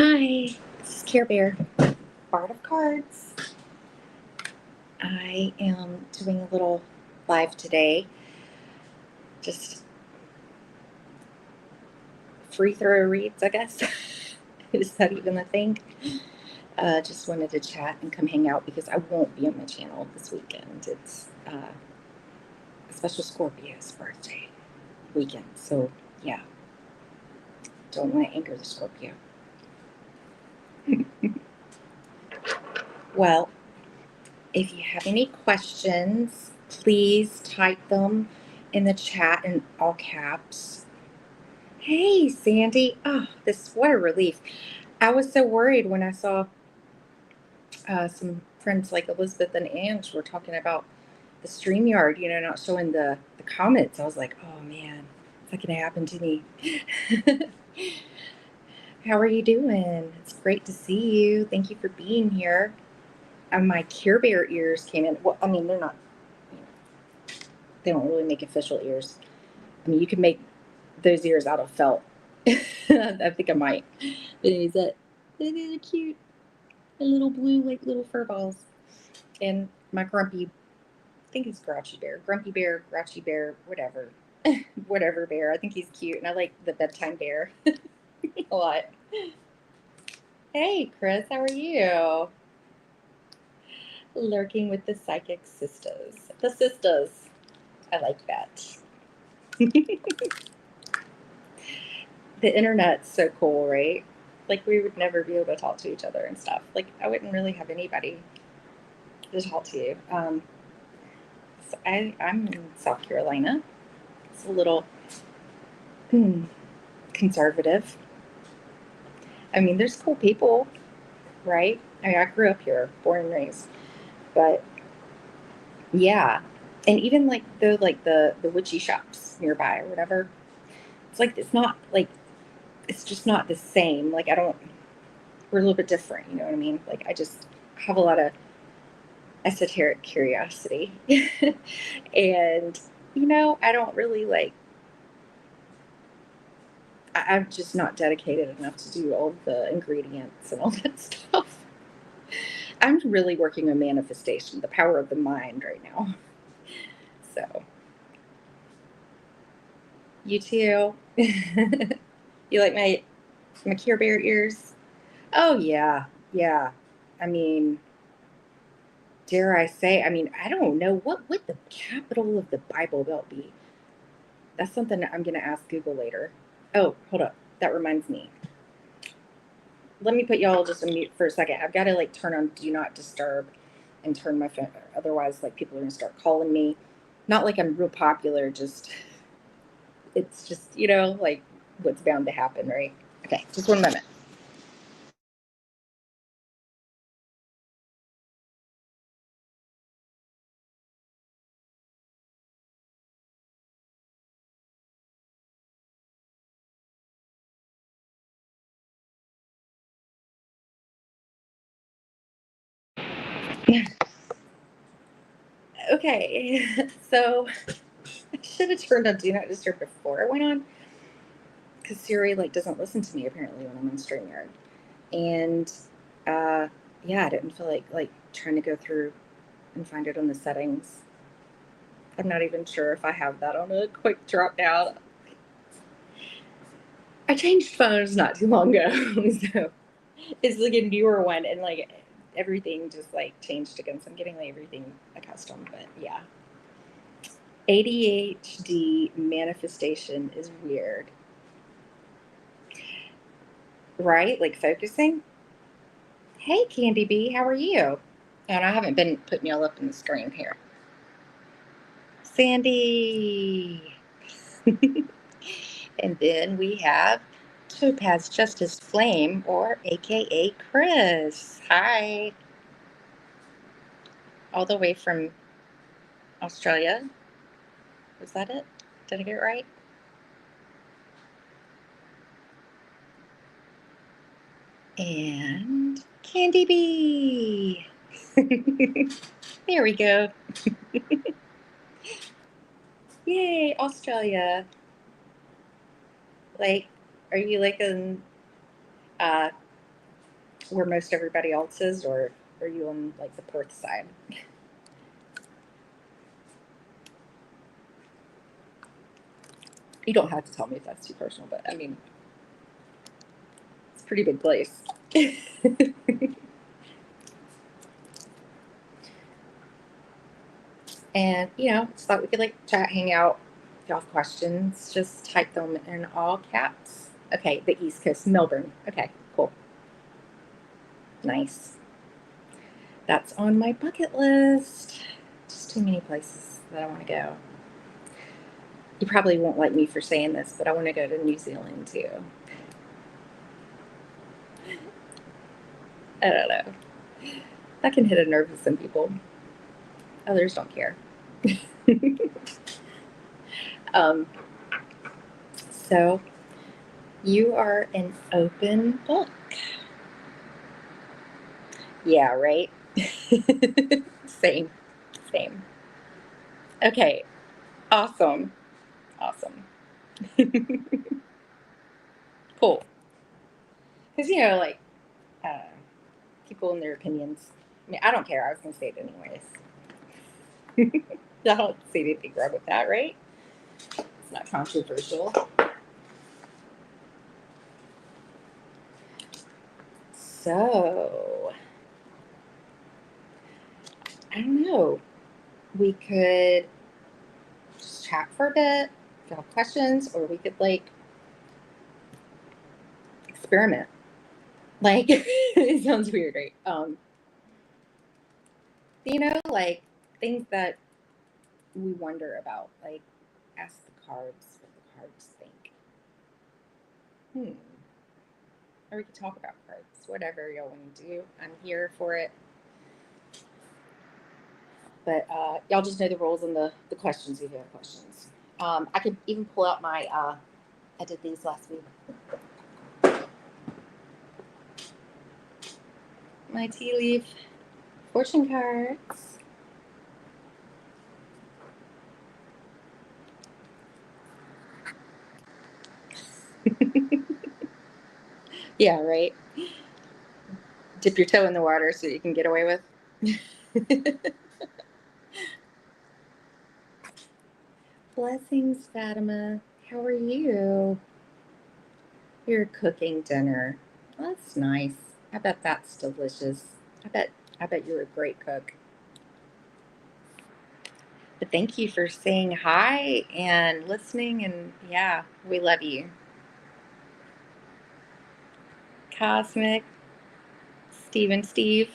Hi, this is Care Bear, Bard of Cards. I am doing a little live today, just free throw reads, I guess. Is that even a thing? Just wanted to chat and come hang out because I won't be on my channel this weekend. It's a special Scorpio's birthday weekend, so yeah, don't want to anger the Scorpio. Well, if you have any questions, please type them in the chat in all caps. Hey, Sandy. Oh, what a relief. I was so worried when I saw some friends like Elizabeth and Ange were talking about the StreamYard, not showing the comments. I was like, oh man, is that going to happen to me? How are you doing? It's great to see you. Thank you for being here. My Care Bear ears came in. Well, I mean, they're not, they don't really make official ears. I mean, you can make those ears out of felt. I think I might. But anyways, they're cute. The little blue, like little fur balls. And my grumpy, I think he's Grouchy Bear. Grumpy Bear, Grouchy Bear, whatever. Whatever bear. I think he's cute. And I like the bedtime bear a lot. Hey, Chris, how are you? Lurking with the psychic sisters. The sisters. I like that. The internet's so cool, right? Like, we would never be able to talk to each other and stuff. Like, I wouldn't really have anybody to talk to you. So I'm in South Carolina. It's a little conservative. I mean, there's cool people, right? I mean, I grew up here, born and raised. But yeah, and even like the witchy shops nearby or whatever, it's not like it's just not the same. Like, I don't. We're a little bit different, you know what I mean? Like, I just have a lot of esoteric curiosity, and I don't really like. I'm just not dedicated enough to do all the ingredients and all that stuff. I'm really working on manifestation, the power of the mind right now. So, you too. You like my Care Bear ears? Oh yeah, yeah. I mean, dare I say? I mean, I don't know what would the capital of the Bible Belt be. That's something that I'm gonna ask Google later. Oh, hold up. That reminds me. Let me put y'all just on mute for a second. I've got to like turn on Do Not Disturb and turn my phone. Otherwise, like people are gonna start calling me. Not like I'm real popular. Just it's just like what's bound to happen, right? Okay, just one moment. Okay, so I should have turned on Do Not Disturb before I went on because Siri like doesn't listen to me apparently when I'm on StreamYard, and uh, yeah, I didn't feel like trying to go through and find it on the settings. I'm not even sure if I have that on a quick drop down. I changed phones not too long ago, so it's like a newer one, and like everything just like changed again. So I'm getting like everything accustomed, but yeah. ADHD manifestation is weird, right? Like focusing. Hey, Candy Bee, how are you? And I haven't been putting y'all up in the screen here. Sandy. And then we have Topaz Justice Flame, or AKA Chris. Hi. All the way from Australia. Was that it? Did I get it right? And Candy Bee. There we go. Yay, Australia. Like, are you like in where most everybody else is, or are you on like the Perth side? You don't have to tell me if that's too personal, but I mean, it's a pretty big place. And, just thought we could like chat, hang out. If y'all have questions, just type them in all caps. Okay, the East Coast, Melbourne. Okay, cool. Nice. That's on my bucket list. Just too many places that I want to go. You probably won't like me for saying this, but I want to go to New Zealand too. I don't know. That can hit a nerve with some people. Others don't care. So you are an open book. Yeah, right? Same. Okay. Awesome. Cool. Because, like, uh, people and their opinions. I mean, I don't care. I was going to say it anyways. I don't see anything wrong with that, right? It's not controversial. So, I don't know. We could just chat for a bit, if you have questions, or we could, like, experiment. Like, it sounds weird, right? Like, things that we wonder about. Like, ask the cards what the cards think. Or we could talk about cards. Whatever y'all want to do. I'm here for it. But y'all just know the rules and the questions if you have questions. I could even pull out my, I did these last week. My tea leaf fortune cards. Yeah, right. Dip your toe in the water so you can get away with. Blessings, Fatima. How are you? You're cooking dinner. That's nice. I bet that's delicious. I bet you're a great cook. But thank you for saying hi and listening, and yeah, we love you. Cosmic, Steve.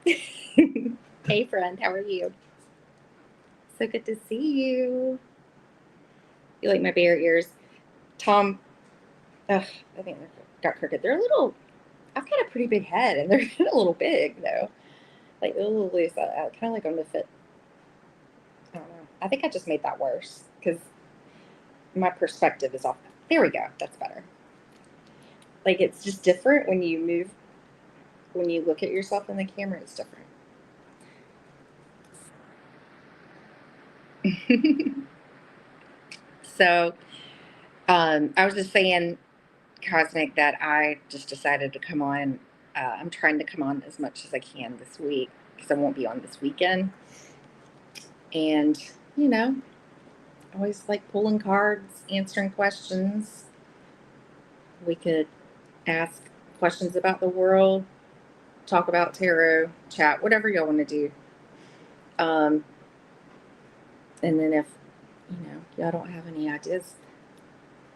Hey friend, how are you? So good to see you. You like my bear ears? Tom, ugh, I think they got crooked. They're a little, I've got a pretty big head, and they're a little big though. Like they're a little loose. I kind of like them to fit. I don't know. I think I just made that worse because my perspective is off. There we go. That's better. Like it's just different when you move, when you look at yourself in the camera, it's different. So I was just saying, Cosmic, that I just decided to come on. I'm trying to come on as much as I can this week because I won't be on this weekend. And, always like pulling cards, answering questions. We could ask questions about the world, talk about tarot, chat, whatever y'all want to do. And then if, y'all don't have any ideas,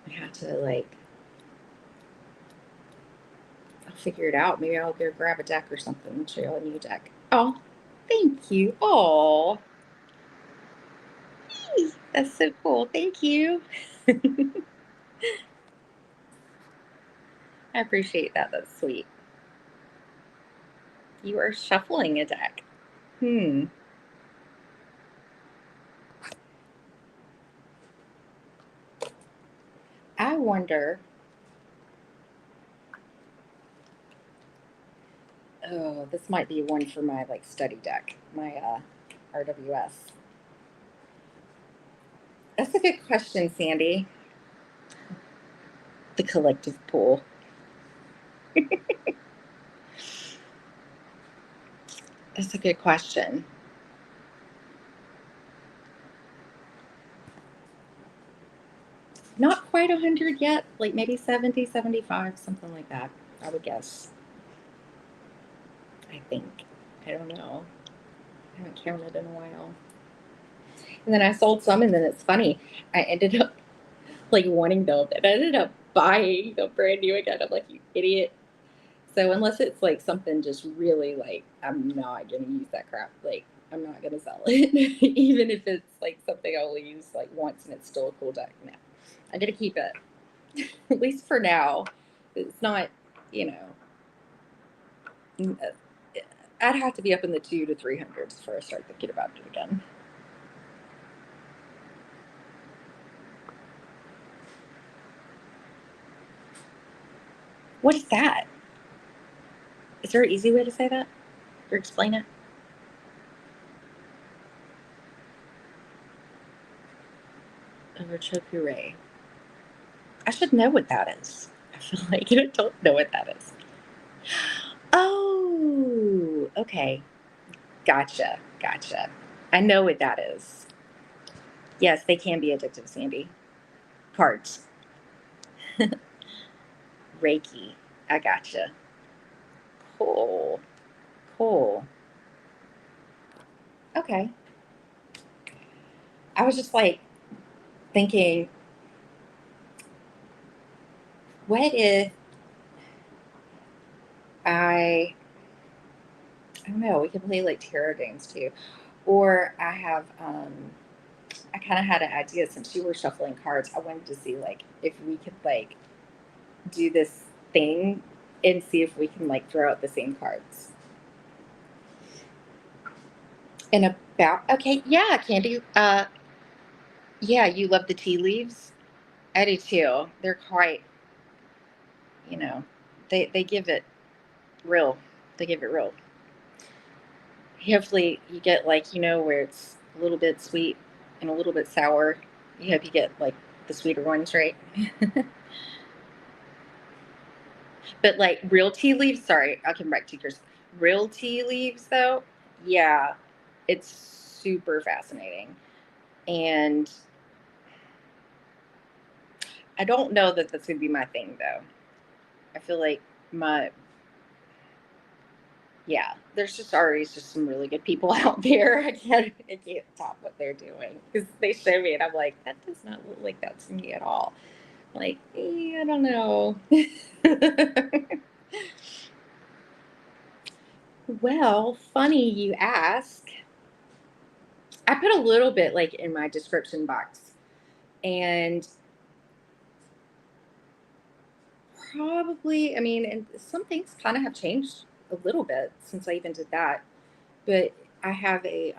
I have to I'll figure it out. Maybe I'll go grab a deck or something and show y'all a new deck. Oh, thank you. Oh, that's so cool. Thank you. I appreciate that. That's sweet. You are shuffling a deck. I wonder. Oh, this might be one for my study deck, my RWS. That's a good question, Sandy. The collective pool. That's a good question. Not quite 100 yet, like maybe 70, 75, something like that, I would guess. I think. I don't know. I haven't counted in a while. And then I sold some, and then it's funny. I ended up like wanting them, and I ended up buying them brand new again. I'm like, you idiot. So unless it's like something just really like, I'm not gonna use that crap. Like, I'm not gonna sell it, even if it's like something I only use like once and it's still a cool deck. No, I gotta keep it, at least for now. It's not, you know, I'd have to be up in the 200 to 300s before I start thinking about it again. What is that? Is there an easy way to say that or explain it? Overchokure. I should know what that is. I feel like I don't know what that is. Oh, okay. Gotcha. Gotcha. I know what that is. Yes, they can be addictive, Sandy. Cards. Reiki. I gotcha. Cool. Cool. Okay. I was just like thinking, what if I don't know, we can play like tarot games too. Or I kind of had an idea since you were shuffling cards. I wanted to see like if we could like do this thing and see if we can like throw out the same cards. And about okay, yeah, Candy. Yeah, you love the tea leaves. I do too. They're quite, you know, they give it real. They give it real. Hopefully, you get like where it's a little bit sweet and a little bit sour. You hope you get like the sweeter ones, right? But like real tea leaves. Sorry, I'll come back to yours. Real tea leaves, though. Yeah, it's super fascinating, and I don't know that that's gonna be my thing though. I feel like my yeah, there's just already just some really good people out there. I can't top what they're doing because they show me and I'm like, that does not look like that to me at all. Like, I don't know. Well, funny you ask. I put a little bit like in my description box, and probably, I mean, and some things kind of have changed a little bit since I even did that. But I have a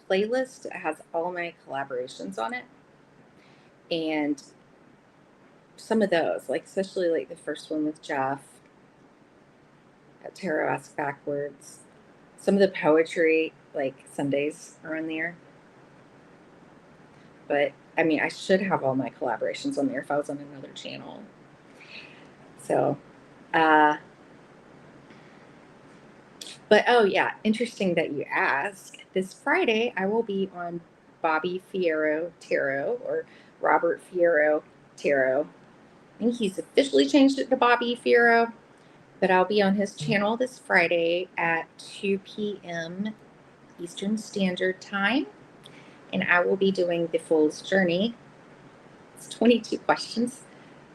playlist that has all my collaborations on it, and some of those, like especially like the first one with Jeff at Tarot Ask Backwards. Some of the poetry, like Sundays, are on there. But I mean, I should have all my collaborations on there if I was on another channel. So, uh, but oh yeah, interesting that you ask. This Friday, I will be on Bobby Fierro Tarot or Robert Fierro Tarot. I think he's officially changed it to Bobby Fierro, but I'll be on his channel this Friday at 2 p.m. Eastern Standard Time, and I will be doing the Fool's Journey. It's 22 questions,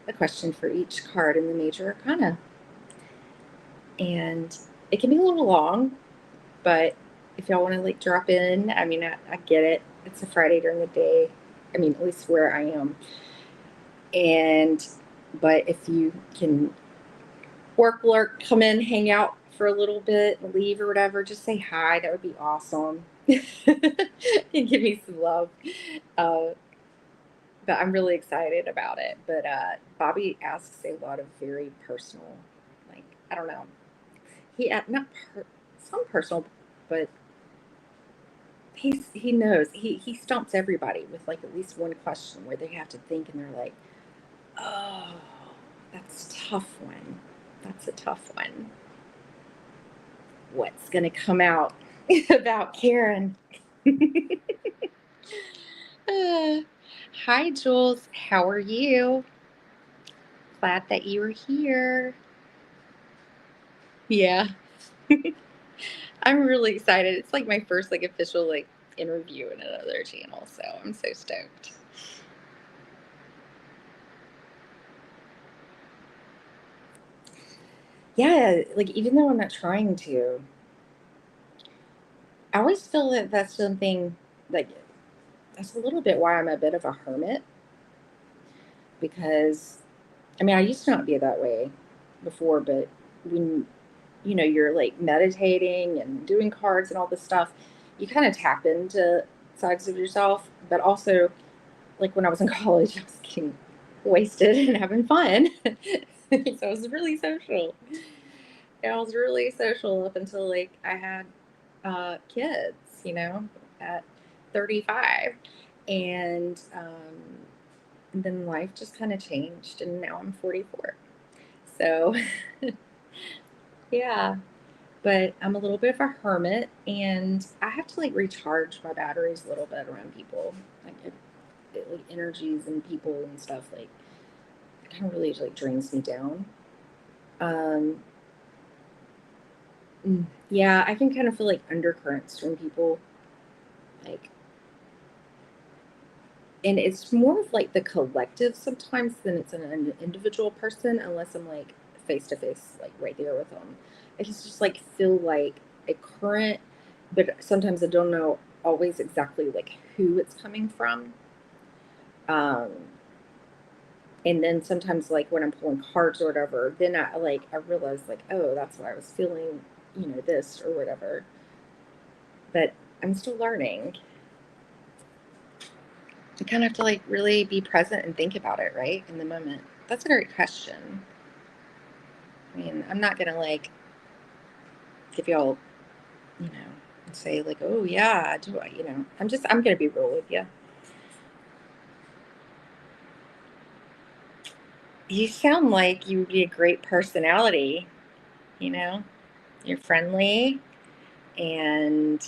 a question for each card in the Major Arcana. And it can be a little long, but if y'all want to like drop in, I mean, I get it. It's a Friday during the day. I mean, at least where I am. And, but if you can work, lurk, come in, hang out for a little bit, leave or whatever, just say hi. That would be awesome. And give me some love. Uh, but I'm really excited about it. But Bobby asks a lot of very personal, like, I don't know. Not some personal, but he knows he stumps everybody with like at least one question where they have to think and they're like, oh, that's a tough one. That's a tough one. What's gonna come out? about Karen. Uh, Hi, Jules. How are you? Glad that you were here. Yeah, I'm really excited. It's like my first like official like interview in another channel, so I'm so stoked. Yeah, like even though I'm not trying to, I always feel that that's something like that's a little bit why I'm a bit of a hermit because I mean I used to not be that way before, but when you're like meditating and doing cards and all this stuff, you kind of tap into sides of yourself. But also, like when I was in college, I was getting wasted and having fun. So I was really social. And I was really social up until like I had kids, at 35. And then life just kind of changed, and now I'm 44. So, yeah. But I'm a little bit of a hermit, and I have to like recharge my batteries a little bit around people. Like like energies and people and stuff like it kind of really like drains me down. Um, yeah, I can kind of feel like undercurrents from people, like, and it's more of like the collective sometimes than it's an individual person, unless I'm like face to face, like right there with them. I just like feel like a current, but sometimes I don't know always exactly like who it's coming from. Um, and then sometimes like when I'm pulling cards or whatever, then I realize like, oh, that's what I was feeling, this or whatever. But I'm still learning. You kind of have to like really be present and think about it, right? In the moment. That's a great question. I mean, I'm not gonna like give y'all, you know, say like, oh yeah, do I, I'm gonna be real with you. You sound like you would be a great personality, you know? You're friendly and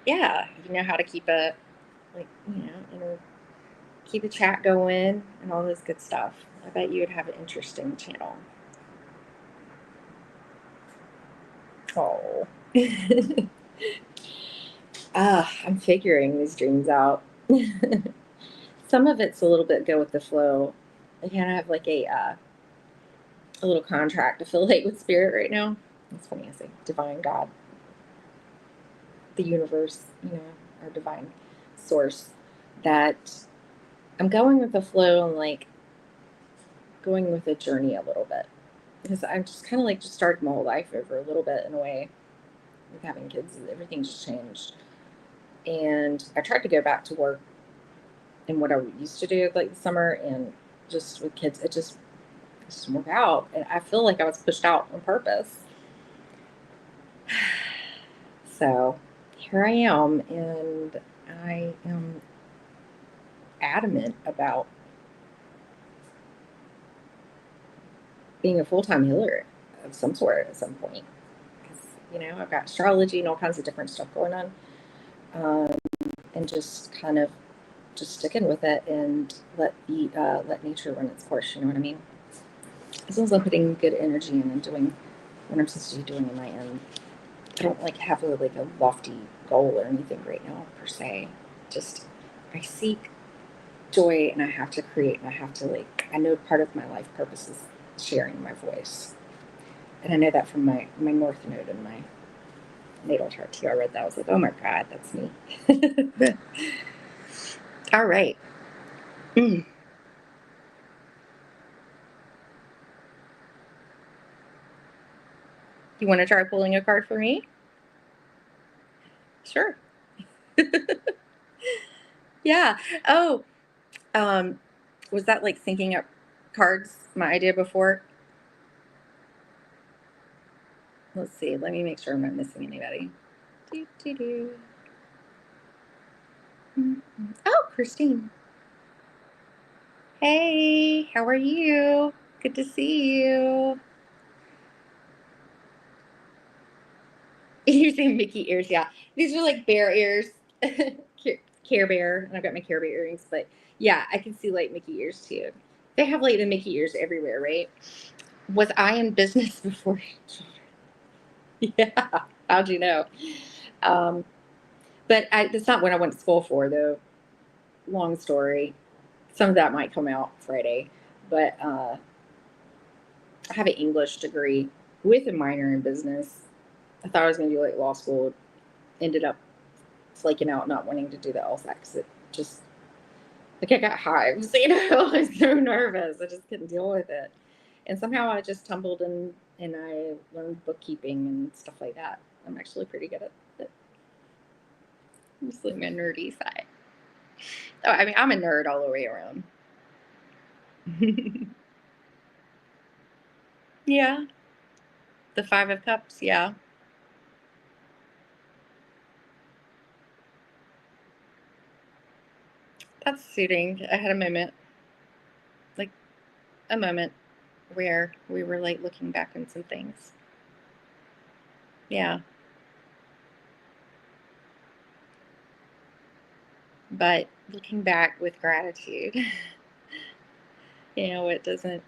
yeah, you know how to keep a like, keep a chat going and all this good stuff. I bet you would have an interesting channel. Oh. I'm figuring these dreams out. Some of it's a little bit go with the flow. I kind of have like a little contract affiliate with spirit right now. It's funny I say divine God, the universe, our divine source. That I'm going with the flow and like going with the journey a little bit because I'm just kind of like just started my whole life over a little bit in a way with having kids. Everything just changed, and I tried to go back to work and what I used to do like the summer and just with kids, it just didn't work out. And I feel like I was pushed out on purpose. So here I am, and I am adamant about being a full time healer of some sort at some point. Because, I've got astrology and all kinds of different stuff going on. Um, and just kind of just sticking with it and let nature run its course. You know what I mean? As long as I'm putting good energy in and doing what I'm supposed to be doing in my end. I don't like have a lofty goal or anything right now per se. Just I seek joy and I have to create and I have to I know part of my life purpose is sharing my voice. And I know that from my North Node and my natal chart too. I read that. I was like, oh my God, that's me. All right. Mm. You want to try pulling a card for me? Sure. Yeah. Oh, um, was that like syncing up cards my idea before? Let's see. Let me make sure I'm not missing anybody. Do, do, do. Oh, Christine. Hey, how are you? Good to see you. You're saying Mickey ears, yeah. These are like bear ears. Care Bear, and I've got my Care Bear earrings, but yeah, I can see like Mickey ears too. They have like the Mickey ears everywhere, right? Was I in business before? Yeah, how'd you know? Um, but that's not what I went to school for, though. Long story. Some of that might come out Friday, but I have an English degree with a minor in business. I thought I was going to do like law school. Ended up flaking out, not wanting to do the LSAT because it just like I got hives. I was so nervous. I just couldn't deal with it, and somehow I just tumbled in and I learned bookkeeping and stuff like that. I'm actually pretty good at it. Mostly my nerdy side. Oh, I mean, I'm a nerd all the way around. Yeah, the Five of Cups. Yeah, that's suiting. I had a moment, like a moment, where we were like looking back on some things. Yeah, but looking back with gratitude. It doesn't.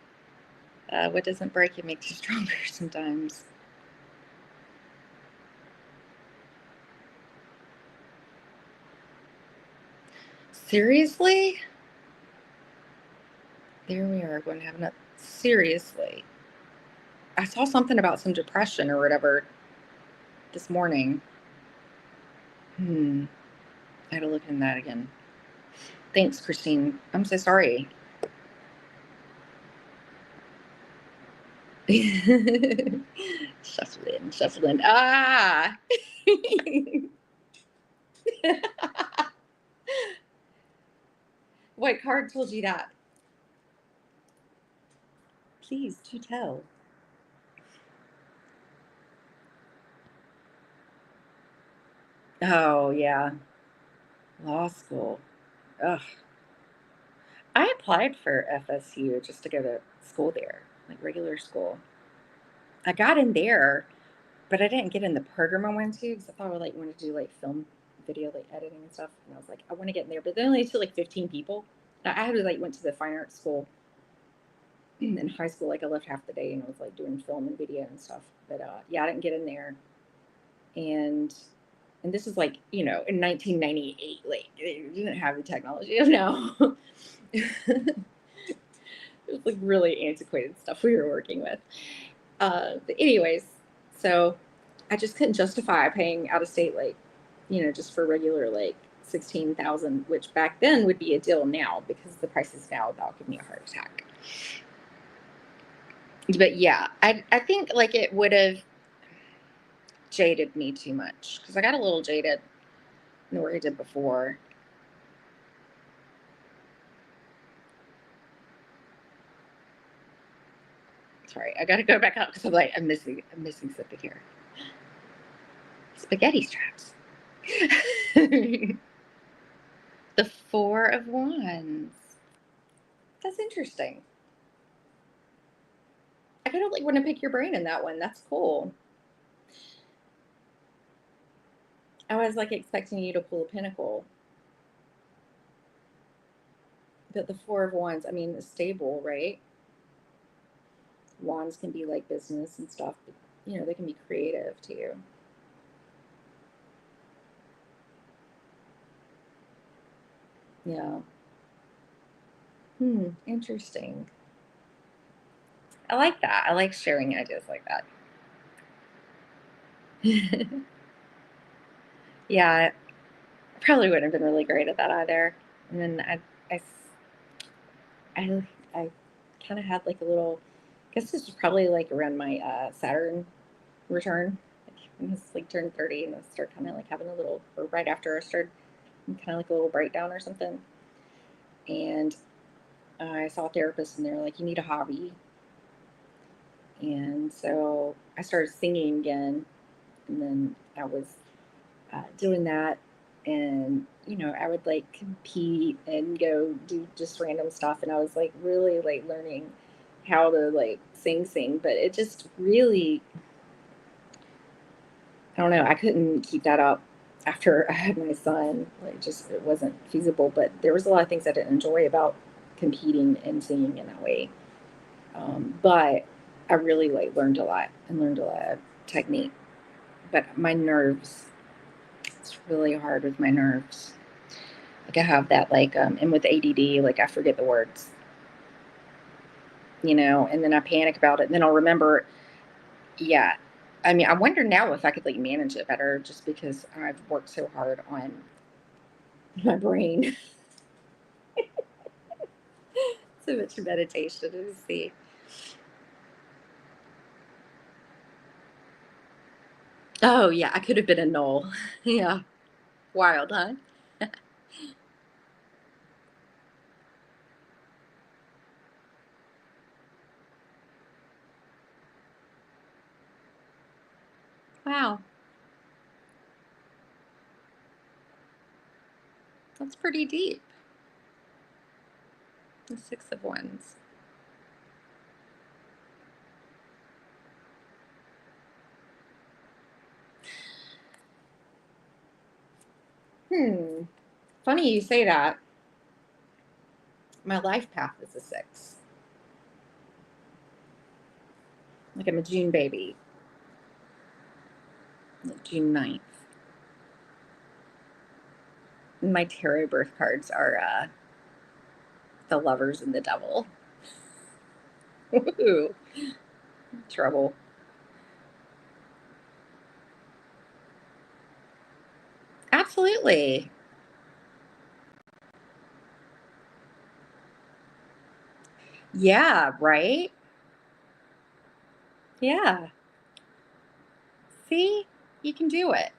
What doesn't break you makes you stronger sometimes. Seriously? There we are going to have enough. Seriously. I saw something about some depression or whatever this morning. I had to look in that again. Thanks, Christine. I'm so sorry. Shuffling, shuffling. Ah! What card told you that? Please do tell. Oh, yeah. Law school. Ugh. I applied for FSU just to go to school there, like regular school. I got in there, but I didn't get in the program I wanted to because I thought I like wanted to do like film, video, like editing and stuff. And I was like, I want to get in there, but they only took like 15 people. Now, I had like went to the fine arts school in high school. Like I left half the day and I was like doing film and video and stuff. But yeah, I didn't get in there. And this is like in 1998. Like you didn't have the technology of now. It was like really antiquated stuff we were working with. But anyways, so I just couldn't justify paying out of state, like, just for regular, like 16,000, which back then would be a deal now because the prices now, that'll give me a heart attack. But yeah, I think like it would have jaded me too much because I got a little jaded in the way I did before. Sorry, I got to go back up because I'm missing something here. Spaghetti straps. The Four of Wands. That's interesting. I kind of like want to pick your brain in that one. That's cool. I was like expecting you to pull a Pinnacle, but the Four of Wands. I mean, stable, right? Wands can be like business and stuff, but they can be creative too. Yeah. Interesting. I like that. I like sharing ideas like that. Yeah, I probably wouldn't have been really great at that either. And then I kind of had like a little. I guess this was probably like around my Saturn return. Like when I was like turned 30 and I started kind of like having a little, or right after I started, kind of like a little breakdown or something. And I saw a therapist and they're like, you need a hobby. And so I started singing again. And then I was doing that. And, I would like compete and go do just random stuff. And I was like really like learning how to like sing, but it just really I don't know. I couldn't keep that up after I had my son. Like, just it wasn't feasible. But there was a lot of things I didn't enjoy about competing and singing in that way. But I really like learned a lot and learned a lot of technique. But my nerves, it's really hard with my nerves. Like I have that and with ADD, like I forget the words, and then I panic about it, and then I'll remember. Yeah, I mean, I wonder now if I could like manage it better, just because I've worked so hard on my brain. So much meditation to see. Oh yeah, I could have been a knoll. Yeah, wild, huh? Wow, that's pretty deep. The Six of Wands. Hmm. Funny you say that. My life path is a six. Like I'm a June baby, like June 9th. And my tarot birth cards are the lovers and the devil. Ooh, trouble. Absolutely. Yeah, right? Yeah. See, you can do it.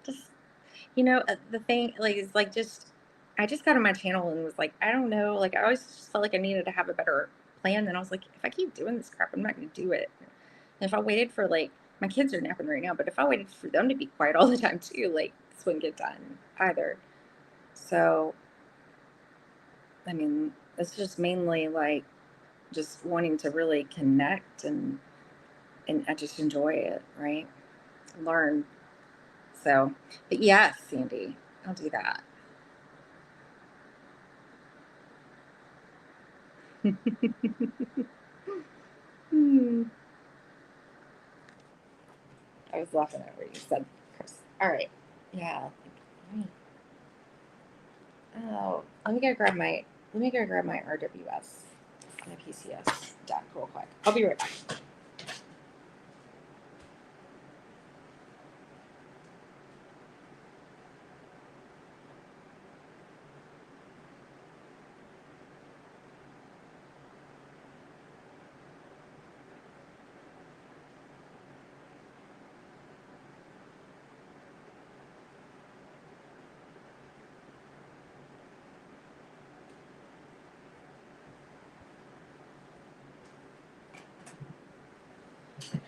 Just, the thing, like, is like just, I just got on my channel and was like, I don't know. Like, I always just felt like I needed to have a better plan. And I was like, if I keep doing this crap, I'm not going to do it. And if I waited for, like, my kids are napping right now, but if I waited for them to be quiet all the time too, like, this wouldn't get done either. So, I mean, it's just mainly like just wanting to really connect and I just enjoy it, right? Learn. So, but yes, Sandy, I'll do that. Hmm. I was laughing at what you said, Chris. All right. Yeah. Oh, let me go grab my RWS, my PCS deck real quick. I'll be right back.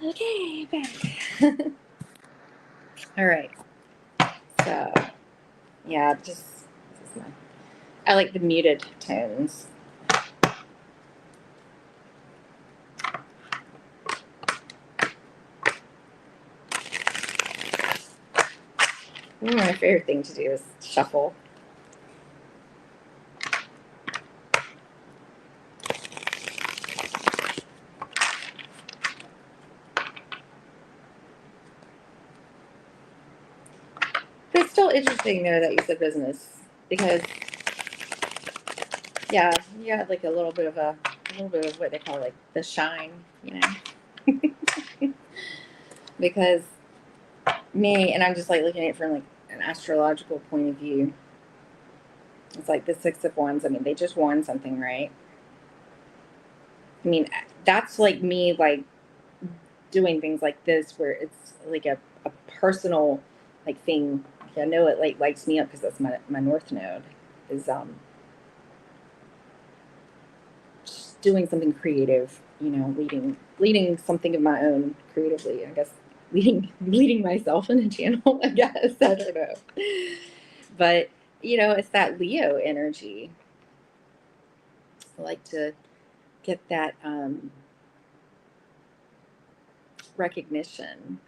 Okay, back. All right. So, yeah, I like the muted tones. My favorite thing to do is shuffle. But it's still interesting though that you said business because yeah, you had like a little bit of what they call like the shine, because me and I'm just like looking at it from like an astrological point of view. It's like the Six of Wands. I mean, they just won something, right? I mean, that's like me like doing things like this where it's like a personal like thing. I know it like lights me up because that's my north node is just doing something creative, leading something of my own creatively, I guess. Leading myself in a channel, I guess. I don't know. But it's that Leo energy. I like to get that recognition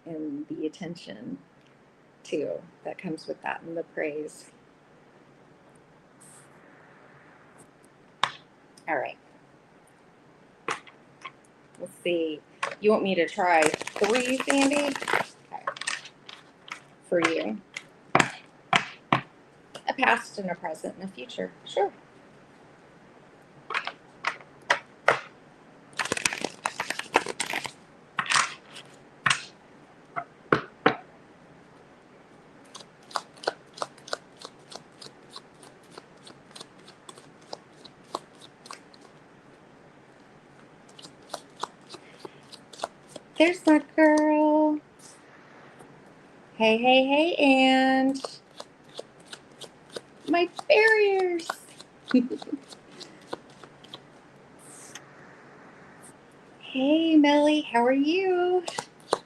and the attention too that comes with that and the praise. All right. Let's see. You want me to try 3, Sandy? Okay. For you. A past and a present and a future. Sure. There's my girl. Hey, hey, hey, and my barriers. Hey, Melly, how are you? So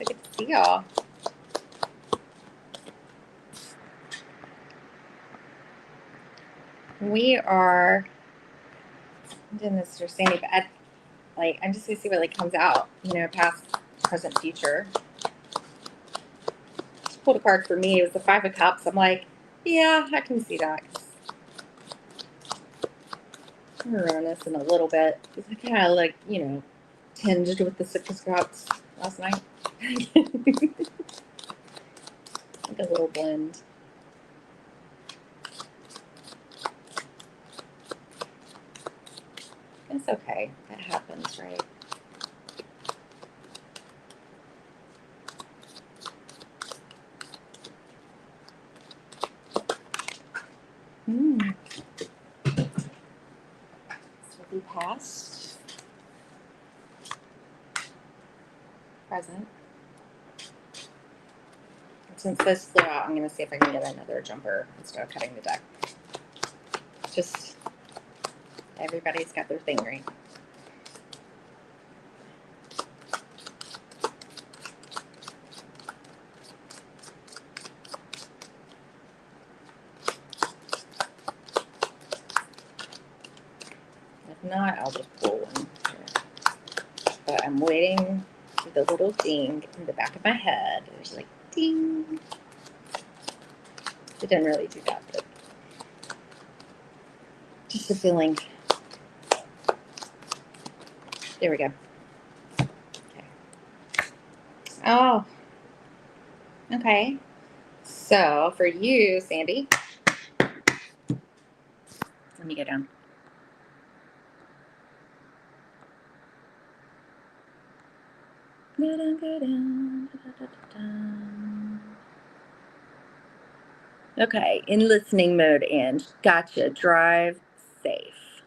good to see y'all. We are I'm doing this for Sandy, but I'm just gonna see what comes out. Past, present, future. Just pulled a card for me. It was the 5 of Cups. I'm like, yeah, I can see that. I'm gonna run this in a little bit. It's kind of tinged with the 6 of Cups last night. Like a little blend. It's okay. That happens, right? This will be past, present. And since this flew out, I'm going to see if I can get another jumper instead of cutting the deck. Just everybody's got their thing, right? If not, I'll just pull one. But I'm waiting for the little ding in the back of my head. There's like ding. It didn't really do that, but just a feeling. There we go. Okay. Oh. Okay. So for you, Sandy, let me go down. Go down. Okay, in listening mode, and gotcha. Drive safe.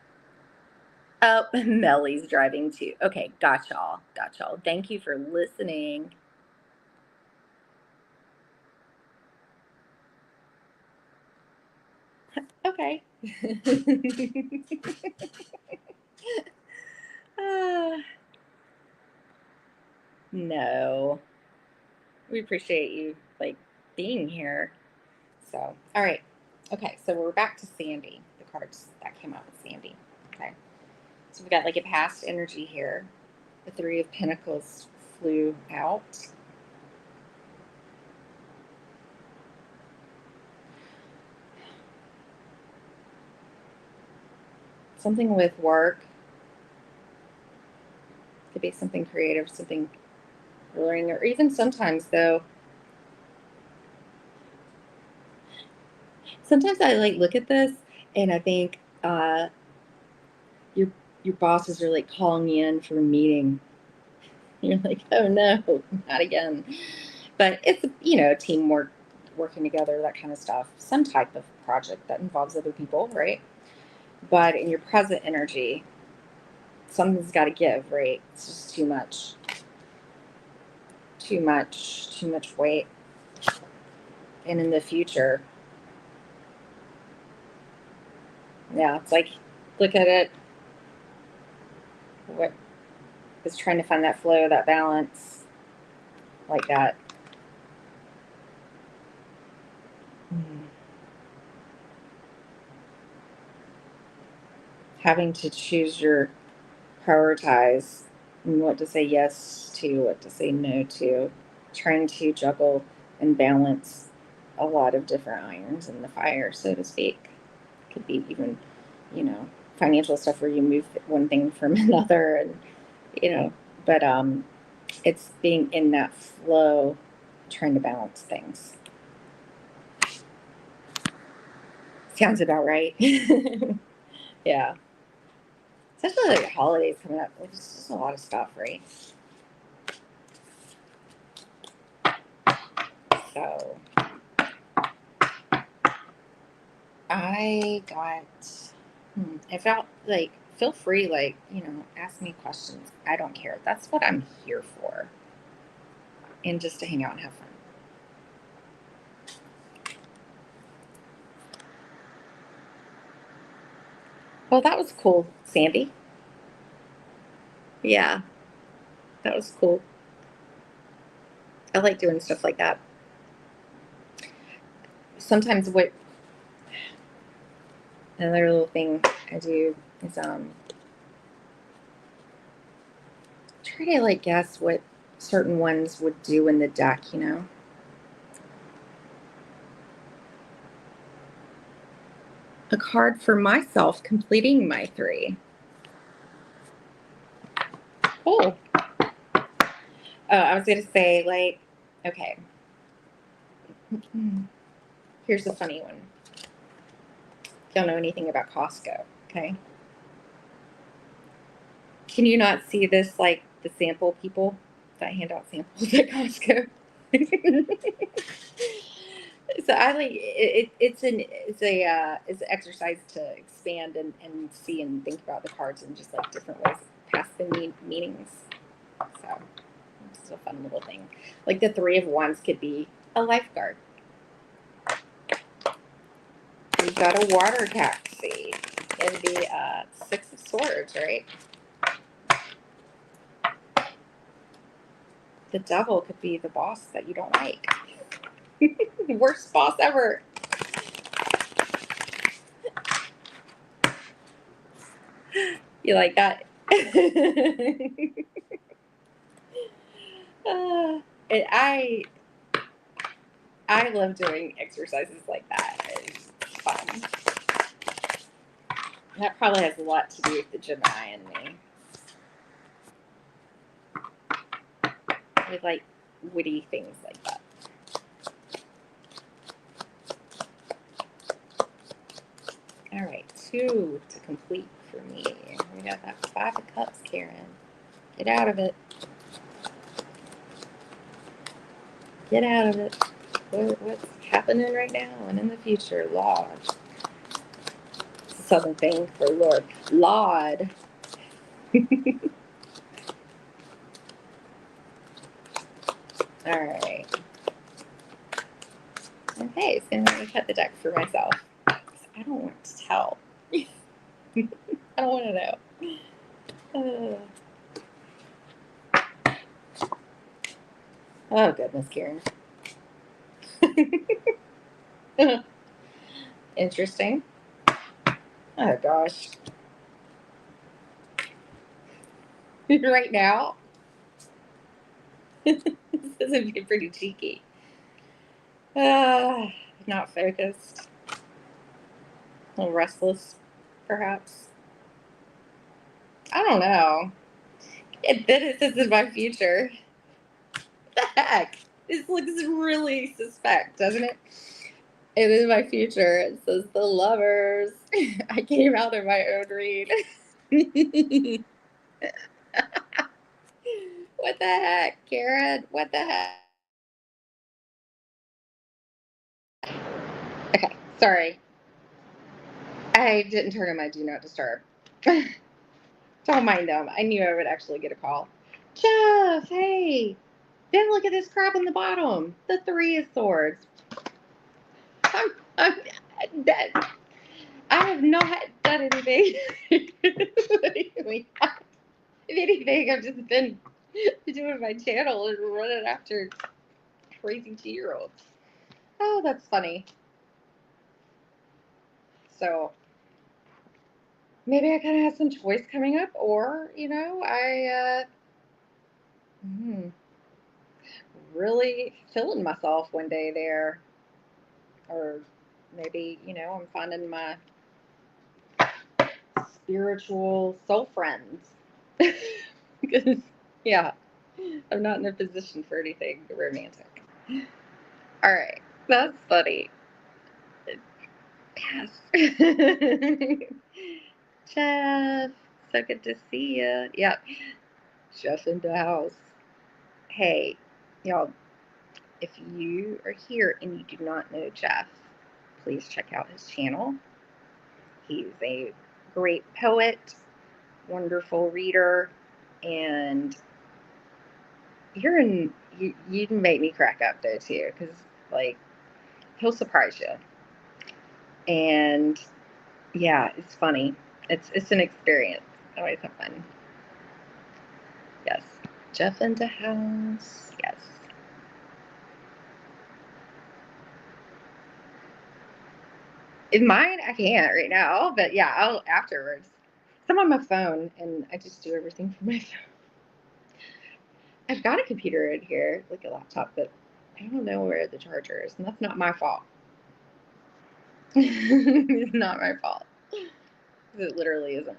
Oh, Melly's driving too. Okay, gotcha all. Gotcha all. Thank you for listening. Okay. No. We appreciate you being here. So, all right. Okay, so we're back to Sandy. The cards that came out with Sandy. Okay. So we got a past energy here. The 3 of Pentacles flew out. Something with work. Could be something creative, something learning, or even sometimes though. Sometimes I look at this and I think your boss is really calling you in for a meeting. You're like, oh no, not again. But it's teamwork, working together, that kind of stuff. Some type of project that involves other people, right? But in your present energy, something's got to give, right? It's just too much weight. And in the future, yeah, it's look at it. What is trying to find that flow, that balance, like that. Having to choose your prioritize and what to say yes to, what to say no to, trying to juggle and balance a lot of different irons in the fire, so to speak. Could be even, financial stuff where you move one thing from another, and but it's being in that flow, trying to balance things. Sounds about right. Yeah. Especially like holidays coming up. There's just a lot of stuff, right? So I got, I felt like, feel free, like, ask me questions. I don't care. That's what I'm here for. And just to hang out and have fun. Well, that was cool, Sandy. Yeah, that was cool. I like doing stuff like that. Sometimes another little thing I do is try to like guess what certain ones would do in the deck. A card for myself completing my 3. Oh. I was going to say, like, okay. Here's a funny one. Don't know anything about Costco, okay? Can you not see this, like, the sample people that hand out samples at Costco? So I like it's an exercise to expand and see and think about the cards in just like different ways past the meanings. So it's a fun little thing. Like the 3 of Wands could be a lifeguard. We've got a water taxi. It'd be 6 of Swords, right? The Devil could be the boss that you don't like. Worst boss ever. You like that? And I love doing exercises like that. It's fun. That probably has a lot to do with the Gemini in me. With like witty things like that. All right, 2 to complete for me. We got that 5 of Cups, Karen. Get out of it. Get out of it. What's happening right now and in the future? Lord. It's a southern thing for Lord. Lord. All right. Okay, so I'm going to cut the deck for myself. I don't want to tell. I don't want to know. Oh, goodness, Karen. Interesting. Oh, gosh. Right now? This is pretty cheeky. Not focused. A little restless, perhaps. I don't know. This is my future. What the heck? This looks really suspect, doesn't it? It is my future. It says the Lovers. I came out of my own read. What the heck, Karen? What the heck? Okay, sorry. I didn't turn on my do not disturb. Don't mind them. I knew I would actually get a call. Jeff, hey. Then look at this crap on the bottom. The 3 of Swords. I'm dead. I have not done anything. If anything, I've just been doing my channel and running after crazy 2-year-olds. Oh, that's funny. So maybe I kind of have some choice coming up, or Mm, really feeling myself one day there. Or maybe, I'm finding my spiritual soul friends. Because, yeah, I'm not in a position for anything romantic. All right. That's funny. Yes. Jeff, so good to see you. Yep. Jeff in the house. Hey, y'all, if you are here and you do not know Jeff, please check out his channel. He's a great poet, wonderful reader, and you make me crack up though too, because like he'll surprise you. And yeah, it's funny. It's an experience. Always have fun. Yes. Jeff in the house. Yes. In mine, I can't right now, but yeah, I'll afterwards. I'm on my phone and I just do everything from my phone. I've got a computer in here, like a laptop, but I don't know where the charger is, and that's not my fault. It's not my fault. It literally isn't.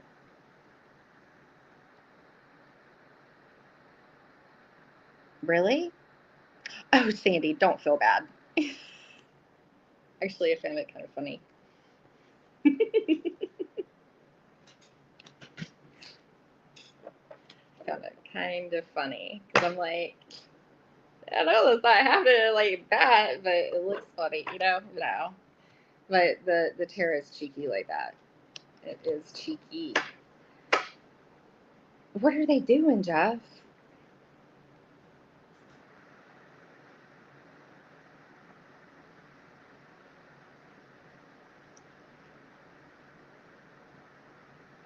Really? Oh, Sandy, don't feel bad. Actually, I found it kind of funny. Found it kind of funny because I'm like, I know that's not happening like that, but it looks funny, No, but the tarot is cheeky like that. It is cheeky. What are they doing, Jeff?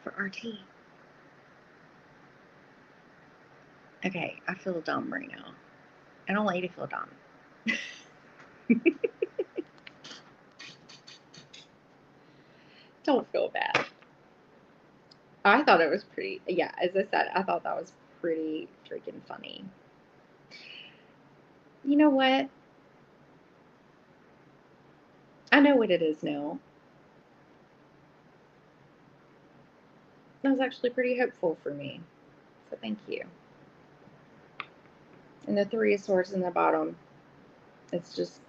For RT. Okay, I feel dumb right now. I don't like to feel dumb. Don't feel bad. I thought it was pretty, yeah, as I said, I thought that was pretty freaking funny. You know what? I know what it is now. That was actually pretty hopeful for me. So thank you. And the Three of Swords in the bottom. It's just,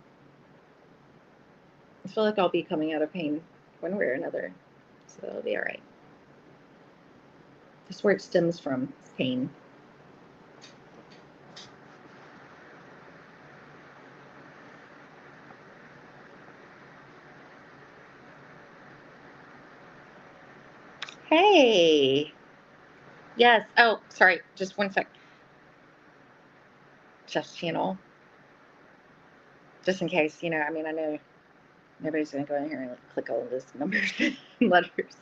I feel like I'll be coming out of pain one way or another. So it'll be all right. That's where it stems from, is pain. Hey. Yes. Oh, sorry. Just one sec. Jeff's channel. Just in case, I mean, I know nobody's going to go in here and click all of those numbers and letters.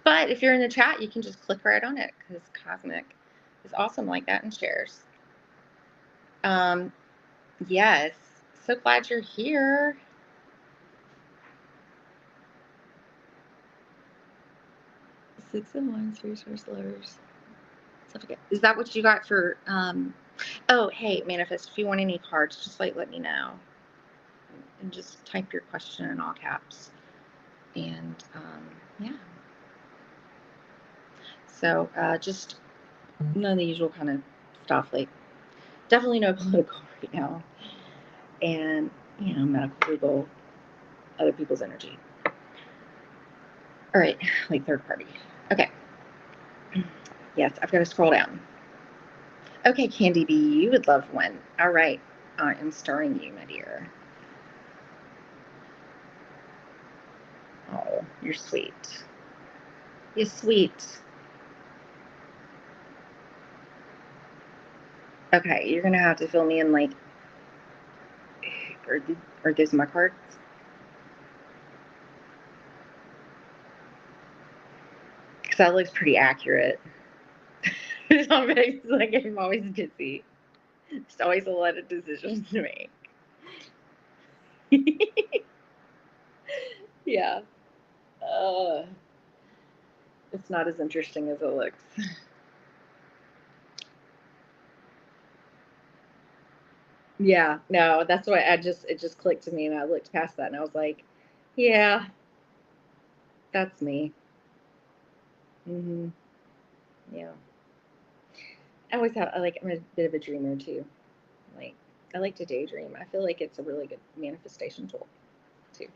But if you're in the chat, you can just click right on it because Cosmic is awesome like that and shares. Yes. So glad you're here. Six of Wands, resource lovers. Is that what you got for? Oh, hey, Manifest. If you want any cards, just let me know, and just type your question in all caps. And yeah. So just none of the usual kind of stuff. Like definitely no political right now, and medical, legal, other people's energy. All right, like third party. Okay. Yes, I've got to scroll down. Okay, Candy B, you would love one. All right, I am starring you, my dear. Oh, you're sweet. You're sweet. Okay, you're gonna have to fill me in. Like, are those my cards? Because that looks pretty accurate. It's like I'm always busy. There's always a lot of decisions to make. Yeah. It's not as interesting as it looks. Yeah, no, that's why it just clicked to me, and I looked past that and I was like, yeah, that's me. Hmm. Yeah. I'm a bit of a dreamer too. Like, I like to daydream. I feel like it's a really good manifestation tool too.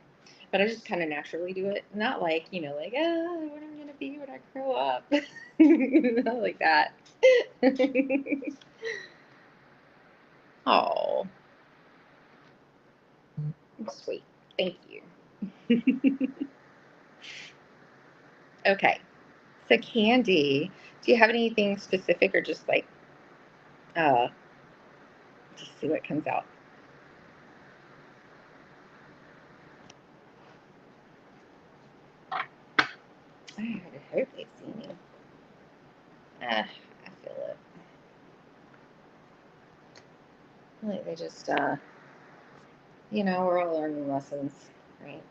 But I just kind of naturally do it. Not like, like, what I'm going to be when I grow up. Not like that. Oh, sweet. Thank you. Okay. So, Candy, do you have anything specific or just like, uh, just see what comes out? I hope they see me. I feel it. Like they just, we're all learning lessons, right?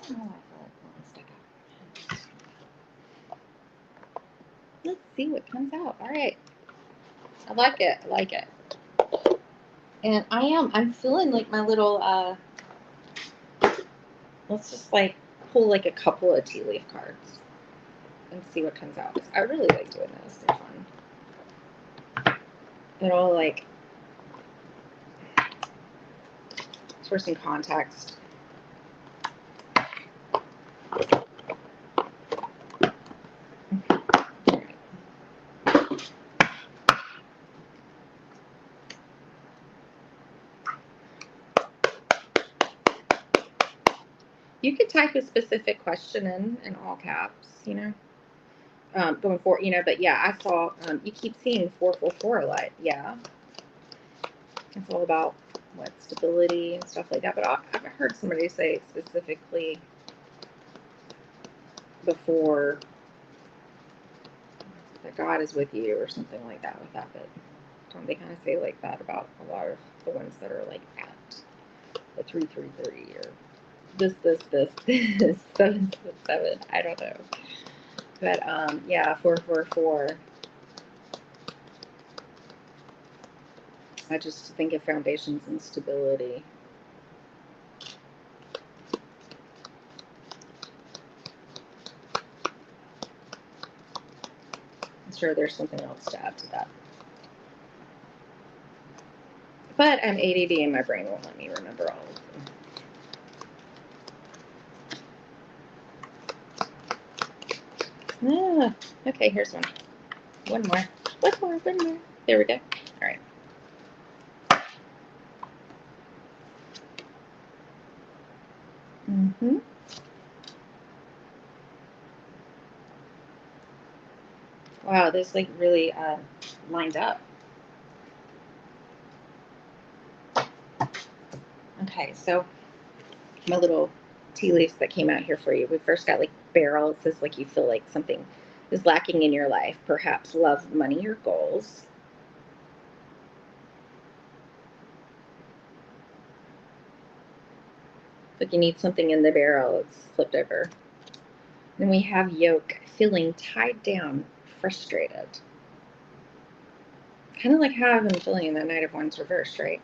Oh, I feel like pulling stuck out. Let's see what comes out. All right. I like it. I like it. And I'm feeling like my little, let's just like pull like a couple of tea leaf cards and see what comes out. I really like doing those. They're fun. It'll like, for some context. You could type a specific question in all caps, going forward, but yeah, I saw, you keep seeing 444 a lot. Yeah. It's all about what stability and stuff like that. But I've heard somebody say specifically before that God is with you or something like that with that. But don't they kind of say like that about a lot of the ones that are like at the 333 or this 777? I don't know. But yeah, 444. I just think of foundations and stability. I'm sure there's something else to add to that. But I'm ADD and my brain won't let me remember all of them. Ah, okay, here's one. One more. One more. There we go. All right. Mm-hmm. Wow, this like really lined up. Okay, so my little tea leaves that came out here for you. We first got like barrel. It says like you feel like something is lacking in your life, perhaps love, money, or goals. Like you need something in the barrel. It's flipped over. Then we have yoke, feeling tied down, frustrated. Kind of like how I've been feeling in the Knight of Wands reversed, right?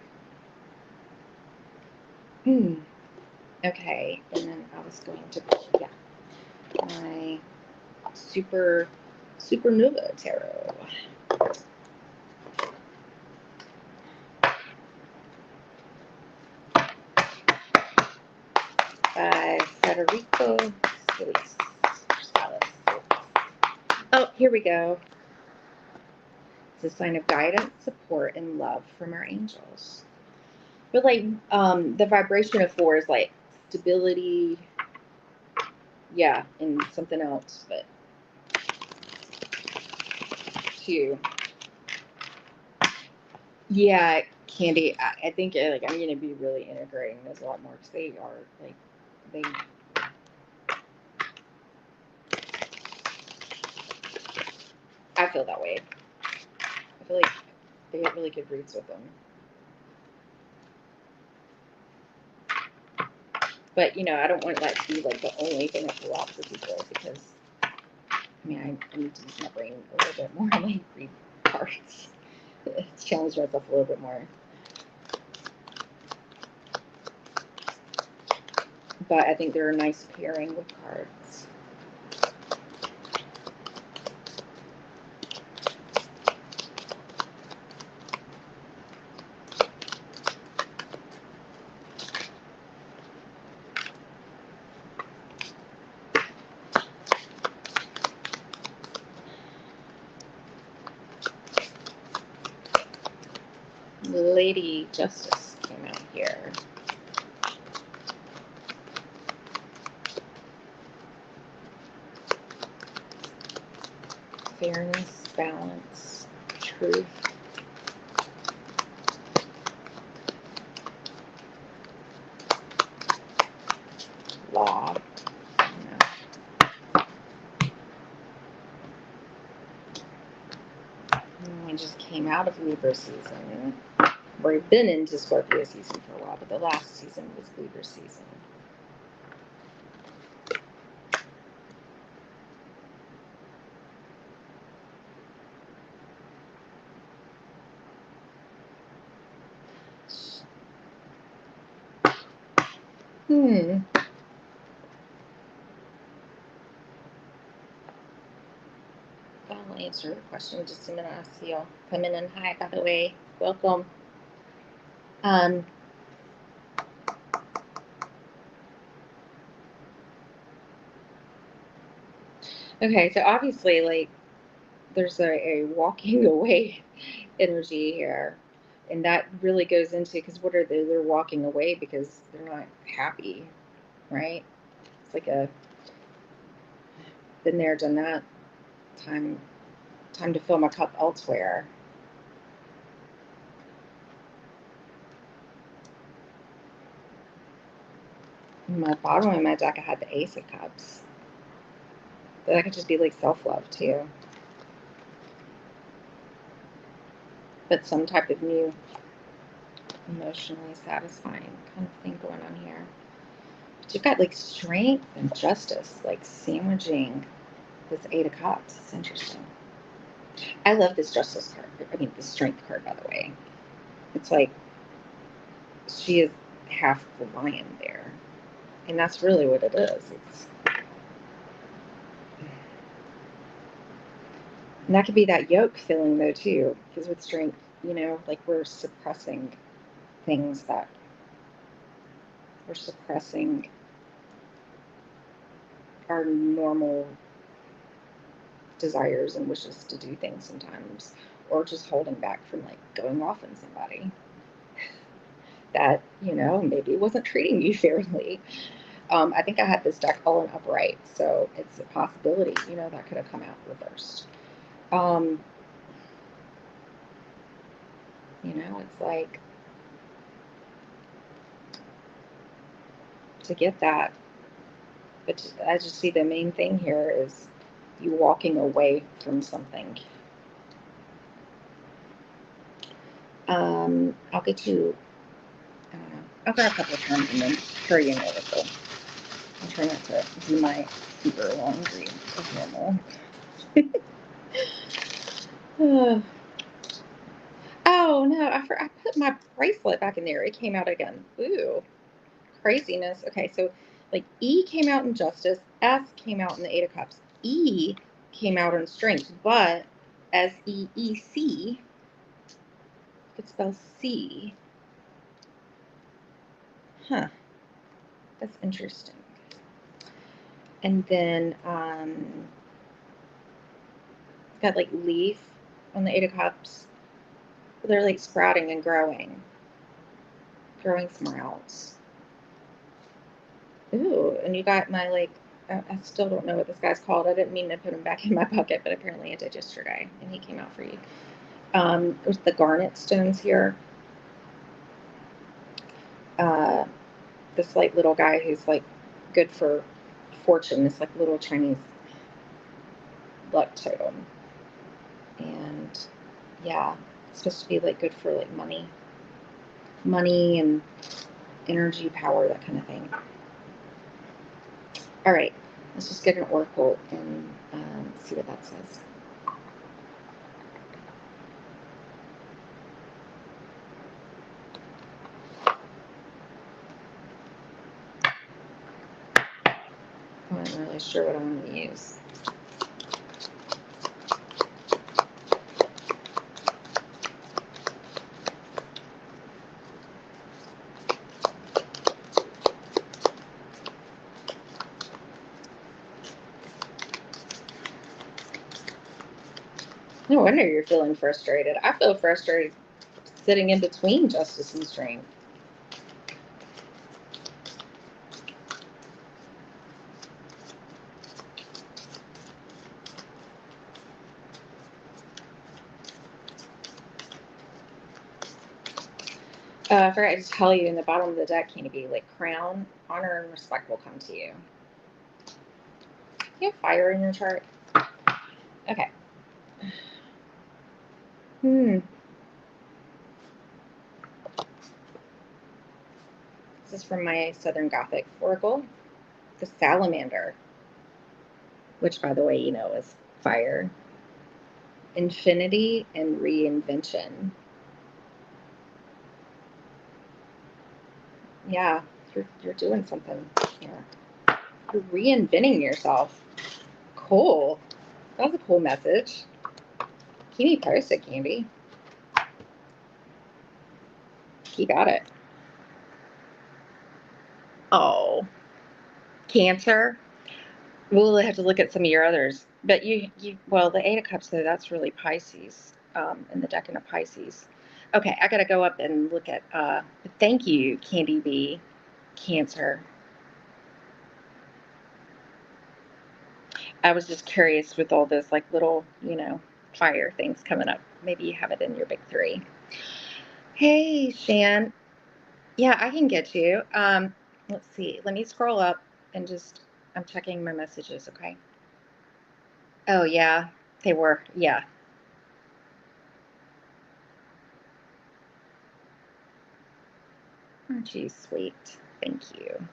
Okay, and then I was going to, yeah, my supernova tarot. By Federico Salis. Oh, here we go. It's a sign of guidance, support, and love from our angels. But like the vibration of 4 is like stability, yeah, and something else, but 2. Yeah, Candy, I think like I'm gonna be really integrating this a lot more because they are like they. I feel that way. I feel like they get really good roots with them. But I don't want that to be like the only thing I pull out for people because I need to use my brain a little bit more and like read cards. challenge myself a little bit more. But I think they're a nice pairing with cards. Lady Justice came out here. Fairness, balance, truth. Law. We just came out of Libra season. We've been into Scorpio season for a while, but the last season was Libra season. I'll answer the question in just a minute. I see y'all coming in. Hi, by the way. Welcome. Okay, so obviously, like, there's a walking away energy here. And that really goes into, because what are they? They're walking away because they're not happy, right? It's like a, been there, done that. Time to fill my cup elsewhere. In my bottom of my deck, I had the Ace of Cups. But that could just be like self-love too. But some type of new emotionally satisfying kind of thing going on here. But you've got like strength and justice, like sandwiching this Eight of Cups. It's interesting. I love this justice card. I mean, the strength card, by the way. It's like she is half the lion there. And that's really what it is. And that could be that yoke feeling, though, too. Because with strength, you know, like we're suppressing things that we're suppressing our normal desires and wishes to do things sometimes, or just holding back from like going off on somebody that, you know, maybe wasn't treating you fairly. I think I had this deck all in upright, so it's a possibility, you know, that could have come out reversed. You know, it's like, to get that, but I just see the main thing here is you walking away from something. I'll get you, I don't know, I'll grab a couple of terms and then throw you an oracle. I'll try not to do my super long read as normal. Oh no, I put my bracelet back in there. It came out again. Ooh, craziness. Okay, so like E came out in justice, S came out in the Eight of Cups, E came out in strength, but SEEC could spell C. Huh. That's interesting. And then got like leaf on the Eight of Cups. They're like sprouting and growing somewhere else. Ooh, and you got my like, I still don't know what this guy's called. I didn't mean to put him back in my bucket, but apparently I did yesterday, and he came out for you. There's the garnet stones here. This like little guy who's like good for fortune. This like little Chinese luck totem. And yeah, it's supposed to be like good for like money and energy, power, that kind of thing. All right, let's just get an oracle and see what that says. I'm not really sure what I want to use. No wonder you're feeling frustrated. I feel frustrated sitting in between justice and strength. I forgot to tell you, in the bottom of the deck, can it be like crown, honor, and respect will come to you. You have fire in your chart. Okay. This is from my Southern Gothic Oracle. The Salamander, which, by the way, you know, is fire. Infinity and reinvention. Yeah, you're doing something here. You're reinventing yourself. Cool. That was a cool message. Keep me posted, Candy. Keep at it. Oh, Cancer. We'll have to look at some of your others. But well, the Eight of Cups, though, that's really Pisces, in the deck in a Pisces. Okay, I got to go up and look at, thank you, Candy B, Cancer. I was just curious with all this, like, little, fire things coming up. Maybe you have it in your big three. Hey, Shan. Yeah, I can get you. Let's see. Let me scroll up and I'm checking my messages, okay? Oh, yeah, they were. Yeah. Aren't you sweet? Thank you.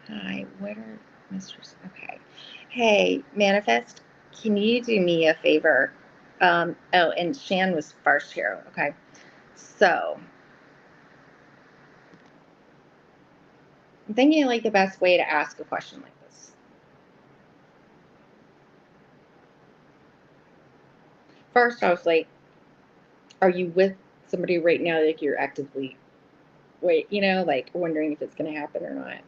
Hi, what are Mr. Okay. Hey, Manifest, can you do me a favor? Oh, and Shan was first here. Okay. So I'm thinking like the best way to ask a question like this. First, I was like, are you with somebody right now? Like you're actively like wondering if it's going to happen or not.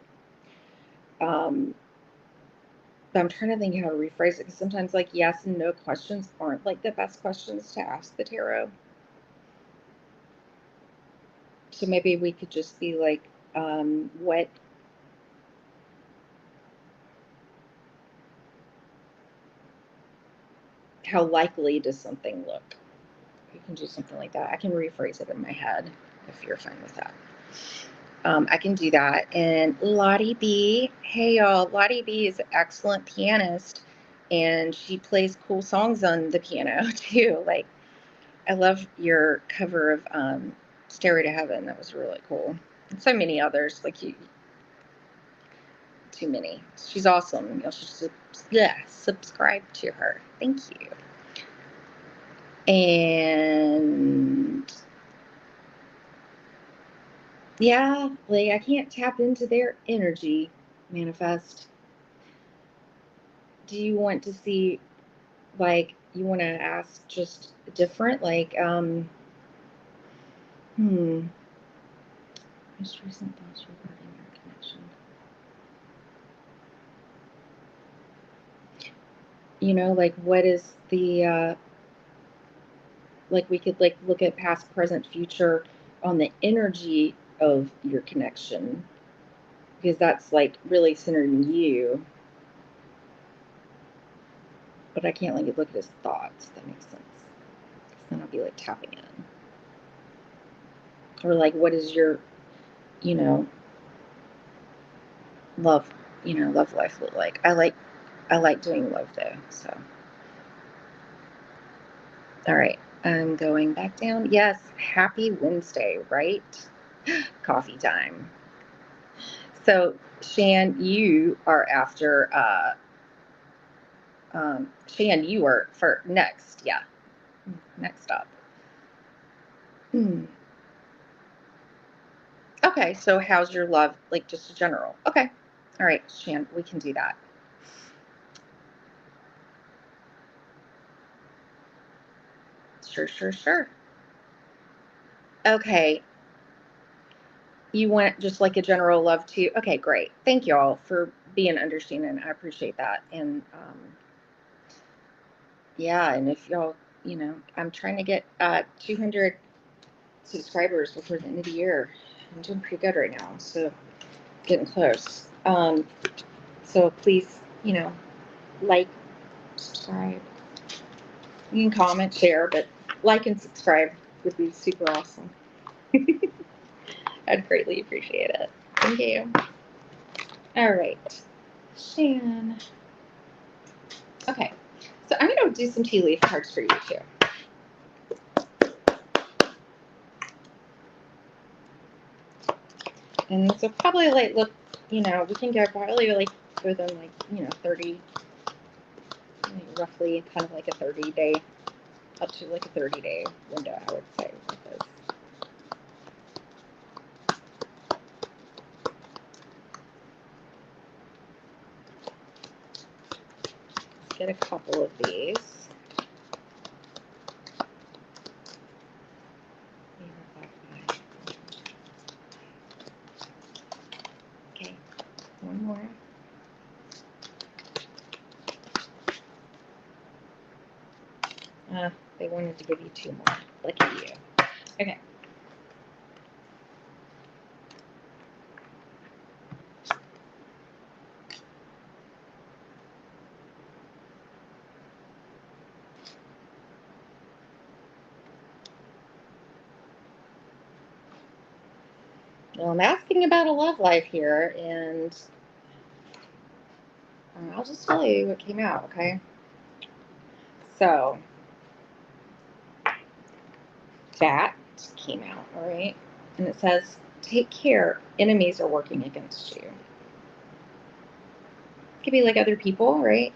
But I'm trying to think how to rephrase it because sometimes like yes and no questions aren't like the best questions to ask the tarot. So maybe we could just be like, how likely does something look? You can do something like that. I can rephrase it in my head if you're fine with that. I can do that. And Lottie B, hey y'all, Lottie B is an excellent pianist and she plays cool songs on the piano too. Like, I love your cover of Stairway to Heaven. That was really cool. And so many others, like too many. She's awesome. You should subscribe to her. Thank you. And yeah, like I can't tap into their energy, Manifest. Do you want to see, like, you want to ask just different, like, most recent thoughts regarding your connection? Like, what is the, like, we could, like, look at past, present, future on the energy of your connection, because that's, like, really centered in you. But I can't, like, look at his thoughts, if that makes sense. Because then I'll be, like, tapping in. Or, like, what is your, love, love life look like? I like doing love, though, so. All right, I'm going back down. Yes, happy Wednesday, right? Coffee time. So, Shan, you are after, Shan, you are for next. Yeah, next up. Okay, so how's your love, like just general? Okay. All right, Shan, we can do that. Sure, sure, sure. Okay. You want just like a general love to. Okay, great. Thank you all for being understanding. I appreciate that. And yeah, and if y'all, I'm trying to get 200 subscribers before the end of the year. I'm doing pretty good right now, so getting close. So please, like, subscribe. You can comment, share, but like and subscribe would be super awesome. I'd greatly appreciate it. Thank you. All right, Shan. Okay, so I'm going to do some tea leaf cards for you too. And so probably like look, we can go probably like within like 30, roughly kind of like a 30-day, up to like a 30-day window, I would say. Because let's get a couple of these. Okay, one more. They wanted to give you 2 more. Lucky you. Okay. Well, I'm asking about a love life here, and I'll just tell you what came out, okay? So, that came out, all right? And it says, take care, enemies are working against you. It could be like other people, right?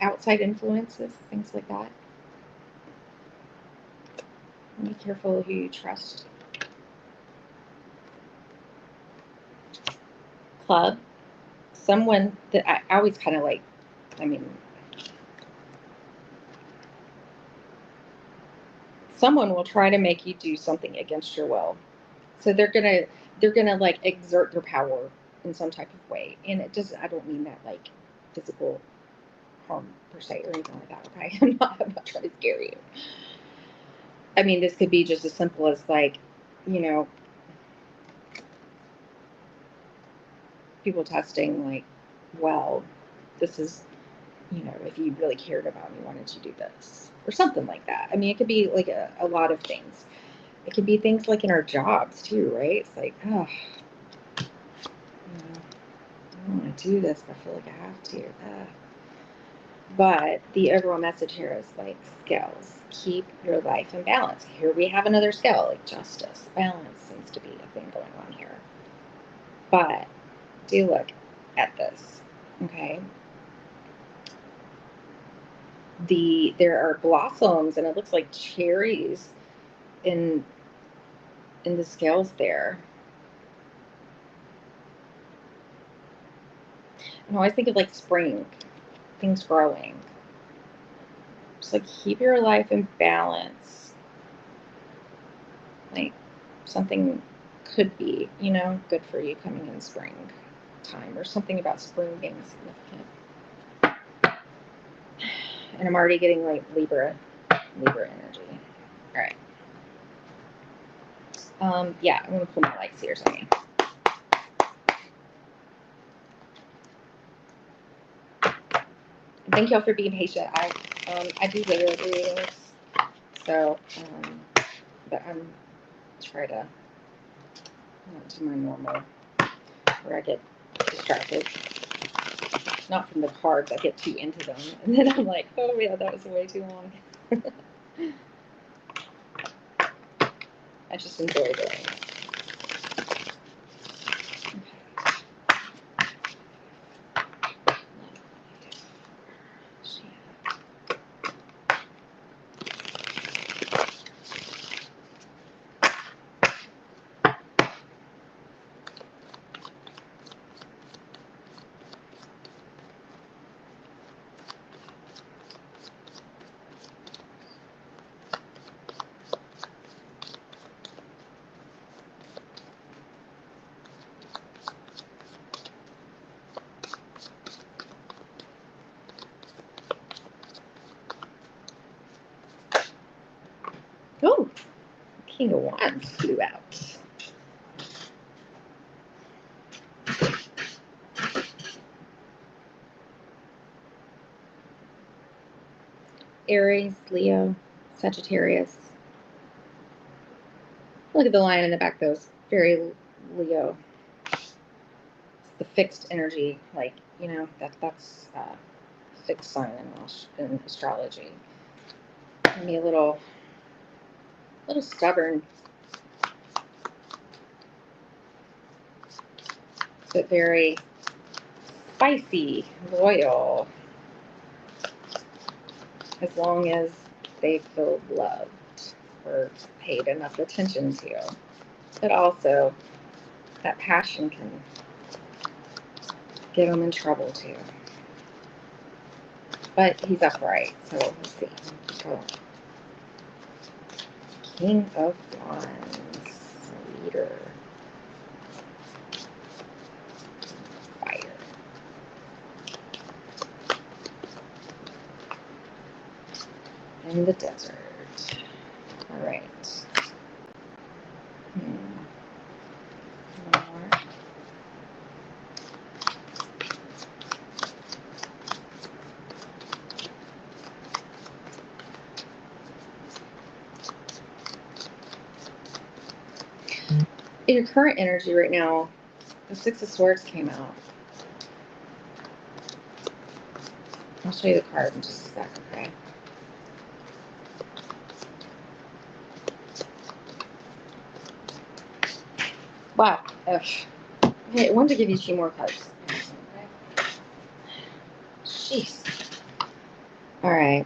Outside influences, things like that. Be careful who you trust. Club, someone that I always kind of like, someone will try to make you do something against your will. So they're gonna like exert their power in some type of way. And I don't mean that like physical harm per se or anything like that, okay? I'm not trying to scare you. I mean, this could be just as simple as like, people testing like, well, this is, if you really cared about me, why didn't you do this? Or something like that. I mean, it could be like a lot of things. It could be things like in our jobs too, right? It's like, oh, I don't want to do this, but I feel like I have to. But the overall message here is like scales. Keep your life in balance. Here we have another scale, like justice. Balance seems to be a thing going on here. But do look at this, okay? There are blossoms, and it looks like cherries in the scales there. And I always think of like spring, things growing. Just like keep your life in balance. Like something could be, good for you coming in spring time, or something about spring being significant. And I'm already getting like Libra energy. All right. Yeah, I'm gonna pull my lights here, Sonny. Thank y'all for being patient. I do literally readings, so but I'm trying to not do my normal where I get distracted. Not from the cards, I get too into them, and then I'm like, oh yeah, that was way too long. I just enjoy doing it. King of Wands flew out. Aries, Leo, Sagittarius. Look at the line in the back, those very Leo. It's the fixed energy, like, you know, that's fixed sign in astrology. Can be a little stubborn, but very spicy, loyal, as long as they feel loved or paid enough attention to. But also, that passion can get them in trouble too. But he's upright, so let's see. So, King of Wands, leader, fire. In the desert. All right. One more. In your current energy right now, the Six of Swords came out. I'll show you the card in just a sec, okay? Wow. Okay, I wanted to give you 2 more cards. Okay. Jeez. All right.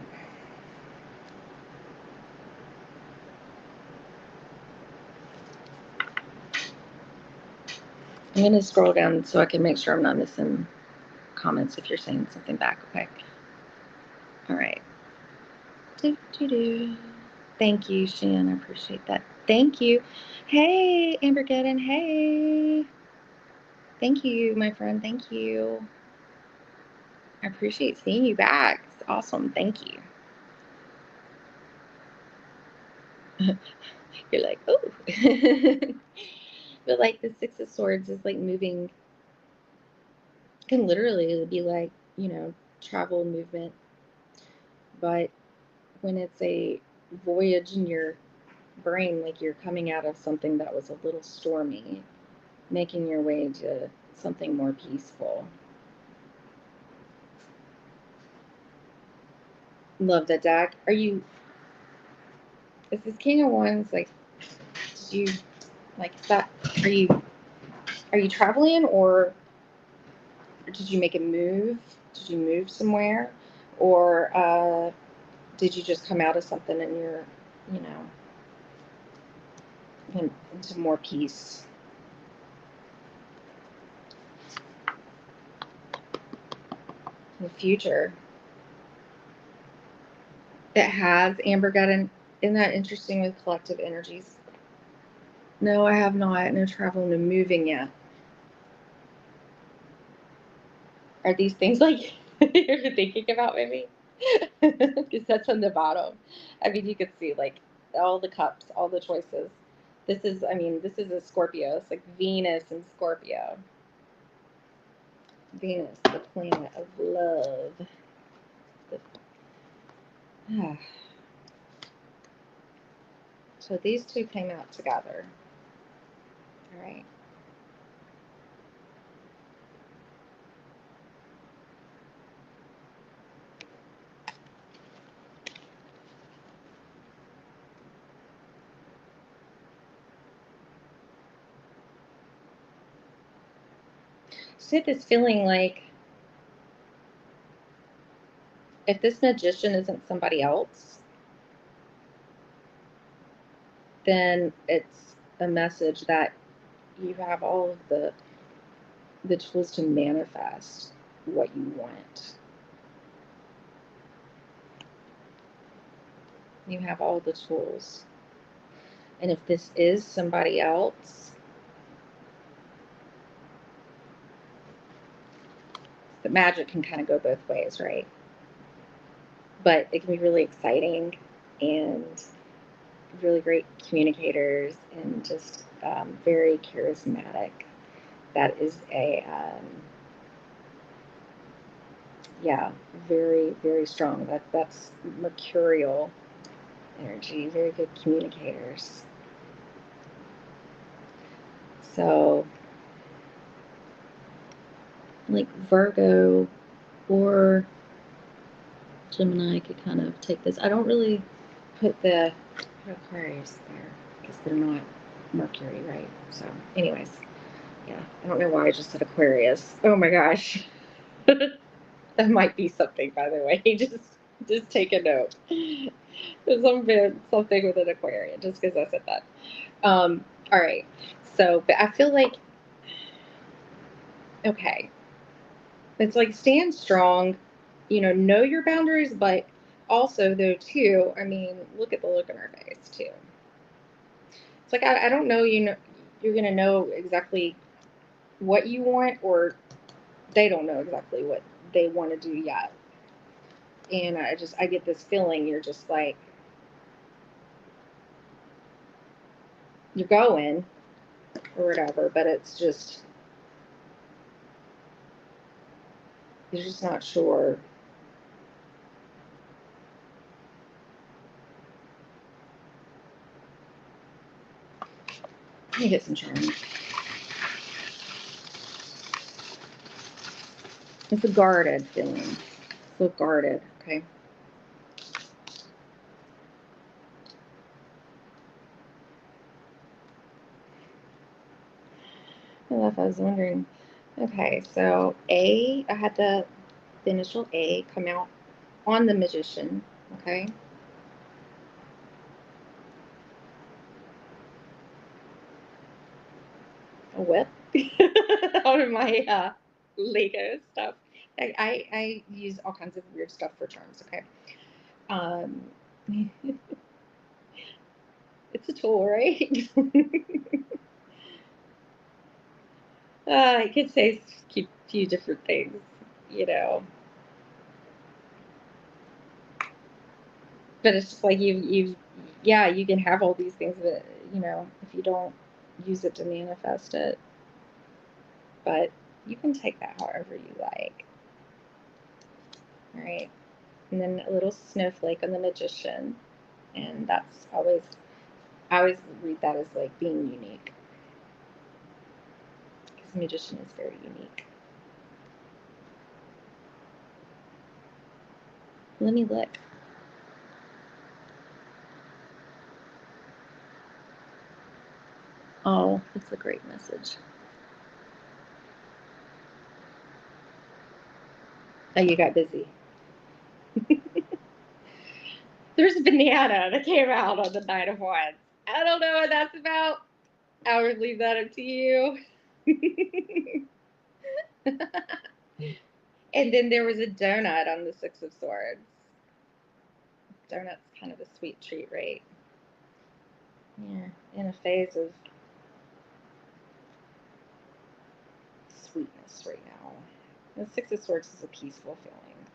I'm going to scroll down so I can make sure I'm not missing comments if you're saying something back, okay? All right. Thank you, Shan. I appreciate that. Thank you. Hey, Ambergeddon. Hey. Thank you, my friend. Thank you. I appreciate seeing you back. It's awesome. Thank you. You're like, oh. But like the Six of Swords is like moving, can literally be like, you know, travel, movement. But when it's a voyage in your brain, like you're coming out of something that was a little stormy, making your way to something more peaceful. Love that deck. Is this King of Wands, like, did you, like, that, are you traveling, or did you make a move? Did you move somewhere? Or did you just come out of something and you're, you know, into more peace? In the future. It has, Amber, isn't that interesting with collective energies? No, I have not. No traveling, no moving yet. Are these things like you're thinking about, maybe? Because that's on the bottom. I mean, you could see like all the cups, all the choices. This is a Scorpio. It's like Venus and Scorpio. Venus, the planet of love. So these two came out together. All right. So this feeling like if this magician isn't somebody else, then it's a message that you have all of the tools to manifest what you want. You have all the tools. And if this is somebody else, the magic can kind of go both ways, right? But it can be really exciting and really great communicators and just very charismatic. That is a yeah, very, very strong. That's mercurial energy. Very good communicators. So, like Virgo or Gemini could kind of take this. I don't really put the Aquarius there because they're not Mercury, right? So, anyways, yeah, I don't know why I just said Aquarius. Oh my gosh. That might be something, by the way. Just take a note. There's something with an Aquarian, just because I said that. All right. So, but I feel like, okay, it's like stand strong, know your boundaries, but also though too, I mean, look at the look in our face too. It's like I don't know, you're gonna know exactly what you want, or they don't know exactly what they want to do yet. And I get this feeling you're just like, you're going or whatever, but it's just, you're just not sure. Let me get some charms. It's a guarded feeling. So guarded, okay? I was wondering. Okay, so I had the initial A come out on the Magician, okay? A whip out of my Lego stuff. I use all kinds of weird stuff for charms, okay? Um, it's a tool, right? I could say a few different things, but it's just like yeah, you can have all these things, but if you don't use it to manifest it, but you can take that however you like. All right, and then a little snowflake on the Magician, and that's always, I always read that as like being unique, because the Magician is very unique. Let me look. Oh, it's a great message. Oh, you got busy. There's a banana that came out on the Nine of Wands. I don't know what that's about. I would leave that up to you. And then there was a donut on the Six of Swords. Donut's kind of a sweet treat, right? Yeah, in a phase of sweetness right now. The Six of Swords is a peaceful feeling,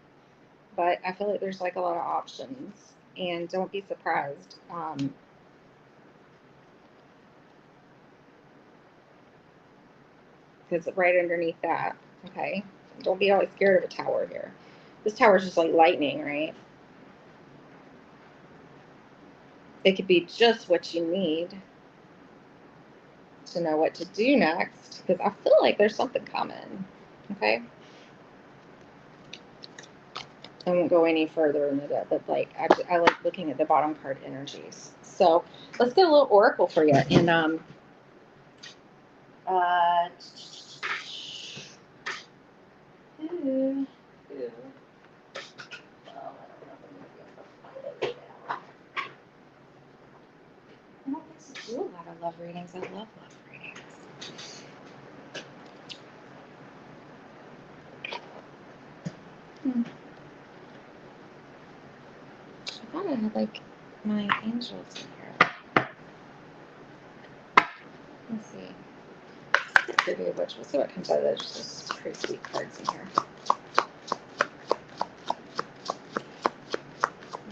but I feel like there's like a lot of options, and don't be surprised. Because right underneath that, okay, don't be always scared of a tower here. This tower is just like lightning, right? It could be just what you need to know what to do next, because I feel like there's something coming, okay? I won't go any further into that, but like I like looking at the bottom card energies. So let's get a little oracle for you. And ooh, ooh. Oh, I don't get to do a lot of love readings. I love love readings. I thought I had like my angels in here. Let's see. We'll see what comes out of this. There's just pretty sweet cards in here.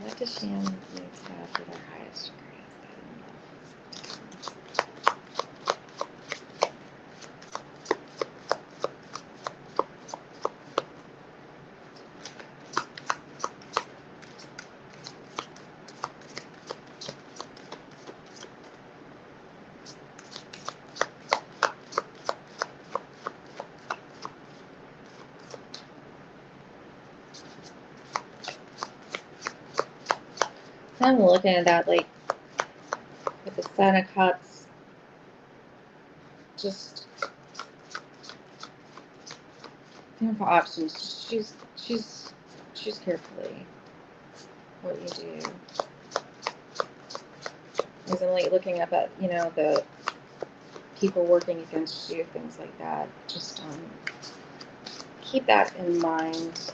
What does Shan need to have for their highest degree? kind of looking at that, like, with the Santa cuts, just think of options. Choose carefully what you do. Because I'm like looking up at, you know, the people working against you, things like that. Just keep that in mind.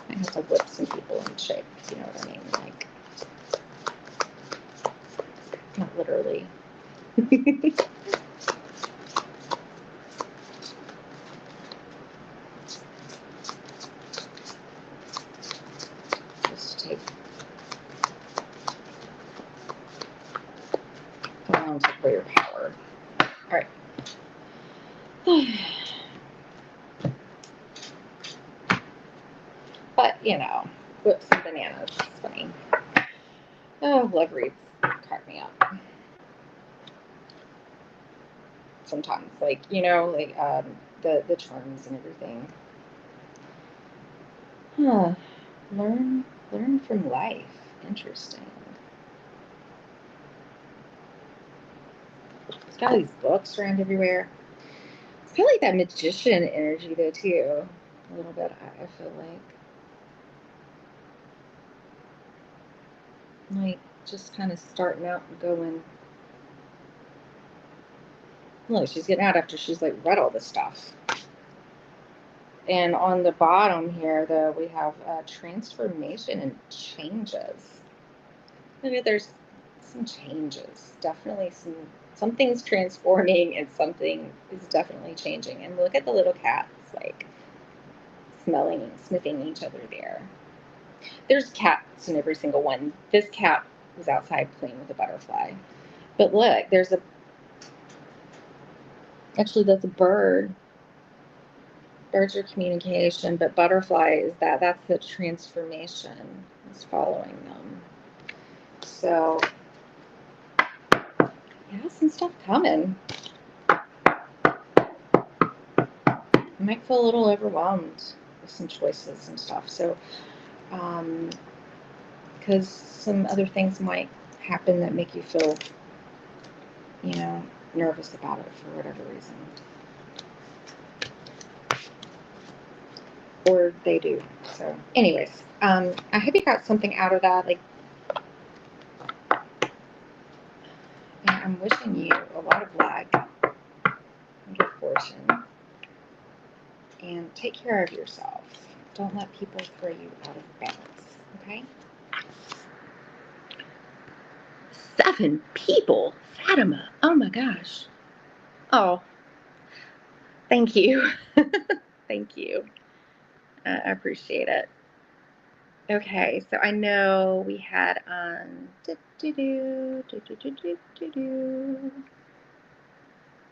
I have to whip some people in shape, you know what I mean? Like, not literally. Just take around to clear power. All right. But, you know, whip some bananas. It's funny. Oh, love reads crack me up. Sometimes, like, you know, like the terms and everything. Huh. Learn from life. Interesting. It's got all these books around everywhere. It's kind of like that magician energy though too. A little bit, I feel like just kind of starting out and going. Look, she's getting out after she's like read all this stuff. And on the bottom here, though, we have transformation and changes. Look at, there's some changes. Definitely something's transforming and something is definitely changing. And look at the little cats, like smelling and sniffing each other there. There's cats in every single one. This cat was outside playing with a butterfly. But look, actually, that's a bird. Birds are communication, but butterfly is that's the transformation is following them. So, yeah, some stuff coming. You might feel a little overwhelmed with some choices and stuff. So, because some other things might happen that make you feel, you know, nervous about it for whatever reason. Or they do. So, anyways, I hope you got something out of that. Like, and I'm wishing you a lot of luck and good fortune. And take care of yourself. Don't let people throw you out of balance. Okay? 7 people, Fatima. Oh my gosh. Oh, thank you. Thank you. I appreciate it. Okay, so I know we had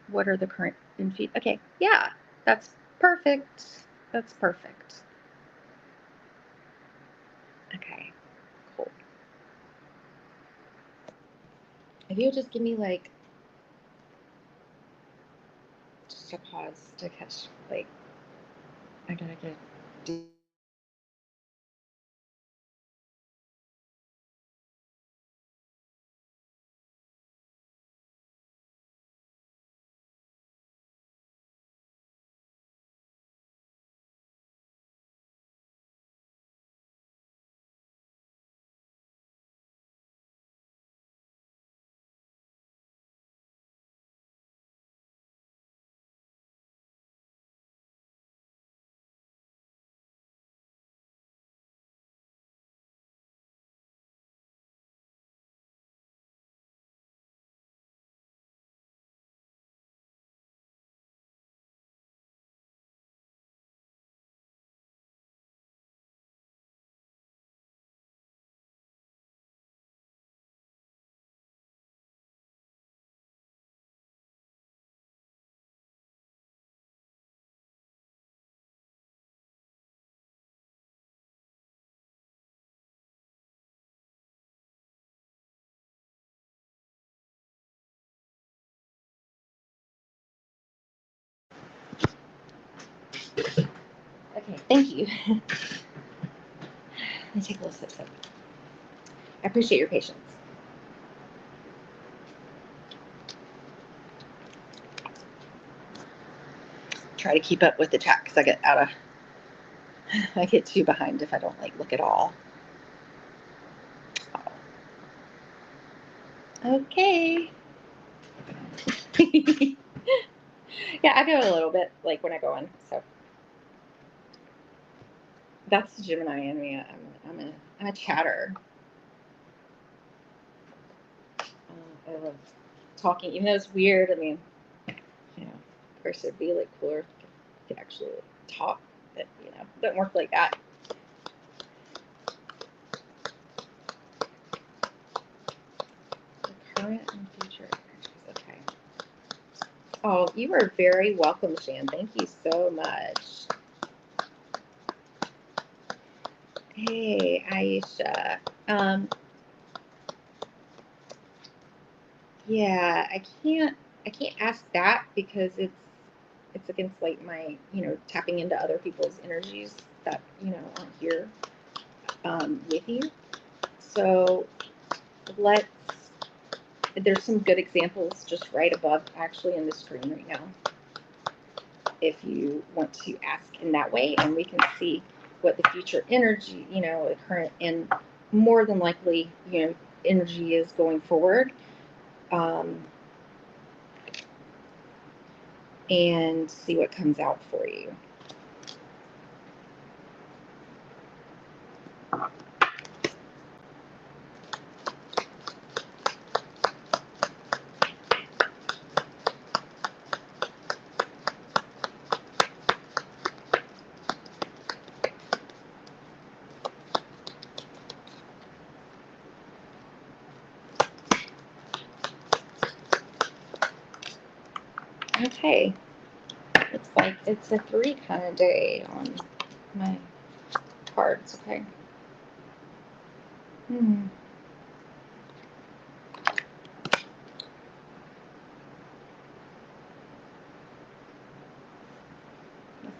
what are the current in feed? Okay, yeah, that's perfect. That's perfect. Okay, cool. If you'll just give me like just a pause to catch, like, I gotta get Okay, thank you. Let me take a little sip. I appreciate your patience. Try to keep up with the chat because I get too behind if I don't like look at all. Okay. Yeah, I go a little bit like when I go in. So that's the Gemini in me. I'm a chatter. I love talking, even though it's weird. I mean, you know, of course it'd be like cooler if I could actually talk, but you know, it doesn't work like that. The current and future energies. Okay. Oh, you are very welcome, Shan. Thank you so much. Hey, Aisha. Yeah, I can't ask that because it's against like my, you know, tapping into other people's energies that, you know, aren't here with you. So there's some good examples just right above actually in the screen right now. If you want to ask in that way, and we can see what the future energy, you know, the current and more than likely, you know, energy is going forward. And see what comes out for you. Okay, looks like it's a 3 kind of day on my cards. Okay. Let's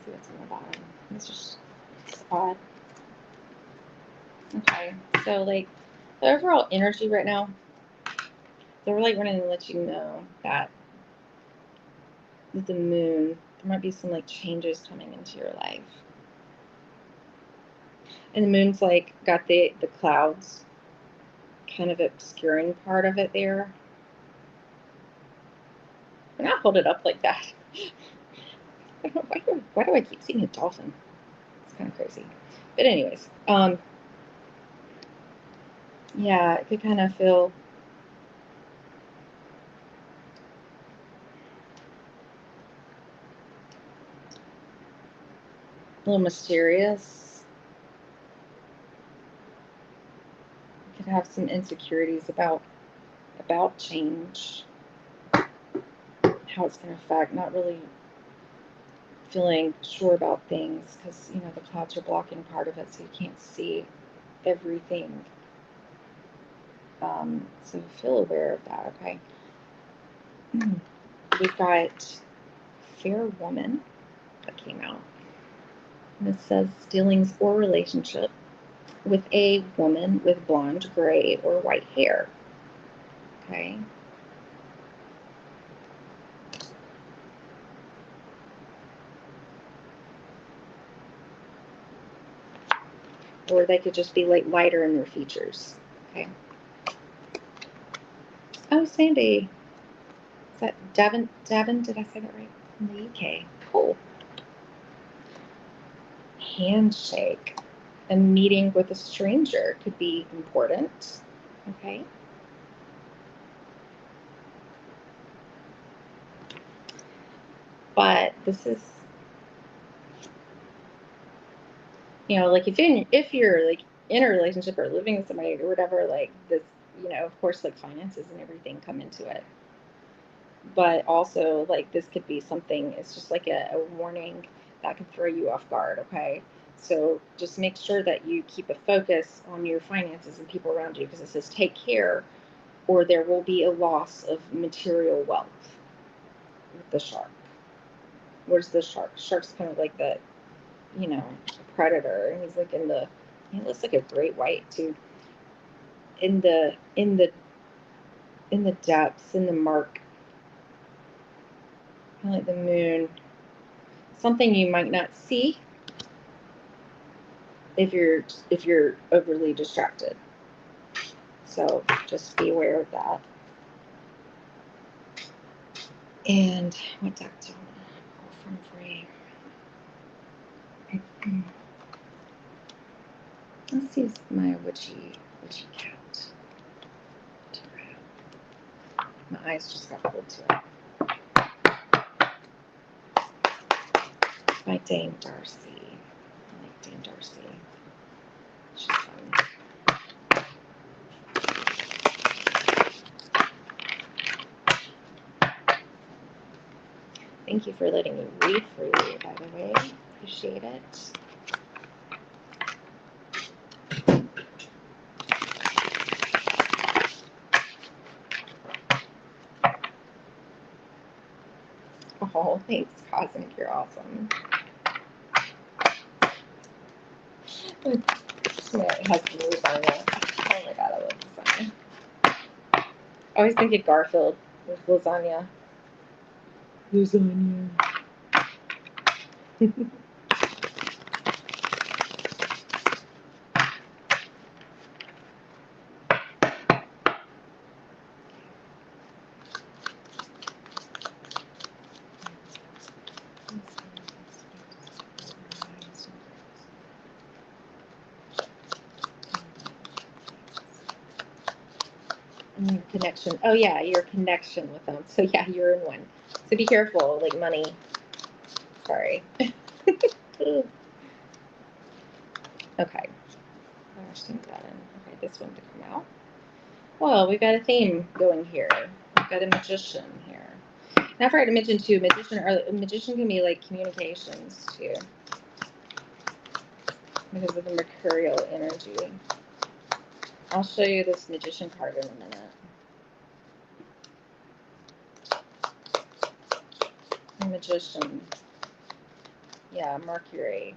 see what's on the bottom. It's just odd. Okay, so like the overall energy right now, they're like wanting to let you know that with the moon, there might be some like changes coming into your life. And the moon's like got the clouds kind of obscuring part of it there. And I'll hold it up like that. I don't know, why do I keep seeing a dolphin? It's kind of crazy. But anyways, yeah, it could kind of feel a little mysterious. You could have some insecurities about change, how it's going to affect, not really feeling sure about things because, you know, the clouds are blocking part of it, so you can't see everything. So feel aware of that, okay? We've got Fair Woman that came out. And it says dealings or relationship with a woman with blonde, gray, or white hair. Okay. Or they could just be like lighter in their features. Okay. Oh, Sandy. Is that Devon? Did I say that right? In the UK. Cool. Handshake. A meeting with a stranger could be important. Okay. But this is, you know, like if you're like in a relationship or living with somebody or whatever, like this, you know, of course, like finances and everything come into it. But also, like, this could be something, it's just like a warning that could throw you off guard, okay? So just make sure that you keep a focus on your finances and people around you, because it says take care or there will be a loss of material wealth with the shark. Where's the shark? Shark's kind of like the you know, a predator. And he's like he looks like a great white too. In the depths, in the mark, kind of like the moon. Something you might not see if you're overly distracted. So just be aware of that. And what deck do I want to pull from free? Let's use my witchy cat. My eyes just got pulled to it. By Dame Darcy. I like Dame Darcy. She's fun. Thank you for letting me read for you, by the way. Appreciate it. Oh, thanks, Cosmic. You're awesome. It has lasagna. Oh my god, I love lasagna. I always think of Garfield with lasagna. Lasagna. Connection. Oh yeah, your connection with them. So yeah, you're in one. So be careful, like money. Sorry. Okay. Okay, this one to come out. Well, we've got a theme going here. We've got a magician here. And I forgot to mention too, a magician can be like communications too, because of the mercurial energy. I'll show you this magician card in a minute. Magician. Yeah, Mercury.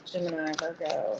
Gemini, Virgo.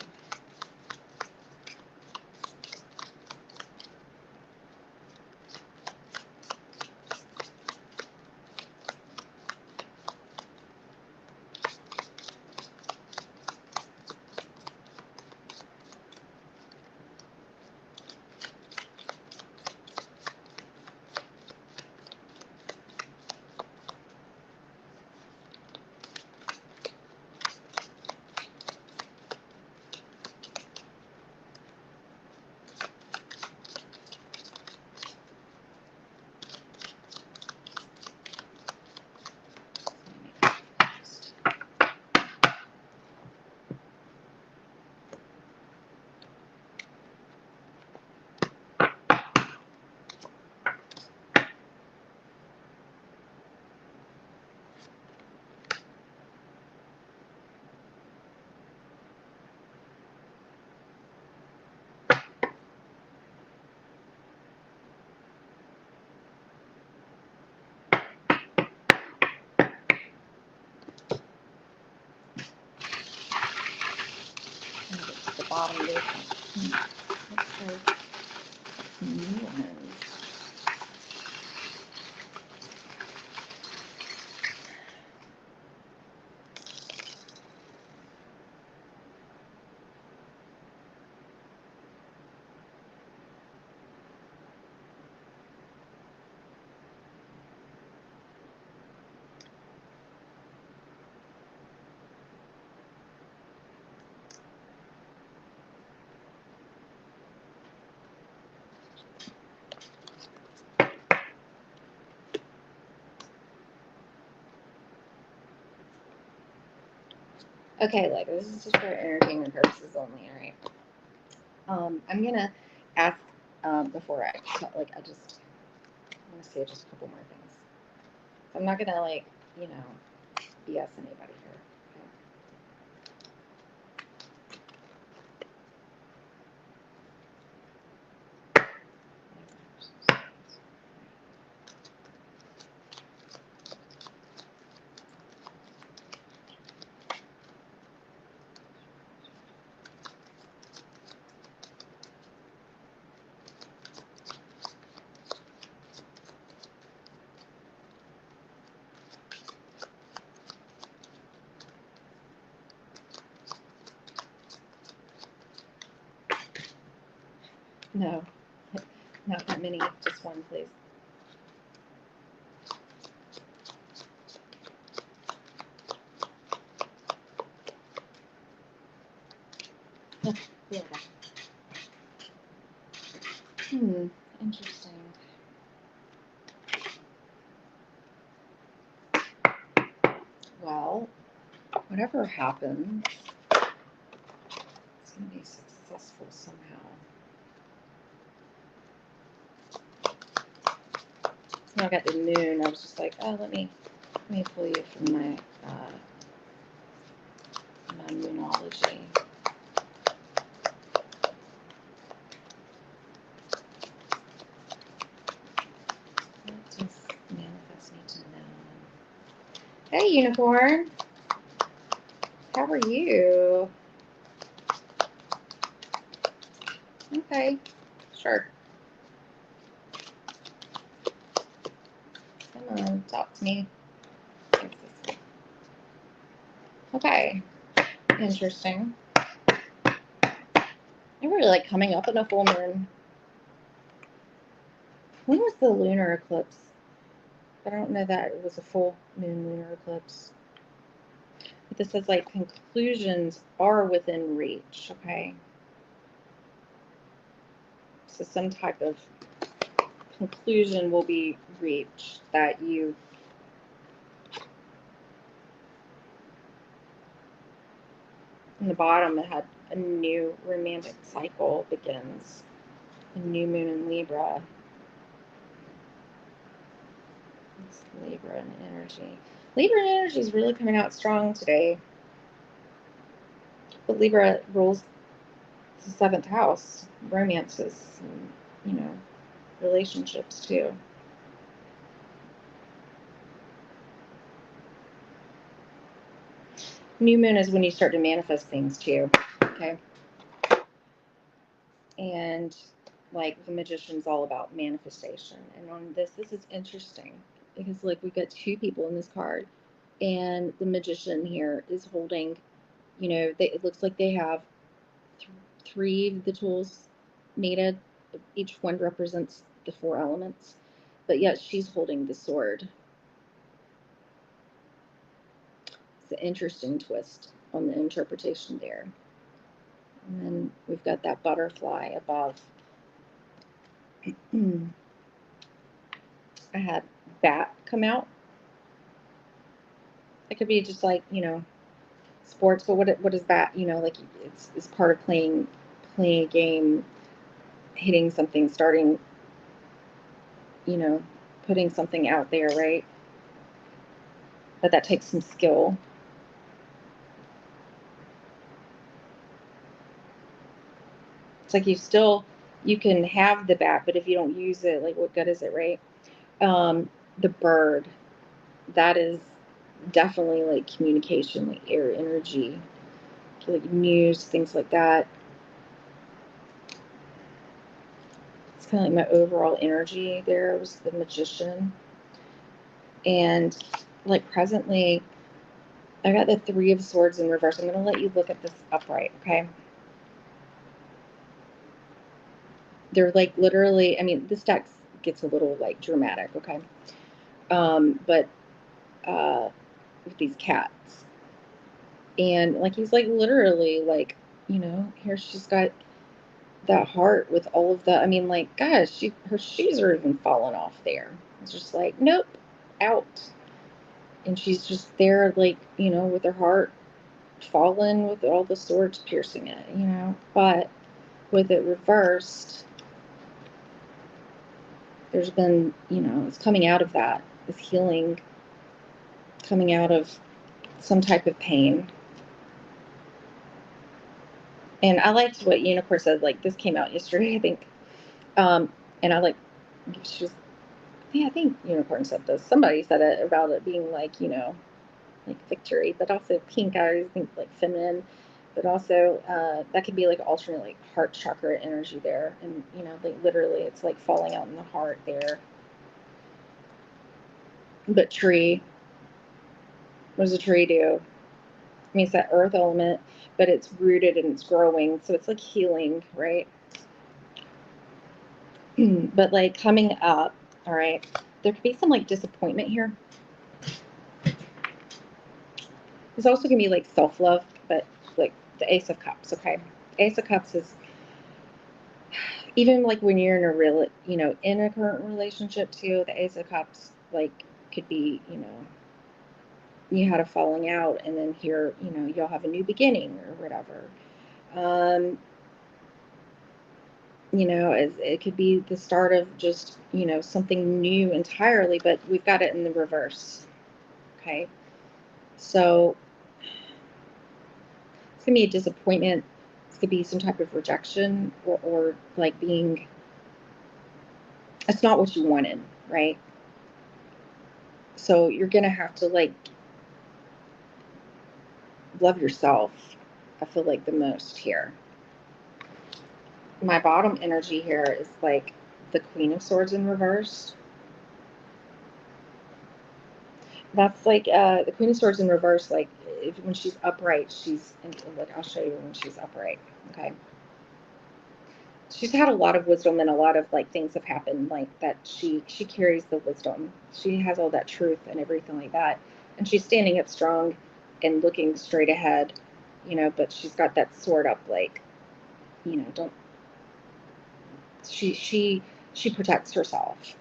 The bottom of it. Okay, like this is just for entertainment purposes only, all right? I'm gonna ask before I want to say just a couple more things. So I'm not gonna BS anybody here. No, not that many. Just one, please. Yeah. Interesting. Well, whatever happens, it's going to be successful somehow. So now I got the moon. I was just like, oh, let me pull you from my moonology. What does manifest need to know? Hey, unicorn. How are you? Okay, sure. Come on, talk to me. Okay, interesting. I really like coming up in a full moon. When was the lunar eclipse? I don't know that it was a full moon lunar eclipse. But this says like conclusions are within reach, okay? So some type of conclusion will be reached that you in the bottom it had a new romantic cycle begins. A new moon in Libra. It's Libra and energy. Libra energy is really coming out strong today. But Libra rules the 7th house, romances, and, relationships too. New moon is when you start to manifest things too, okay? And like the magician's all about manifestation. And on this is interesting because like we got 2 people in this card, and the magician here is holding, it looks like they have 3 of the tools needed. Each one represents the 4 elements, but yet she's holding the sword. It's an interesting twist on the interpretation there. And then we've got that butterfly above. I had bat come out. It could be just like, sports, but what is that? Like it's part of playing a game, hitting something, starting, putting something out there, right? But that takes some skill. It's like you can have the bat, but if you don't use it, like what good is it, right? The bird, that is definitely like communication, like air energy, like news, things like that. It's kind of like my overall energy there was the magician. And like presently, I got the 3 of swords in reverse. I'm going to let you look at this upright, okay? They're like literally, I mean, this deck gets a little like dramatic, okay? But with these cats. And like he's like literally like, here she's got that heart with all of the, I mean, like, gosh, her shoes are even falling off there. It's just like, nope, out. And she's just there, like, with her heart fallen with all the swords piercing it, But with it reversed, there's been, it's coming out of that, this healing, coming out of some type of pain. And I liked what Unicorn said, like, this came out yesterday, I think. And I like, she was, yeah, I think Unicorn said this. Somebody said it about it being like, like victory, but also pink, I always think like feminine, but also that could be like alternate like heart chakra energy there. And, like literally it's like falling out in the heart there. But tree, what does a tree do? I mean, it's that earth element, but it's rooted and it's growing. So it's like healing, right? But like coming up, all right, there could be some like disappointment here. There's also gonna be like self-love, but like the Ace of Cups, okay? Ace of Cups is even like when you're in a real, in a current relationship too, the Ace of Cups like could be, you had a falling out and then here, you'll have a new beginning or whatever. It could be the start of just, something new entirely, but we've got it in the reverse. Okay. So it's going to be a disappointment. It's going to be some type of rejection or like being, it's not what you wanted, right? So you're going to have to like love yourself. I feel like the most here. My bottom energy here is like the Queen of Swords in reverse. That's like the Queen of Swords in reverse. Like when she's upright, like I'll show you when she's upright. Okay, she's had a lot of wisdom and a lot of like things have happened like that. She carries the wisdom. She has all that truth and everything like that, and she's standing up strong and looking straight ahead. But she's got that sword up, like don't. She protects herself,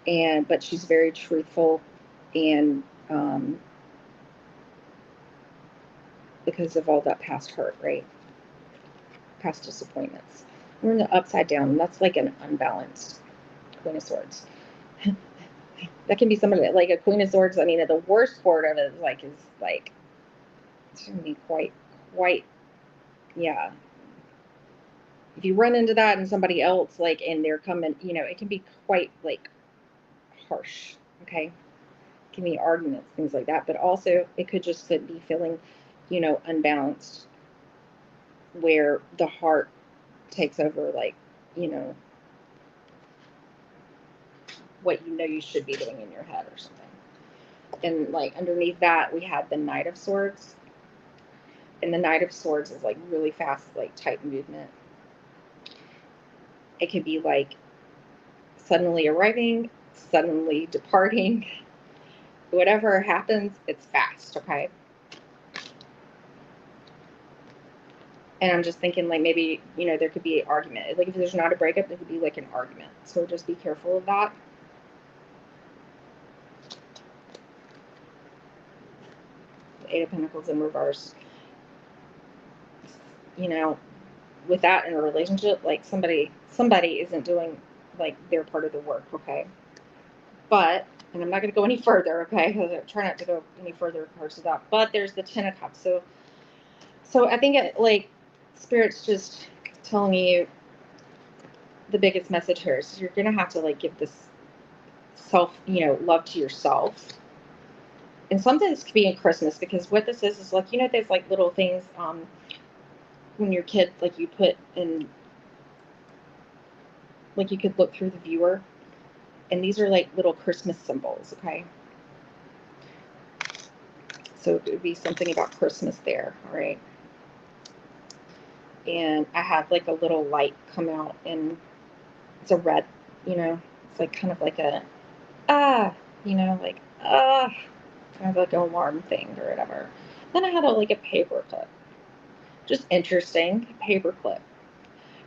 but she's very truthful, and because of all that past hurt, right? Past disappointments. We're in the upside down, and that's like an unbalanced Queen of Swords. That can be somebody like a Queen of Swords. I mean, the worst part of it is it's gonna be quite, yeah. If you run into that and somebody else, like, and they're coming, it can be quite like harsh. Okay, it can be arguments, things like that. But also, it could just be feeling, unbalanced, where the heart takes over, like, what you should be doing in your head or something. And like underneath that, we have the Knight of Swords. And the Knight of Swords is like really fast, like tight movement. It could be like suddenly arriving, suddenly departing. Whatever happens, it's fast, okay? And I'm just thinking like maybe, there could be an argument. Like if there's not a breakup, there could be like an argument. So just be careful of that. The Eight of Pentacles in reverse. With that in a relationship, like somebody isn't doing like their part of the work, okay? But, and I'm not going to go any further, okay? Because I try not to go any further parts of that. But there's the Ten of Cups. So I think like Spirit's just telling you the biggest message here is you're going to have to like give this love to yourself. And something this could be in Christmas, because what this is like, there's like little things when you're a kid, like you put in, like you could look through the viewer, and these are like little Christmas symbols, okay? So it would be something about Christmas there, all right? And I have like a little light come out, and it's a red, it's like kind of like a, like, kind of like an alarm thing or whatever. Then I had like a paper clip. Just interesting, paper clip.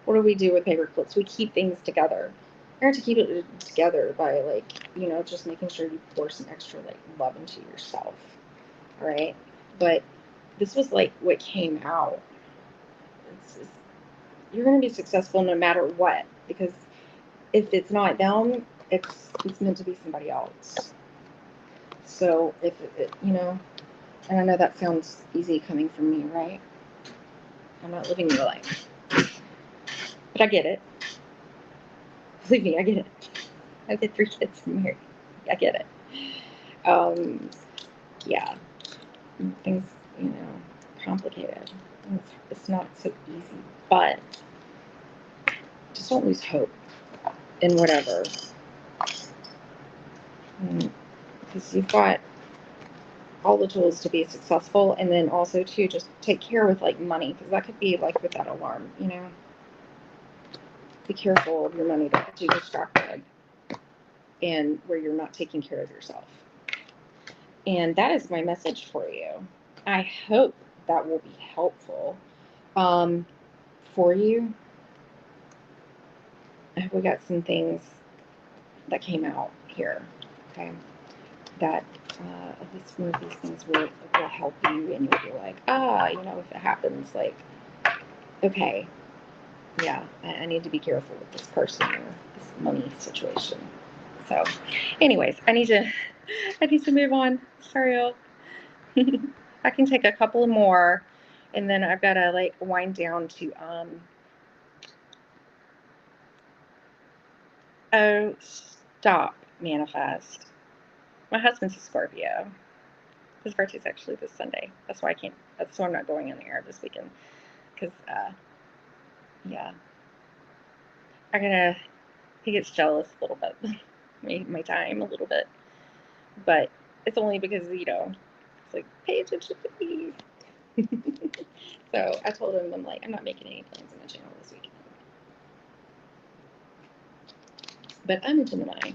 What do we do with paper clips? We keep things together. You have to keep it together by like, just making sure you pour some extra like love into yourself. All right. But this was like what came out. You're going to be successful no matter what, because if it's not them, it's meant to be somebody else. So if and I know that sounds easy coming from me, right? I'm not living your life, but I get it. Believe me, I get it. I've got 3 kids from here. I get it. Yeah, things, complicated. It's not so easy, but just don't lose hope in whatever. Because you've got all the tools to be successful, and then also to just take care with like money, because that could be like with that alarm, be careful of your money that gets you distracted and where you're not taking care of yourself. And that is my message for you. I hope that will be helpful for you. I hope we got some things that came out here, okay? That at least one of these things will help you, and you'll be like, if it happens, like, okay, yeah, I need to be careful with this person or this money situation. So, anyways, I need to move on. Sorry, y'all. I can take a couple more, and then I've got to like wind down to oh, stop, manifest. My husband's a Scorpio. His birthday's actually this Sunday. That's why I'm not going on the air this weekend. Because, yeah. He gets jealous a little bit. my time a little bit. But it's only because, it's like, pay attention to me. So I told him, I'm like, I'm not making any plans on the channel this weekend. But I'm a Gemini.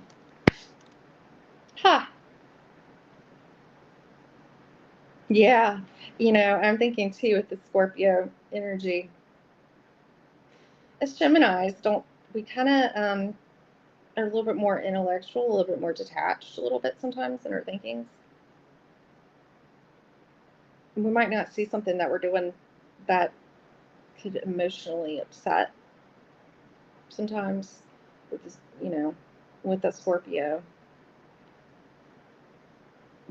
Ha! Yeah. I'm thinking too with the Scorpio energy. As Geminis, we kind of are a little bit more intellectual, a little bit more detached, a little bit sometimes in our thinkings. We might not see something that we're doing that could emotionally upset sometimes with this, with the Scorpio.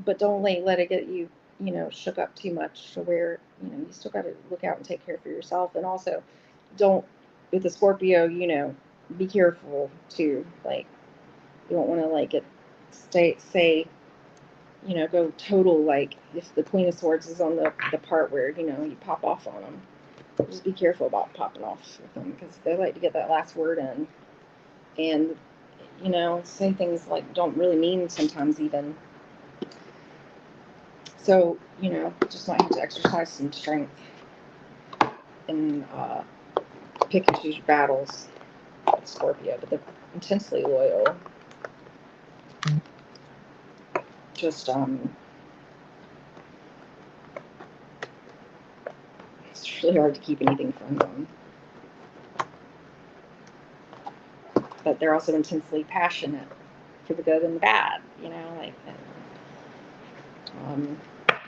But don't let it get you, shook up too much to where, you still got to look out and take care for yourself. And also don't, with the Scorpio, be careful too. Like, you don't want to like go total, like if the Queen of Swords is on the part where, you pop off on them. Just be careful about popping off with them because they like to get that last word in and, say things like don't really mean sometimes even. So, just might have to exercise some strength and pick and choose your battles with Scorpio, but they're intensely loyal. Just, it's really hard to keep anything from them. But they're also intensely passionate for the good and the bad,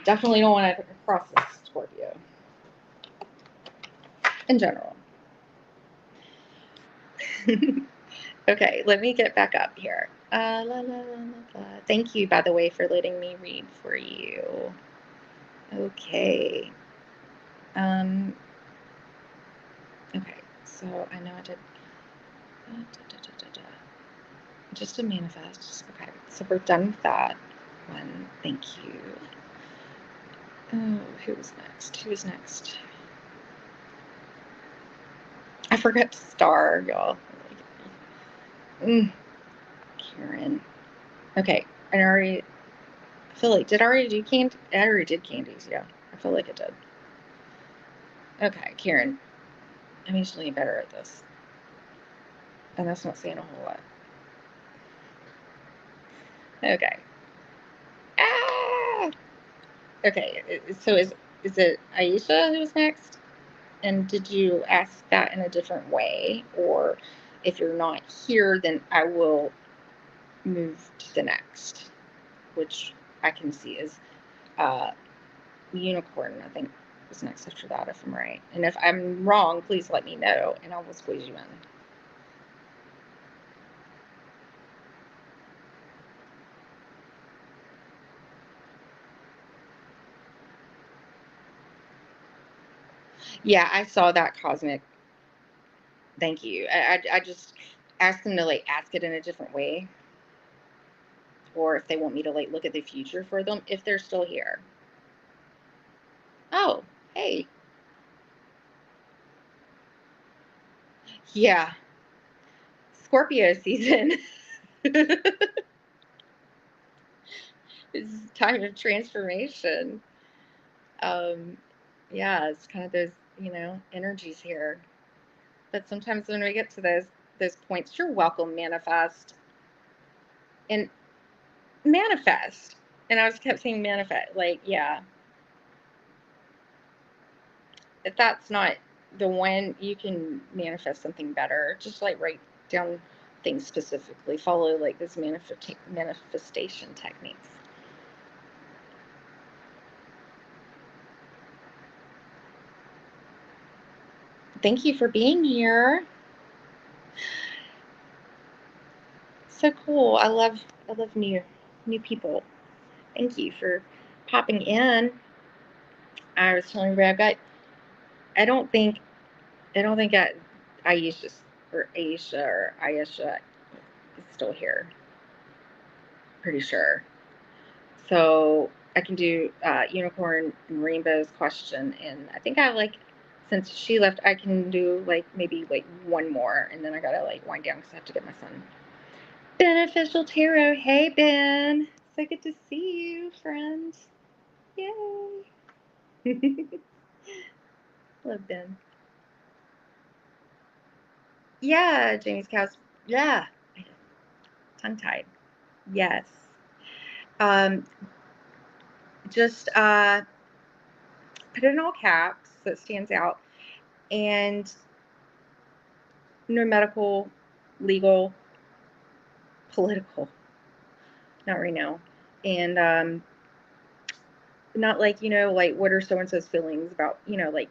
definitely don't want to cross this Scorpio in general. Okay, let me get back up here. Thank you, by the way, for letting me read for you. Okay. Okay, so I know I did just a manifest. Okay, so we're done with that one. Thank you. Oh, who was next? I forgot to star, y'all. Karen. Okay, I feel like, did I already do candy? I already did candies, yeah. I feel like I did. Okay, Karen. I'm usually better at this. And that's not saying a whole lot. Okay. Ah! Okay, so is it Aisha who's next? And did you ask that in a different way? Or if you're not here, then I will move to the next, which I can see is Unicorn, I think, was next after that, if I'm right. And if I'm wrong, please let me know, and I will squeeze you in. Yeah, I saw that, Cosmic. Thank you. I just asked them to like ask it in a different way, or if they want me to like look at the future for them if they're still here. Oh, hey. Yeah. Scorpio season. It's time of transformation. Yeah, it's kind of those, energies here. But sometimes when we get to those those points. You're welcome, manifest. And manifest. And I was kept saying manifest. Like, yeah. If that's not the one, you can manifest something better. Just like write down things specifically. Follow like this manifestation techniques. Thank you for being here. So cool. I love new people. Thank you for popping in. I was telling everybody I don't think Aisha or Ayesha is still here. Pretty sure. So I can do unicorn and rainbows question, and I think since she left, I can do like maybe like one more, and then I gotta like wind down because I have to get my son. Beneficial Tarot. Hey Ben, so good to see you, friend. Yay! Love Ben. Yeah, Jamie's cows. Yeah, tongue tied. Yes. Just put it in all caps so it stands out, and no medical, legal, political, not right now, and not like like what are so and so's feelings about like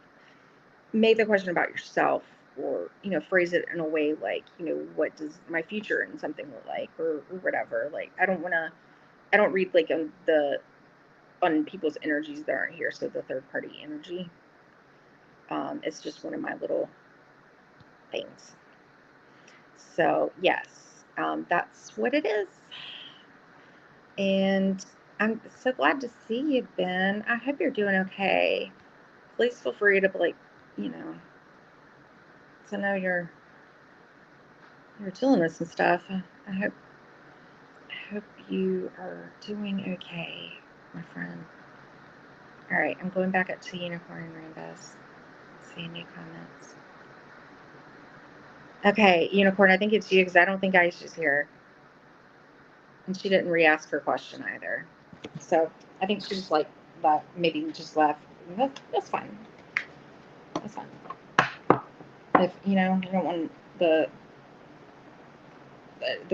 make the question about yourself, or phrase it in a way like what does my future and something look like, or whatever. Like I don't read like on people's energies that aren't here, so the third party energy. It's just one of my little things. So yes, that's what it is. And I'm so glad to see you, Ben. I hope you're doing okay. Please feel free to like, so I know you're dealing with some stuff. I hope you are doing okay, my friend. All right, I'm going back up to unicorn and rainbows. Seeing new comments. Okay, unicorn, I think it's you because I don't think Aisha's here. And she didn't re-ask her question either. So I think she just like left, maybe just left. That's fine. That's fine. If you don't want the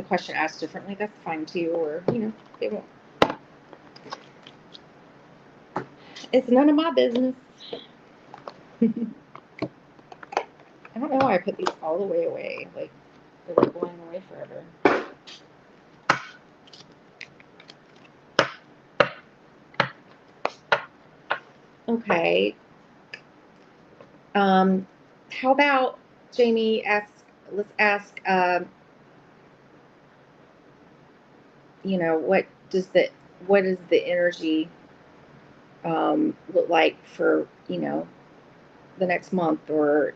question asked differently, that's fine too. Or they won't. It's none of my business. I don't know why I put these all the way away. Like they're like going away forever. Okay. How about Jamie let's ask what is the energy look like for the next month, or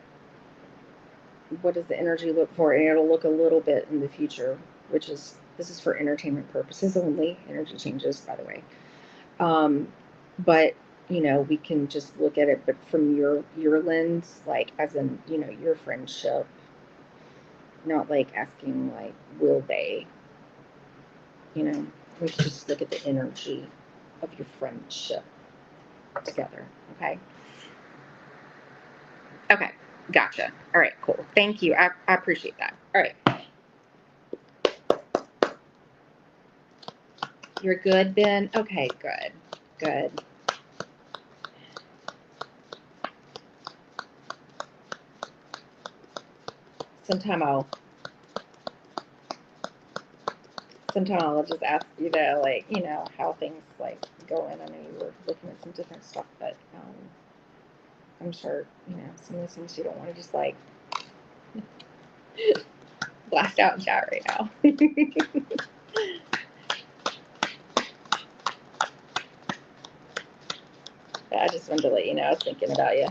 what does the energy look for? And it'll look a little bit in the future, this is for entertainment purposes only. Energy changes, by the way. But we can just look at it, but from your lens, like as in your friendship, not like asking like will they, we can just look at the energy of your friendship together. Okay, gotcha. All right, cool. Thank you. I appreciate that. All right. You're good, Ben? Okay, good. Sometime I'll just ask you like, how things like going. I know you were looking at some different stuff, but I'm sure, some of those things you don't want to just like blast out in chat right now. But I just wanted to let you know I was thinking about you.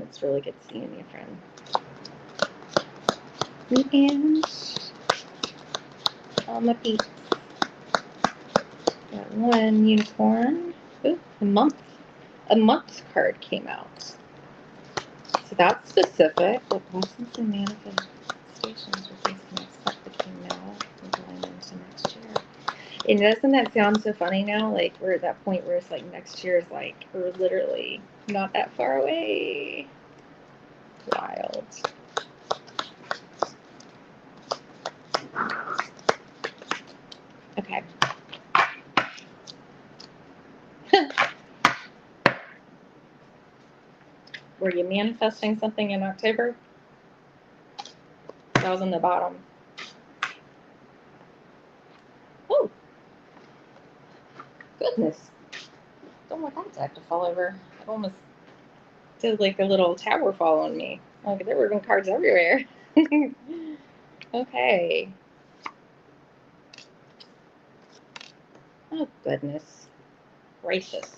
It's really good seeing you, friend. And all my peeps. Got one unicorn. Ooh, a month card came out. So that's specific. What blessings and manifestations or things can expect between now and going into next year? And doesn't that sound so funny now? Like we're at that point where it's like next year is like we're literally not that far away. Wild. Okay. Were you manifesting something in October? That was on the bottom. Oh, goodness. Don't want that deck to fall over. I almost did like a little tower fall on me. Like there were cards everywhere. Okay. Oh, goodness gracious.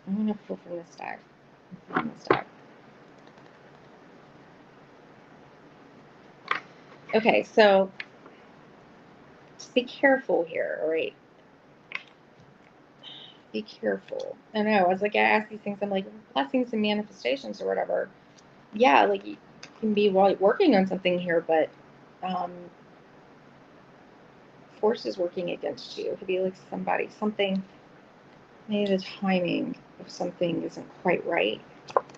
I'm going to pull from this deck. Okay, so just be careful here, all right? Be careful. I know, as like I ask these things, I'm like, blessings and manifestations or whatever. Yeah, like you can be while working on something here, but forces working against you. It could be like something, maybe the timing of something isn't quite right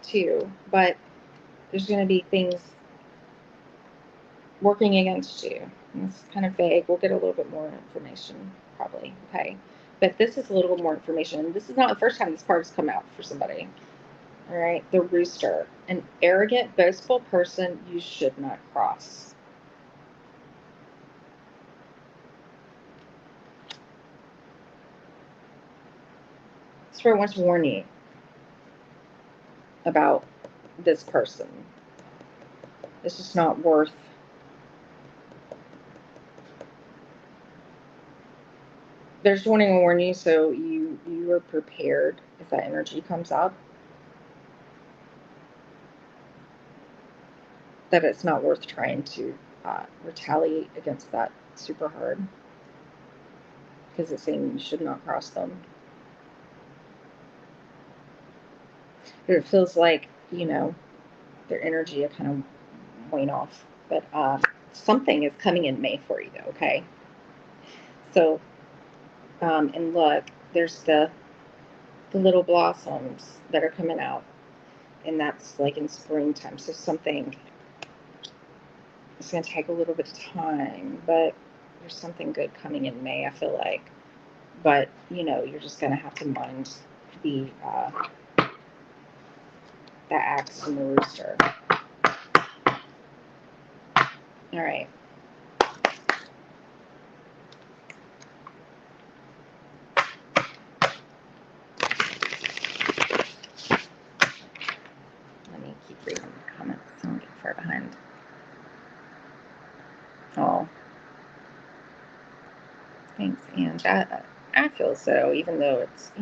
too, but there's going to be things working against you. And it's kind of vague. We'll get a little bit more information probably, okay? But this is a little more information. This is not the first time this card's come out for somebody. All right, the rooster. An arrogant, boastful person you should not cross. Spirit wants to warn you about this person. It's just not worth there's wanting to warn you so you are prepared if that energy comes up, that it's not worth trying to retaliate against that super hard, because it's saying you should not cross them. But it feels like, their energy will kind of wane off. But something is coming in May for you, though, okay? So, and look, there's the little blossoms that are coming out, and that's like in springtime. So something, it's going to take a little bit of time, but there's something good coming in May, I feel like. But, you're just going to have to mind the axe and the rooster. All right. Let me keep reading the comments. I don't get far behind. Oh. Thanks, Ange. I feel so, even though it's,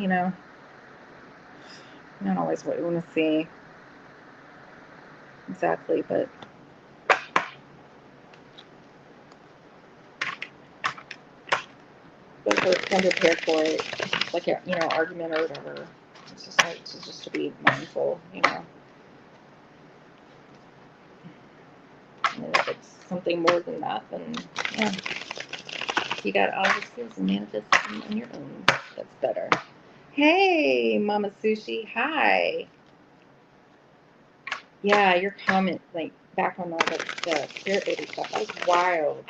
not always what you want to see. Exactly, but come prepared for it. Like a, argument or whatever. It's just like just to be mindful, And if it's something more than that, then yeah. You got all the skills and manifest them on your own. That's better. Hey, Mama Sushi. Hi. Yeah, your comment, like, back on all the spirit baby stuff, that was wild.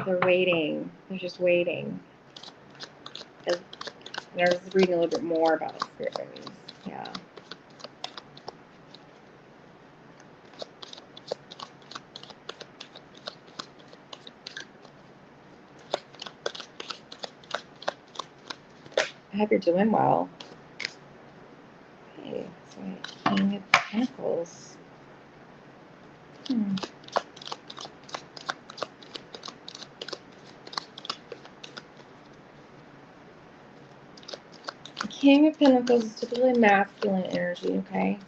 They're waiting. They're just waiting. And I was reading a little bit more about the spirit babies. Yeah. I hope you're doing well. Okay, so King of Pentacles. The King of Pentacles is typically masculine energy, okay?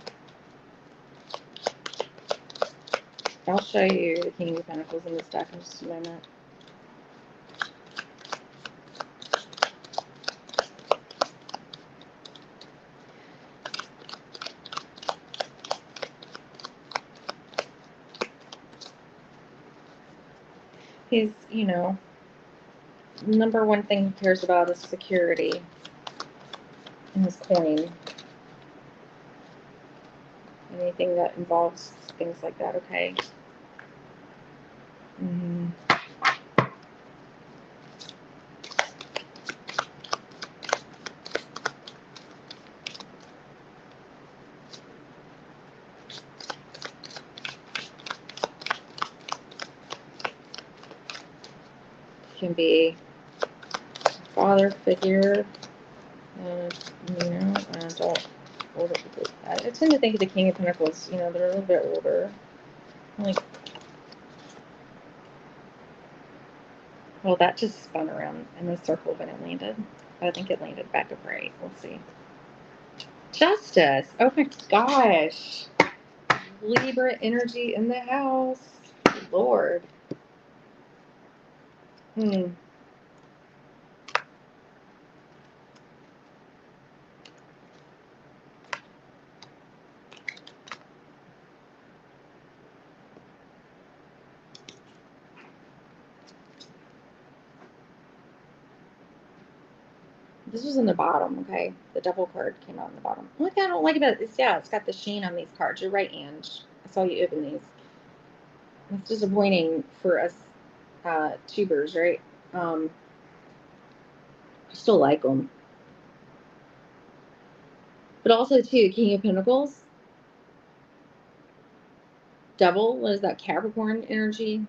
I'll show you the King of Pentacles in this deck in just a moment. He's, number one thing he cares about is security in his coin. Anything that involves things like that, okay? Mm-hmm. Can be a father figure, an adult, older people. I tend to think of the King of Pentacles, they're a little bit older. Like, well, that just spun around in a circle when it landed. I think it landed back upright. We'll see. Justice. Oh my gosh. Libra energy in the house. Lord. This was in the bottom, okay? The devil card came out in the bottom. One thing I don't like about it is, it's got the sheen on these cards. You're right, Ange. I saw you open these. It's disappointing for us tubers, right? I still like them. But also, too, King of Pentacles. Devil, what is that? Capricorn energy.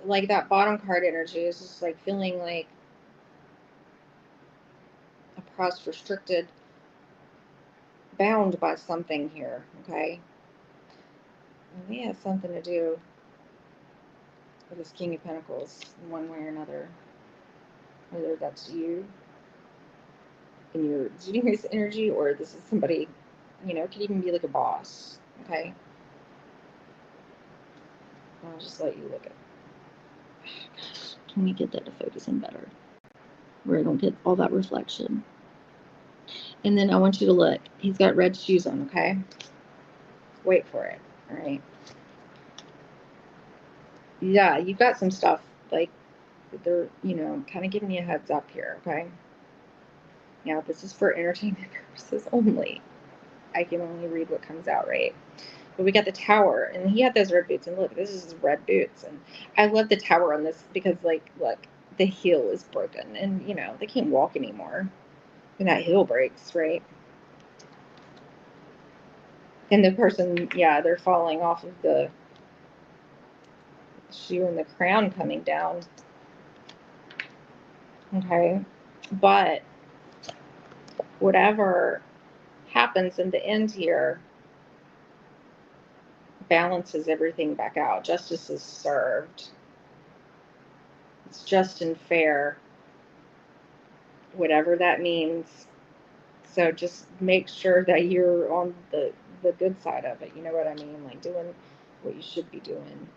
Like that bottom card energy is just like feeling like oppressed, restricted, bound by something here, okay? And they have something to do with this King of Pentacles in one way or another. Whether that's you in your genius energy, or this is somebody, it could even be like a boss, okay? I'll just let you look at. Gosh, can we get that to focus in better, where I don't get all that reflection? And then I want you to look. He's got red shoes on, okay? Wait for it, all right? Yeah, you've got some stuff, like, they're, kind of giving you a heads up here, okay? Now, this is for entertainment purposes only. I can only read what comes out, right? But we got the tower, and he had those red boots, and look, this is his red boots, and I love the tower on this because, like, look, the heel is broken, and, they can't walk anymore when that heel breaks, right? And the person, they're falling off of the shoe and the crown coming down, okay? But whatever happens in the end here balances everything back out. Justice is served. It's just and fair, whatever that means. So just make sure that you're on the good side of it. You know what I mean? Like doing what you should be doing.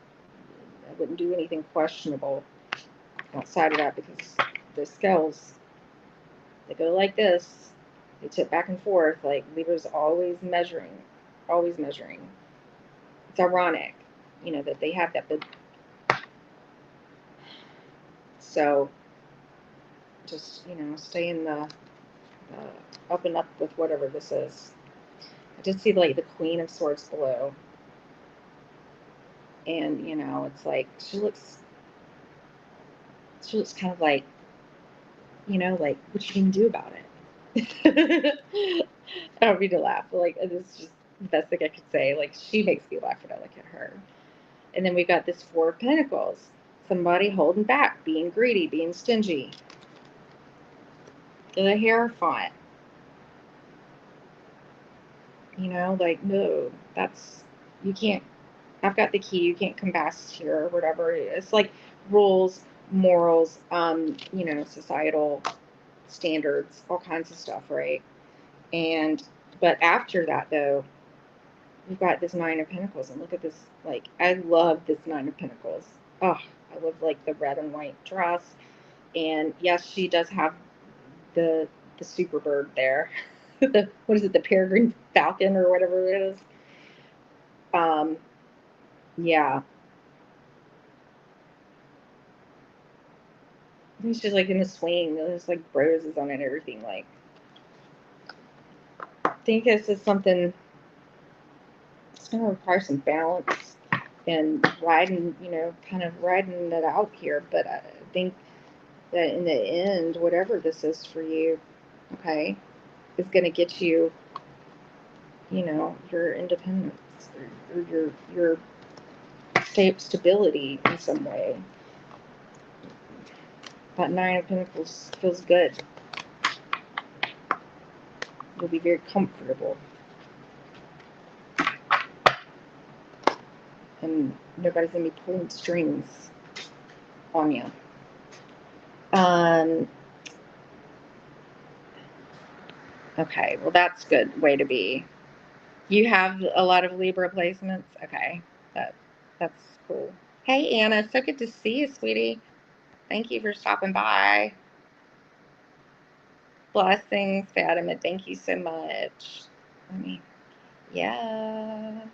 I wouldn't do anything questionable outside of that, because the scales, they go like this. They tip back and forth. Like Libra's always measuring, always measuring. It's ironic, that they have that big. So just, stay in the up and up with whatever this is. I just see like the Queen of Swords below. And, it's like she looks kind of like, like, what you can do about it. I don't mean to laugh, but like, it's just the best thing I could say. Like, she makes me laugh when I look at her. And then we've got this Four of Pentacles. Somebody holding back, being greedy, being stingy. The Hierophant. Like, no, you can't, I've got the key, you can't come past here, or whatever. It's like rules, morals, societal standards, all kinds of stuff, right? But after that, though, we've got this Nine of Pentacles, and look at this. Like, I love this Nine of Pentacles. Oh, I love like the red and white dress, and yes, she does have the super bird there. What is it? The peregrine falcon or whatever it is. Yeah. He's just like in the swing. There's like roses on it and everything. Like, I think this is something it's going to require some balance and riding, kind of riding it out here. But I think that in the end, whatever this is for you, okay, is going to get you, your independence or your stability in some way. That Nine of Pentacles feels good. You'll be very comfortable. And nobody's going to be pulling strings on you. Okay, well, that's a good way to be. You have a lot of Libra placements? Okay, that's cool. Hey, Anna, so good to see you, sweetie. Thank you for stopping by. Blessings, Fatima. Thank you so much. Yeah.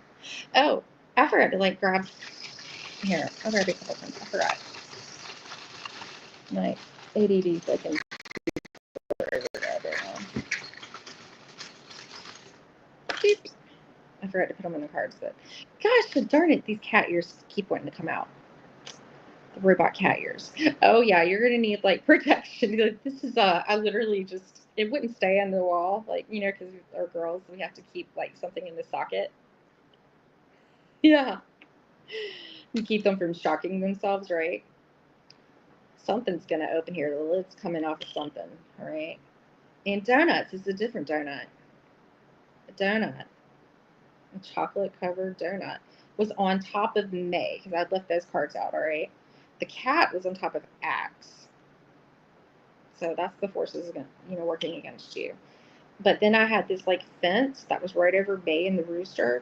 Oh, I forgot to grab. Here, I'll grab a couple things. I forgot. My ADD fucking. Oops. I forgot to put them in the cards, but gosh, darn it, these cat ears keep wanting to come out. The robot cat ears. Oh yeah, you're gonna need protection. This is I literally just it wouldn't stay on the wall, because our girls we have to keep something in the socket. Yeah, and keep them from shocking themselves, right? Something's gonna open here. The lid's coming off of something, all right? And donuts is a different donut. A donut. A chocolate covered donut was on top of May because I'd left those cards out, all right? The cat was on top of Axe. So that's the forces, working against you. But then I had this fence that was right over May and the rooster.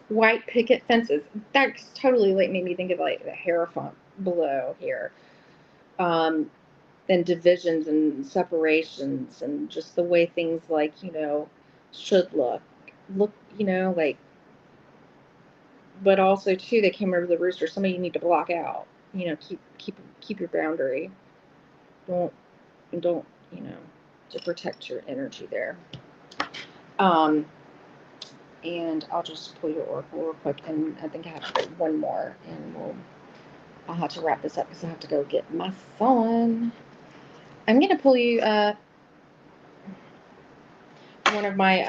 White picket fences. That totally made me think of the Hierophant below here. And divisions and separations and just the way things should look, but also too they came over the rooster. Somebody you need to block out. Keep your boundary. Don't to protect your energy there. And I'll just pull your oracle real quick, and I think I have to get one more, and I'll have to wrap this up because I have to go get my son. I'm gonna pull you one of my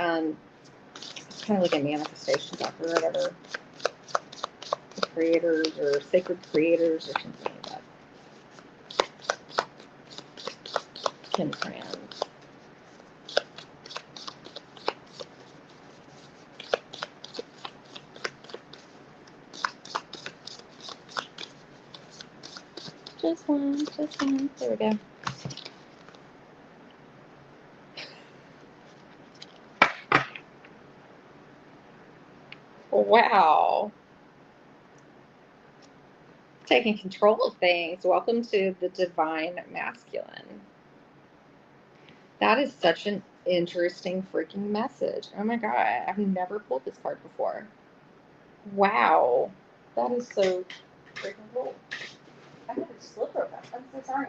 it's kind of like a manifestation deck or whatever, the creators or sacred creators or something like that. Kim Cran. Just one. There we go. Wow. Taking control of things. Welcome to the Divine Masculine. That is such an interesting freaking message. Oh my god, I've never pulled this card before. Wow. That is so freaking cool. I had to just look real fast. I'm so sorry.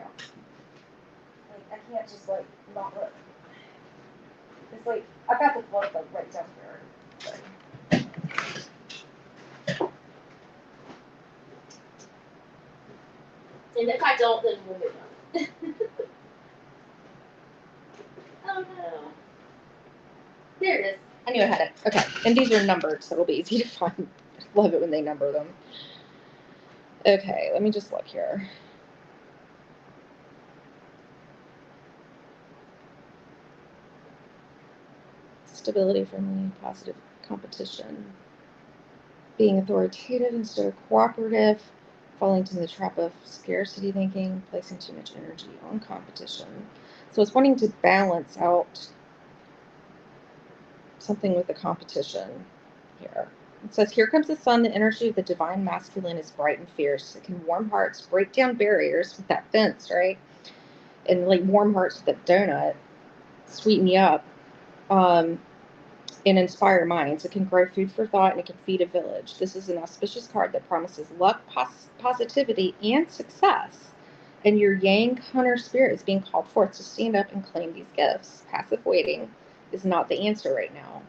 I can't just not look. It's I got the book right down here. And if I don't, then we'll move on. Oh no. There it is. I knew I had it. Okay. And these are numbered, so it'll be easy to find. Love it when they number them. Okay, let me just look here. Stability, friendly, positive competition. Being authoritative instead of cooperative. Falling into the trap of scarcity thinking. Placing too much energy on competition. So it's wanting to balance out something with the competition here. It says, here comes the sun. The energy of the divine masculine is bright and fierce. It can warm hearts, break down barriers with that fence, right? And warm hearts with that donut, sweeten you up. and inspire minds. It can grow food for thought and it can feed a village. This is an auspicious card that promises luck, positivity, and success. And your Yang hunter spirit is being called forth to stand up and claim these gifts. Passive waiting is not the answer right now.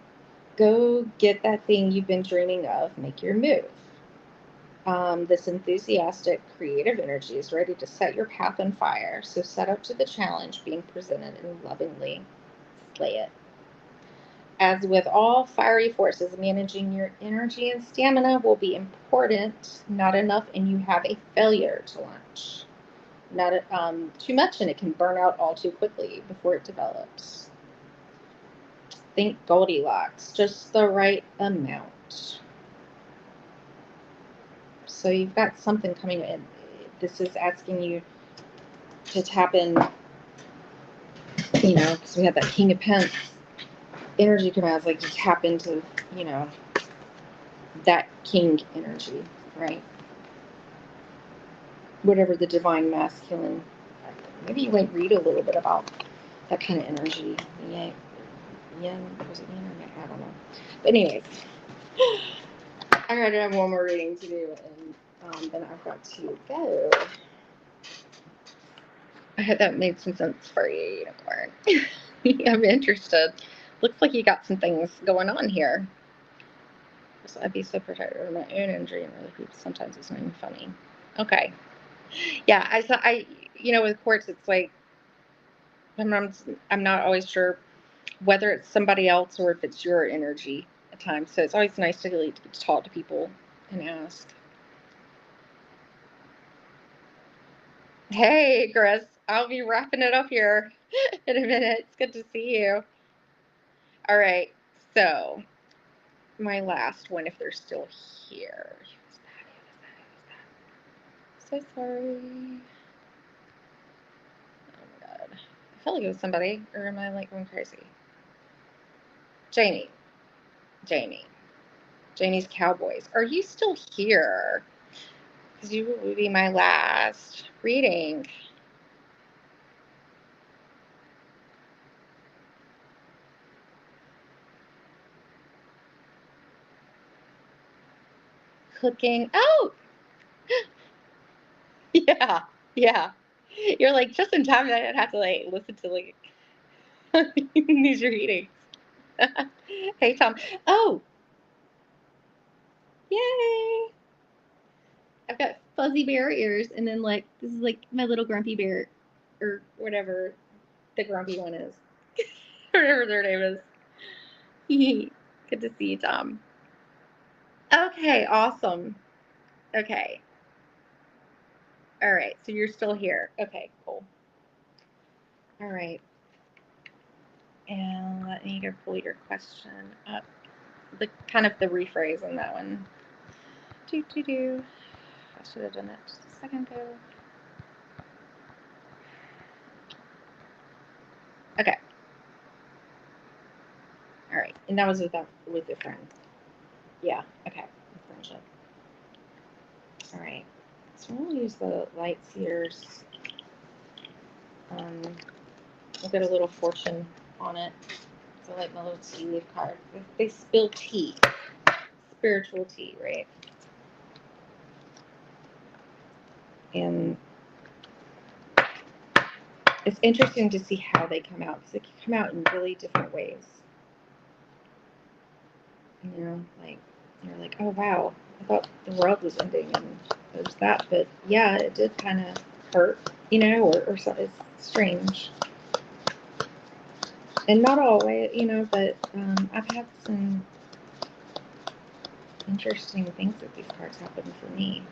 Go get that thing you've been dreaming of. Make your move. This enthusiastic, creative energy is ready to set your path on fire. So set up to the challenge being presented and lovingly slay it. As with all fiery forces, managing your energy and stamina will be important. Not enough, and you have a failure to launch. Not too much, and it can burn out all too quickly before it develops. Think Goldilocks, just the right amount. So you've got something coming in. This is asking you to tap in, because we had that King of Pence energy come out. It's like to tap into, that king energy, right? Whatever the divine masculine. Maybe you might read a little bit about that kind of energy. Yin, was it yin or yang? I don't know. But anyways, I gotta have one more reading to do, and then I've got to go. I hope that made some sense for you, unicorn. I'm interested. Looks like you got some things going on here. So I'd be so protective of my own energy and other people. Sometimes it's not even funny. Okay. Yeah, I with quartz, it's like I'm not always sure whether it's somebody else or if it's your energy at times. So it's always nice to talk to people and ask. Hey, Chris, I'll be wrapping it up here in a minute. It's good to see you. All right, so my last one, if they're still here. So sorry. Oh my god. I feel like it was somebody, or am I like going crazy? Jamie's Cowboys. Are you still here? Because you will be my last reading. Cooking. Oh! Yeah. You're like just in time that I didn't have to listen to these readings. Hey, Tom. Oh! Yay! I've got fuzzy bear ears, and then this is my little grumpy bear, or whatever the grumpy one is, whatever their name is. Good to see you, Tom. Okay, awesome. Okay. All right, so you're still here. Okay, cool. All right. And let me go pull your question up. The rephrase on that one. I should have done it just a second ago. Okay. All right, and that was with your friend. Yeah. Okay. Friendship. All right. So we'll use the light seers. We'll get a little fortune on it. So like my little tea leaf card. They spill tea. Spiritual tea, right? And it's interesting to see how they come out, because they can come out in really different ways. You're like, oh wow, I thought the world was ending and there's that, but yeah, it did kind of hurt, or so. It's strange. And not always, but I've had some interesting things that these cards happen for me.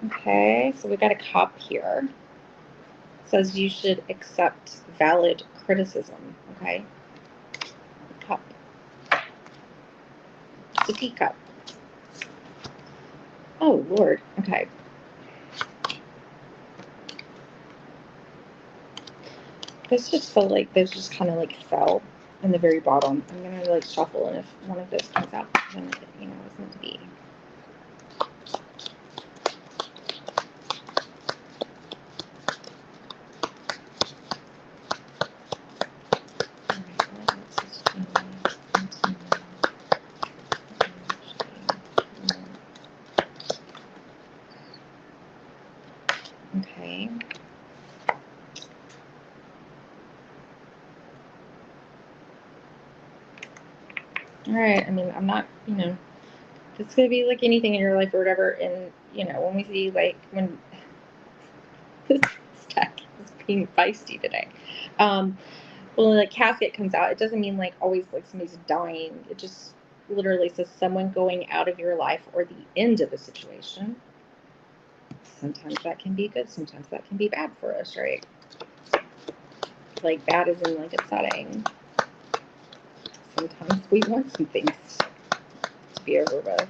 Okay, so we got a cup here. It says you should accept valid criticism. Okay, cup. It's a teacup. Oh Lord. Okay. This just felt like those just kind of fell in the very bottom. I'm gonna shuffle, and if one of those comes out, then it's meant to be. All right. I mean, I'm not, it's going to be like anything in your life or whatever. And, when we see, like, when this deck is being feisty today. When the casket comes out, it doesn't mean like always like somebody's dying. It just literally says someone going out of your life or the end of a situation. Sometimes that can be good. Sometimes that can be bad for us, right? Like bad is in like upsetting. Sometimes we want some things to be over with.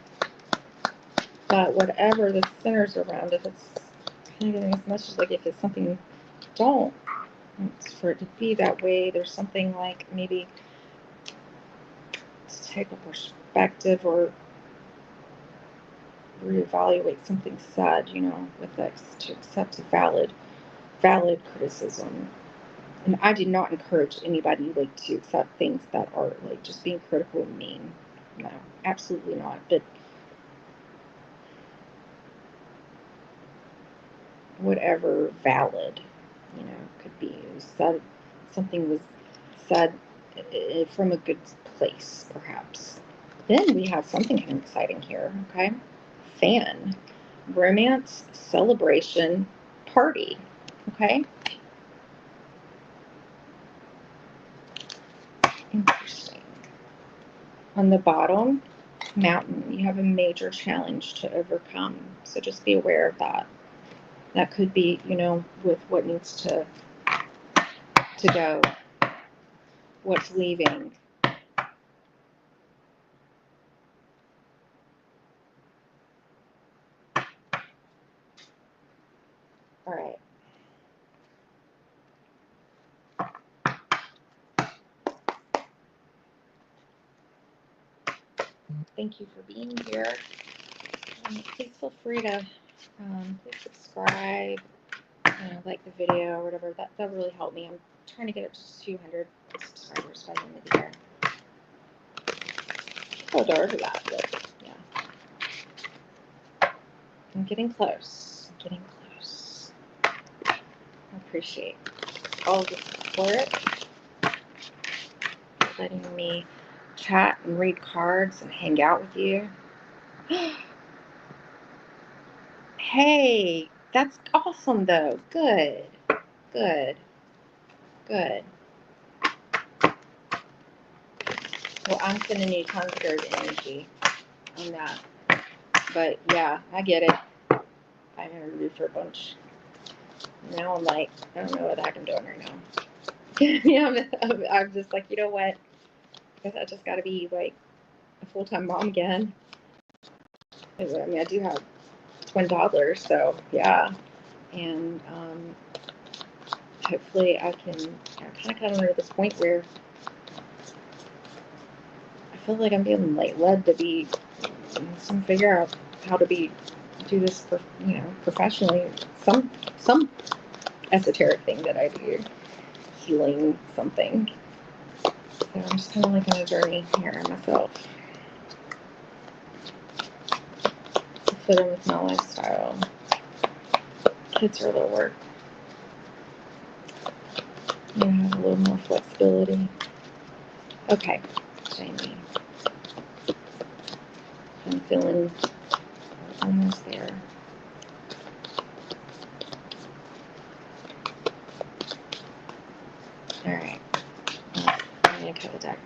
But whatever the centers around, if it's kind of getting this message, like if it's something you don't want for it to be that way, there's something like maybe to take a perspective or reevaluate something said, with X to accept a valid criticism. And I do not encourage anybody like to accept things that are like just being critical and mean. No, absolutely not. But whatever valid, could be said, something was said from a good place, perhaps. Then we have something kind of exciting here, okay? Fan, romance, celebration, party, okay? Interesting. On the bottom, mountain, you have a major challenge to overcome. So just be aware of that. That could be, with what needs to go, what's leaving. All right. Thank you for being here. Please feel free to please subscribe, like the video or whatever. That really helped me. I'm trying to get up to 200 subscribers by the end of the year. So dark that, but yeah. I'm getting close. I appreciate all the support, letting me chat and read cards and hang out with you. Hey, that's awesome though. Good. Well, I'm sending you tons of good energy on that. But yeah, I get it. I interviewed for a bunch. Now I'm like, I don't know what the heck I'm doing right now. Yeah, I'm just like, you know what? I guess I just got to be like a full-time mom again. I mean, I do have twin toddlers, so yeah. And hopefully I can kind of come to this point where I feel like I'm being like led to be figure out how to do this professionally. Some esoteric thing that I do, healing something. So I'm just kind of like on a journey here myself to fit in with my lifestyle. Kids are littler. You have a little more flexibility. Okay, Jamie. I'm feeling almost there. All right. I'm going to cut the deck.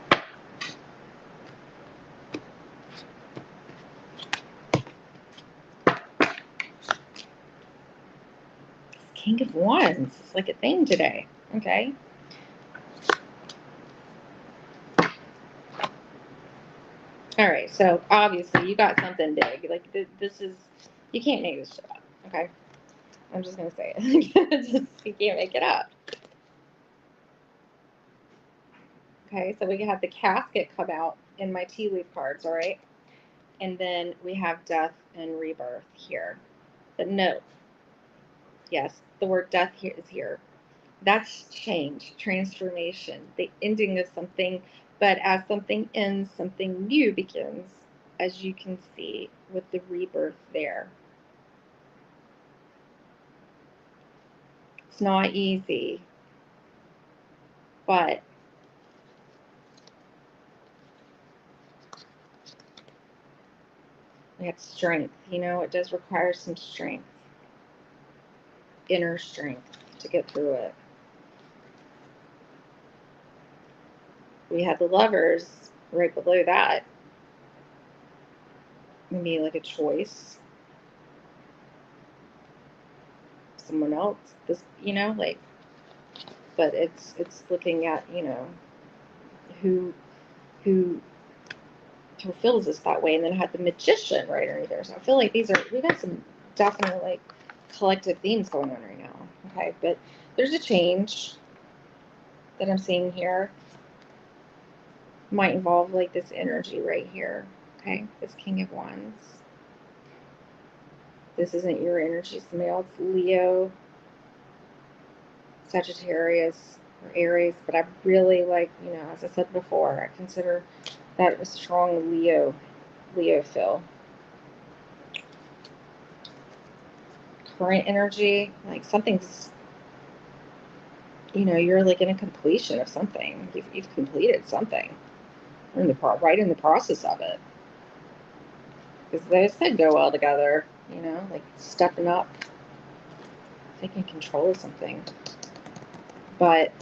King of Wands. It's like a thing today. Okay. All right. So obviously you got something big. Like this is, you can't make this shit up. Okay. I'm just going to say it. You can't make it up. Okay. So we have the casket come out in my tea leaf cards. All right. And then we have death and rebirth here. But no. Yes. The word death here is here. That's change, transformation, the ending of something. But as something ends, something new begins, as you can see with the rebirth there. It's not easy, but We had strength. You know, it does require some strength, inner strength to get through it. We had the Lovers right below that. Maybe like a choice. Someone else. This, you know, like, but it's looking at, you know, who fulfills us that way. And then I had the Magician right under there. So I feel like we've got some definite like collective themes going on right now. Okay, but there's a change that I'm seeing here. Might involve like this energy right here. Okay, this King of Wands. This isn't your energy, somebody else. Leo, Sagittarius, or Aries. But I really like, you know, as I said before, I consider that a strong Leo feel. Current energy, like something's, you know, you're like in a completion of something. You've completed something. You're right in the process of it. Because those could go well together, you know, like stepping up, taking control of something. But,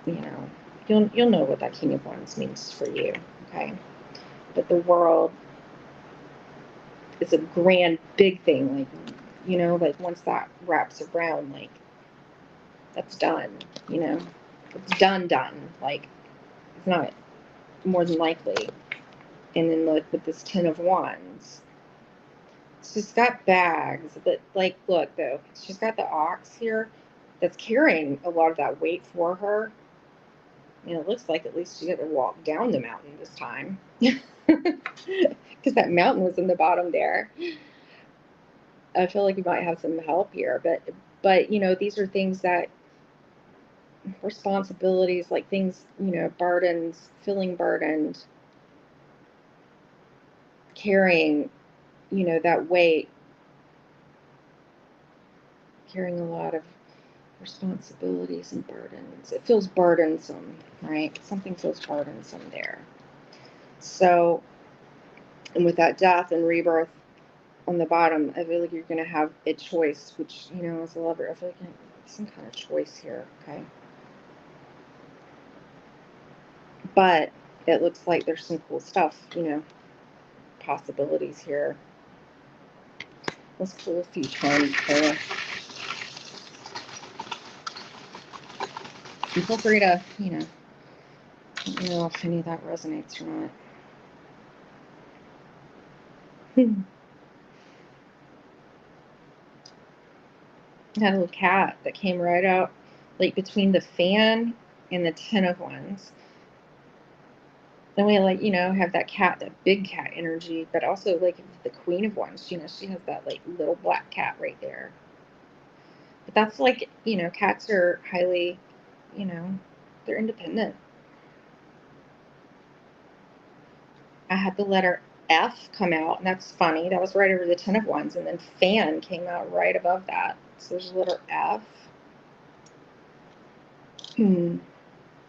you know, you'll know what that King of Wands means for you, okay? But the world is a grand, big thing. Like, you know, like once that wraps around, like, that's done, you know? It's done. Like, it's not more than likely. And then like with this Ten of Wands, she's got bags, but like, look though, she's got the ox here that's carrying a lot of that weight for her. And it looks like at least she had to walk down the mountain this time. Because that mountain was in the bottom there. I feel like you might have some help here, but you know, these are things that responsibilities, like things, you know, burdens, feeling burdened, carrying, you know, that weight, carrying a lot of responsibilities and burdens. It feels burdensome, right? Something feels burdensome there. So, and with that death and rebirth on the bottom, I feel like you're going to have a choice, which, you know, as a lover, I feel like some kind of choice here, okay? But it looks like there's some cool stuff, you know, possibilities here. Let's pull a few cards here. And feel free to, you know, let me know if any of that resonates or not. I had a little cat that came right out, like between the fan and the Ten of Wands. Then we, like, you know, have that cat, that big cat energy, but also like the Queen of Wands, you know, she has that like little black cat right there. But that's like, you know, cats are highly, you know, they're independent. I had the letter F come out, and that's funny. That was right over the Ten of Wands, and then fan came out right above that. So there's a letter F. I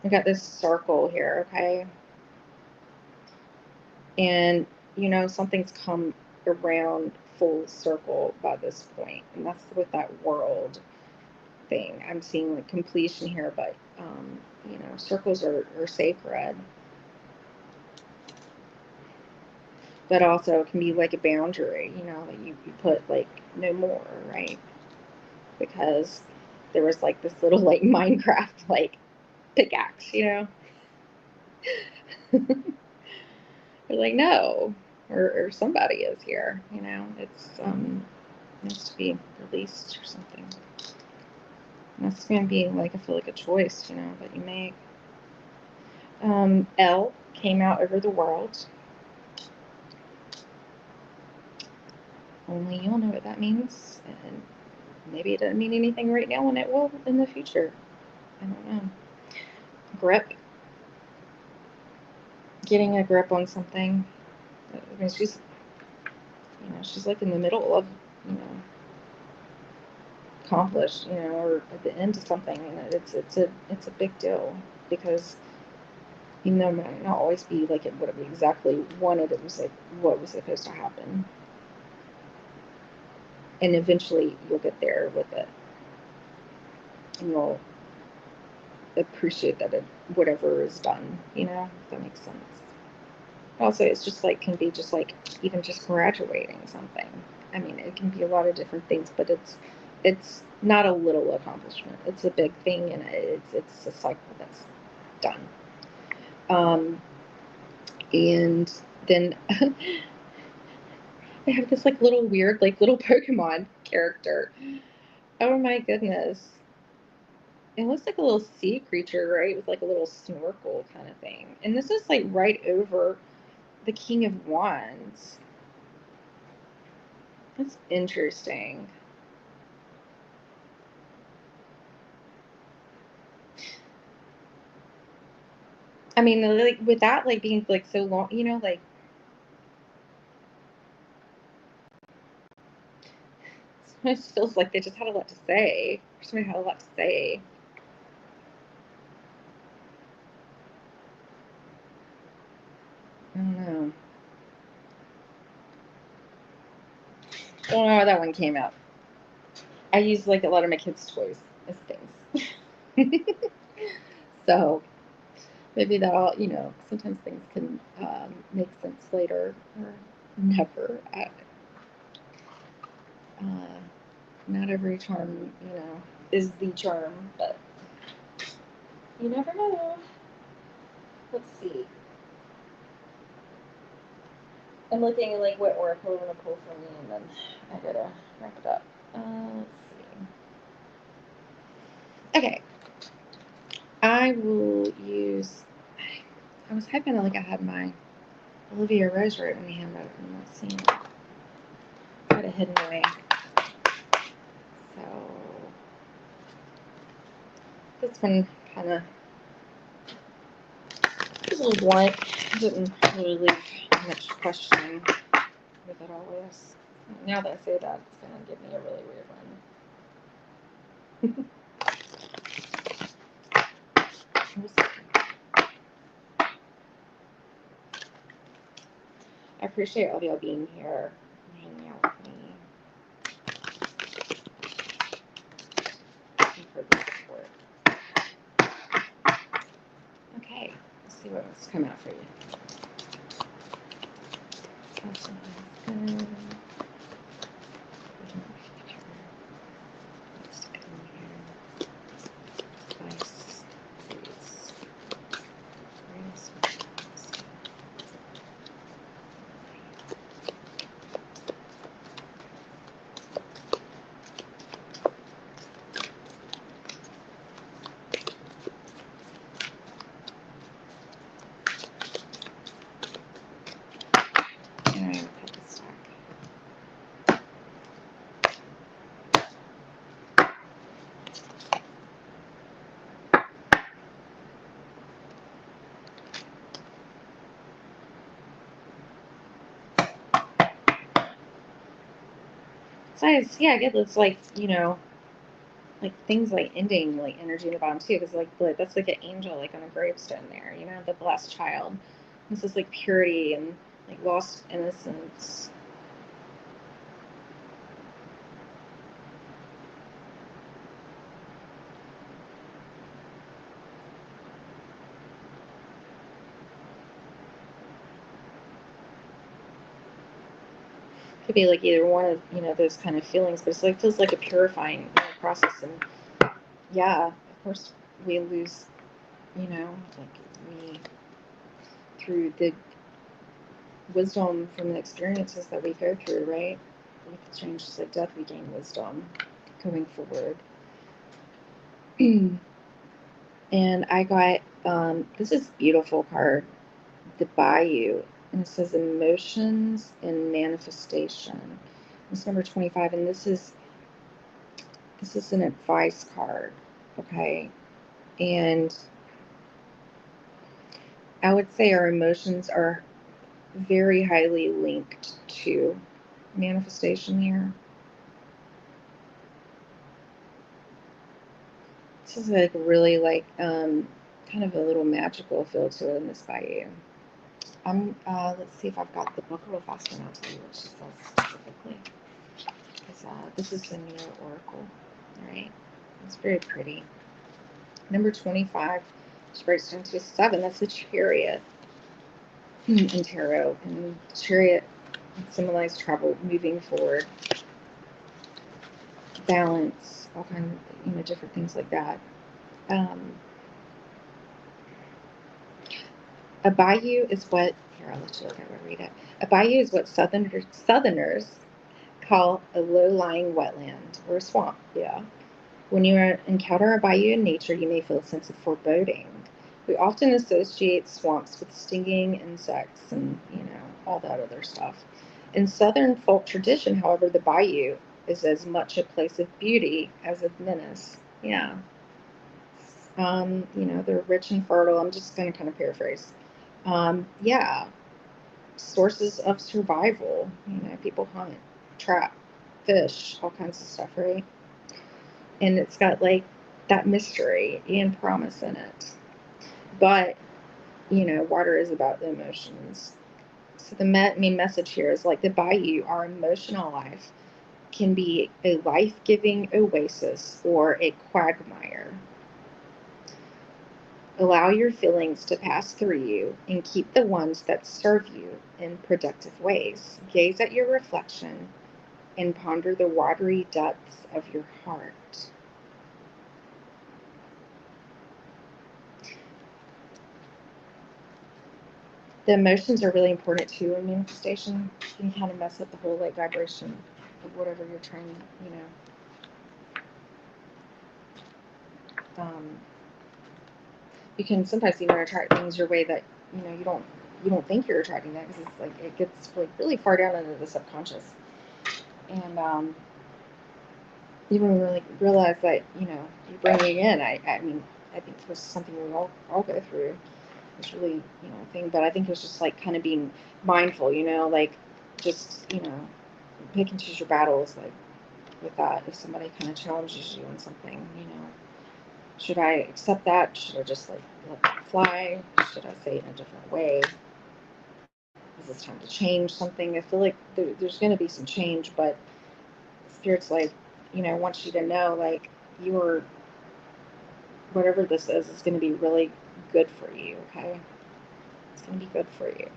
got this circle here, okay? And, you know, something's come around full circle by this point. And that's with that world thing. I'm seeing like completion here, but, you know, circles are sacred. But also it can be like a boundary, you know, that you put like no more, right? Because there was like this little like Minecraft like pickaxe, you know? They're like, no, or somebody is here, you know? It's needs to be released or something. And that's going to be like, I feel like a choice, you know, that you make. L came out over the world. Only you'll know what that means, and maybe it doesn't mean anything right now, and it will in the future. I don't know. Grip. Getting a grip on something. I mean, she's, you know, she's like in the middle of, you know, accomplished, you know, or at the end of something, and it's a big deal, because Even though it might not always be like it would have exactly wanted, it was like what was supposed to happen. And eventually you'll get there with it. And you'll appreciate that whatever is done, if that makes sense. Also, it's just like, can be just like, even just graduating something. I mean, it can be a lot of different things, but it's not a little accomplishment. It's a big thing, and it's a cycle that's done. And then I have this like little weird, like little Pokemon character. Oh my goodness. It looks like a little sea creature, right? With like a little snorkel kind of thing. And this is like right over the King of Wands. That's interesting. I mean, like with that, like being like so long, like it feels like they just had a lot to say. Somebody had a lot to say. I don't know. I don't know how that one came out. I use like a lot of my kids' toys as things. So maybe that'll, sometimes things can make sense later or never. Not every charm, is the charm, but you never know. Let's see. I'm looking at like what oracle we're gonna pull for me, and then I gotta wrap it up. Let's see. Okay. I will use. I was hoping like I had my Olivia Rose right in hand, but I'm not seeing it. Got it hidden away. So this one kind of is a little blunt. Didn't really leave much questioning with it always. Now that I say that, it's gonna give me a really weird one. I appreciate all of y'all being here and hanging out with me. Thank you for the support. Okay, let's see what's coming out for you. Good. So yeah, I get this like, like things like ending like energy in the bottom too, because like that's like an angel like on a gravestone there, the blessed child. This is like purity and like lost innocence. Could be like either one of those kind of feelings, but it's like feels like a purifying process. And yeah, of course we lose, like we through the wisdom from the experiences that we go through, right? With exchanges like death, we gain wisdom going forward. And I got this is beautiful card, the Bayou, and it says emotions and manifestation. It's number 25, and this is an advice card, okay? And I would say our emotions are very highly linked to manifestation here. This is like really like kind of a little magical feel to it in this bayou. Let's see if I've got the book real fast and I'll tell you what she says specifically. Because this is the New Oracle, right? It's very pretty. Number 25, she breaks down to a 7. That's the Chariot in tarot. And Chariot symbolizes travel, moving forward, balance, all kinds of, different things like that. A bayou is what, here, I'll let you look at it, read it. A bayou is what Southerners call a low-lying wetland or a swamp, yeah. When you encounter a bayou in nature, you may feel a sense of foreboding. We often associate swamps with stinging insects and, all that other stuff. In Southern folk tradition, however, the bayou is as much a place of beauty as of menace. Yeah. They're rich and fertile. I'm just going to kind of paraphrase. Yeah. Sources of survival. People hunt, trap, fish, all kinds of stuff, right? And it's got like that mystery and promise in it. But, water is about the emotions. So the main message here is like the bayou, our emotional life, can be a life-giving oasis or a quagmire. Allow your feelings to pass through you and keep the ones that serve you in productive ways. Gaze at your reflection and ponder the watery depths of your heart. The emotions are really important too in manifestation. You can kind of mess up the whole vibration of whatever you're trying, you can sometimes even attract things your way that you don't think you're attracting that, because it's it gets really far down into the subconscious, and you don't really realize that you're bringing in. I mean, I think this is something we all go through. It's really thing, but I think it's just kind of being mindful, just pick and choose your battles with that. If somebody kind of challenges you on something, should I accept that? Should I just let that fly? Should I say it in a different way? Is this time to change something? I feel like there's going to be some change, but Spirit's wants you to know you're, whatever this is going to be really good for you, okay? It's going to be good for you.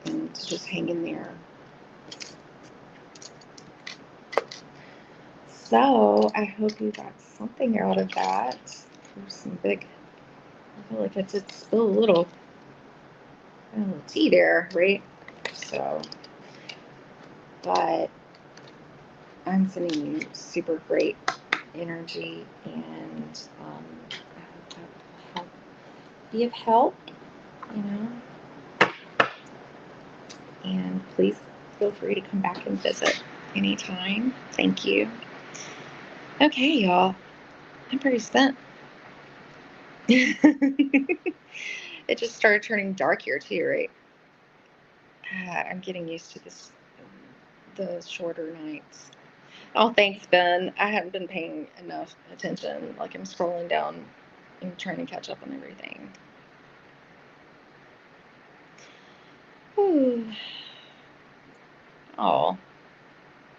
And to just hang in there. So I hope you got something out of that. There's some big, I feel like I did spill a little tea there, right? So, but I'm sending you super great energy, and I hope that will be of help, and please feel free to come back and visit anytime. Thank you. Okay, y'all, I'm pretty spent. It just started turning dark here too, right? I'm getting used to the shorter nights. Oh, thanks, Ben. I haven't been paying enough attention. I'm scrolling down and trying to catch up on everything. Whew. Oh,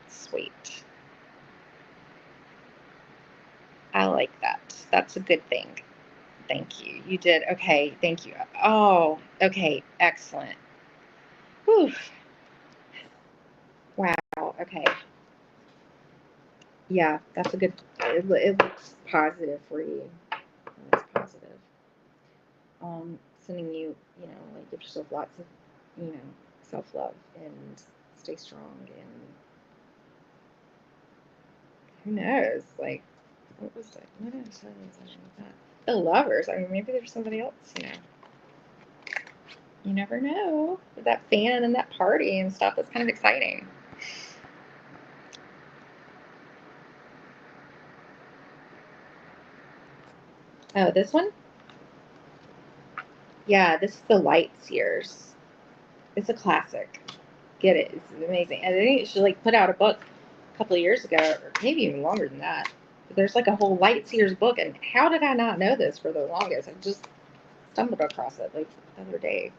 sweet. I like that. That's a good thing. Thank you. You did. Okay. Thank you. Oh, okay. Excellent. Whew. Wow. Okay. Yeah, that's a good, it looks positive for you. It's positive. Sending you, give yourself lots of, self-love, and stay strong, and who knows, what was it? What did I tell you something like that? The Lovers. I mean, maybe there's somebody else, You never know. With that fan and that party and stuff, that's kind of exciting. Oh, this one? Yeah, this is the Light Seers. It's a classic. Get it. It's amazing. And I think she put out a book a couple of years ago, or maybe even longer than that. There's like a whole light seers book, and how did I not know this for the longest? I just stumbled across it like the other day.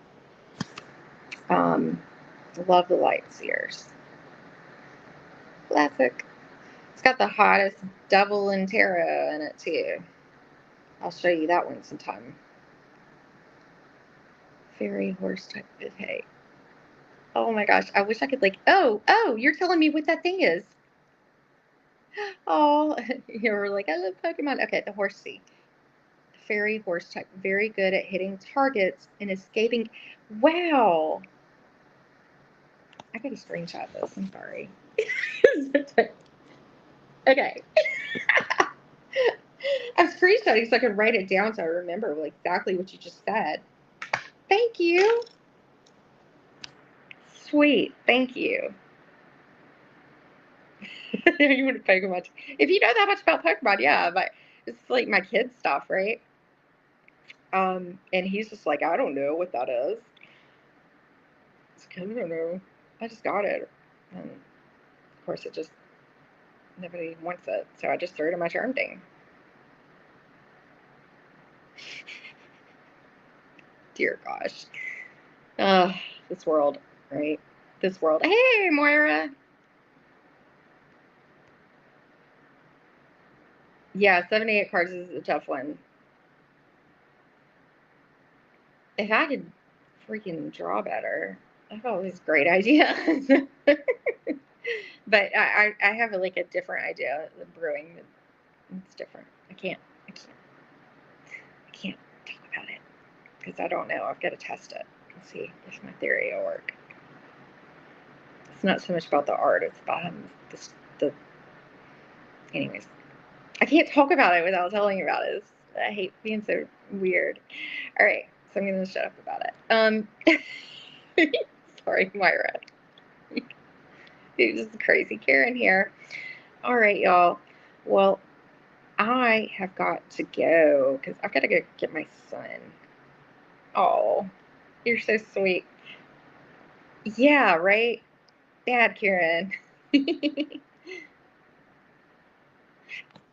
Love the light seers. Classic. It's got the hottest devil and tarot in it too. I'll show you that one sometime. Fairy horse type of hay. Oh my gosh, I wish I could like, oh, you're telling me what that thing is. Oh, you're like, I love Pokemon. Okay, the horsey. Fairy horse type. Very good at hitting targets and escaping. Wow. I gotta screenshot this. I'm sorry. Okay. I'm screenshotting so I can write it down so I remember like exactly what you just said. Thank you. Sweet. Thank you. You want Pokemon? If you know that much about Pokemon, yeah, but it's like my kid's stuff, right? And he's just like, I don't know what that is. It's like, I don't know. I just got it, and of course, it just nobody wants it, so I just threw it in my charm thing. Dear gosh, this world, right? This world. Hey, Moira. Yeah, 78 cards is a tough one. If I could freaking draw better, I've always great ideas. But I have like a different idea. The brewing, it's different. I can't talk about it because I don't know. I've got to test it and see if my theory will work. It's not so much about the art; it's about the. Anyways, I can't talk about it without telling you about it. I hate being so weird. All right, so I'm gonna shut up about it. Sorry, Myra. Dude, this is crazy Karen here. All right, y'all. Well, I have got to go because I've got to go get my son. Oh, you're so sweet. Yeah, right? Bad, Karen.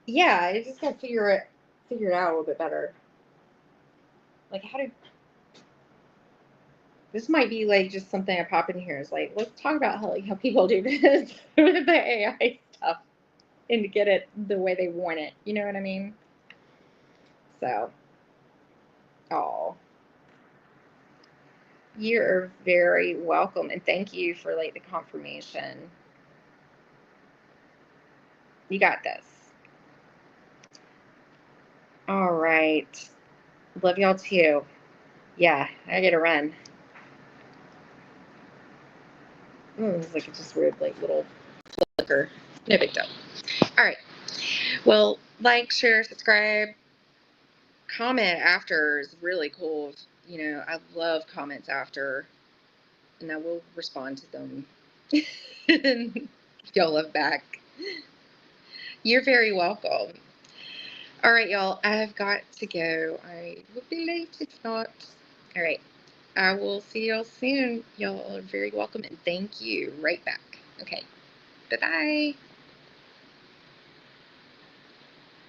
Yeah, I just got to figure it out a little bit better. Like, this might be like just something I pop in here. Is like, let's talk about how people do this with the AI stuff and to get it the way they want it. You know what I mean? So, oh, you're very welcome, and thank you for like the confirmation. You got this. All right. Love y'all too. Yeah, I gotta run. It's like just weird, like little flicker. No big deal. All right. Well, like, share, subscribe, comment after is really cool. You know, I love comments after, and I will respond to them. Y'all love back. You're very welcome. All right, y'all. I have got to go. I will be late if not. All right. I will see y'all soon. Y'all are very welcome, and thank you. Right back. Okay. Bye bye.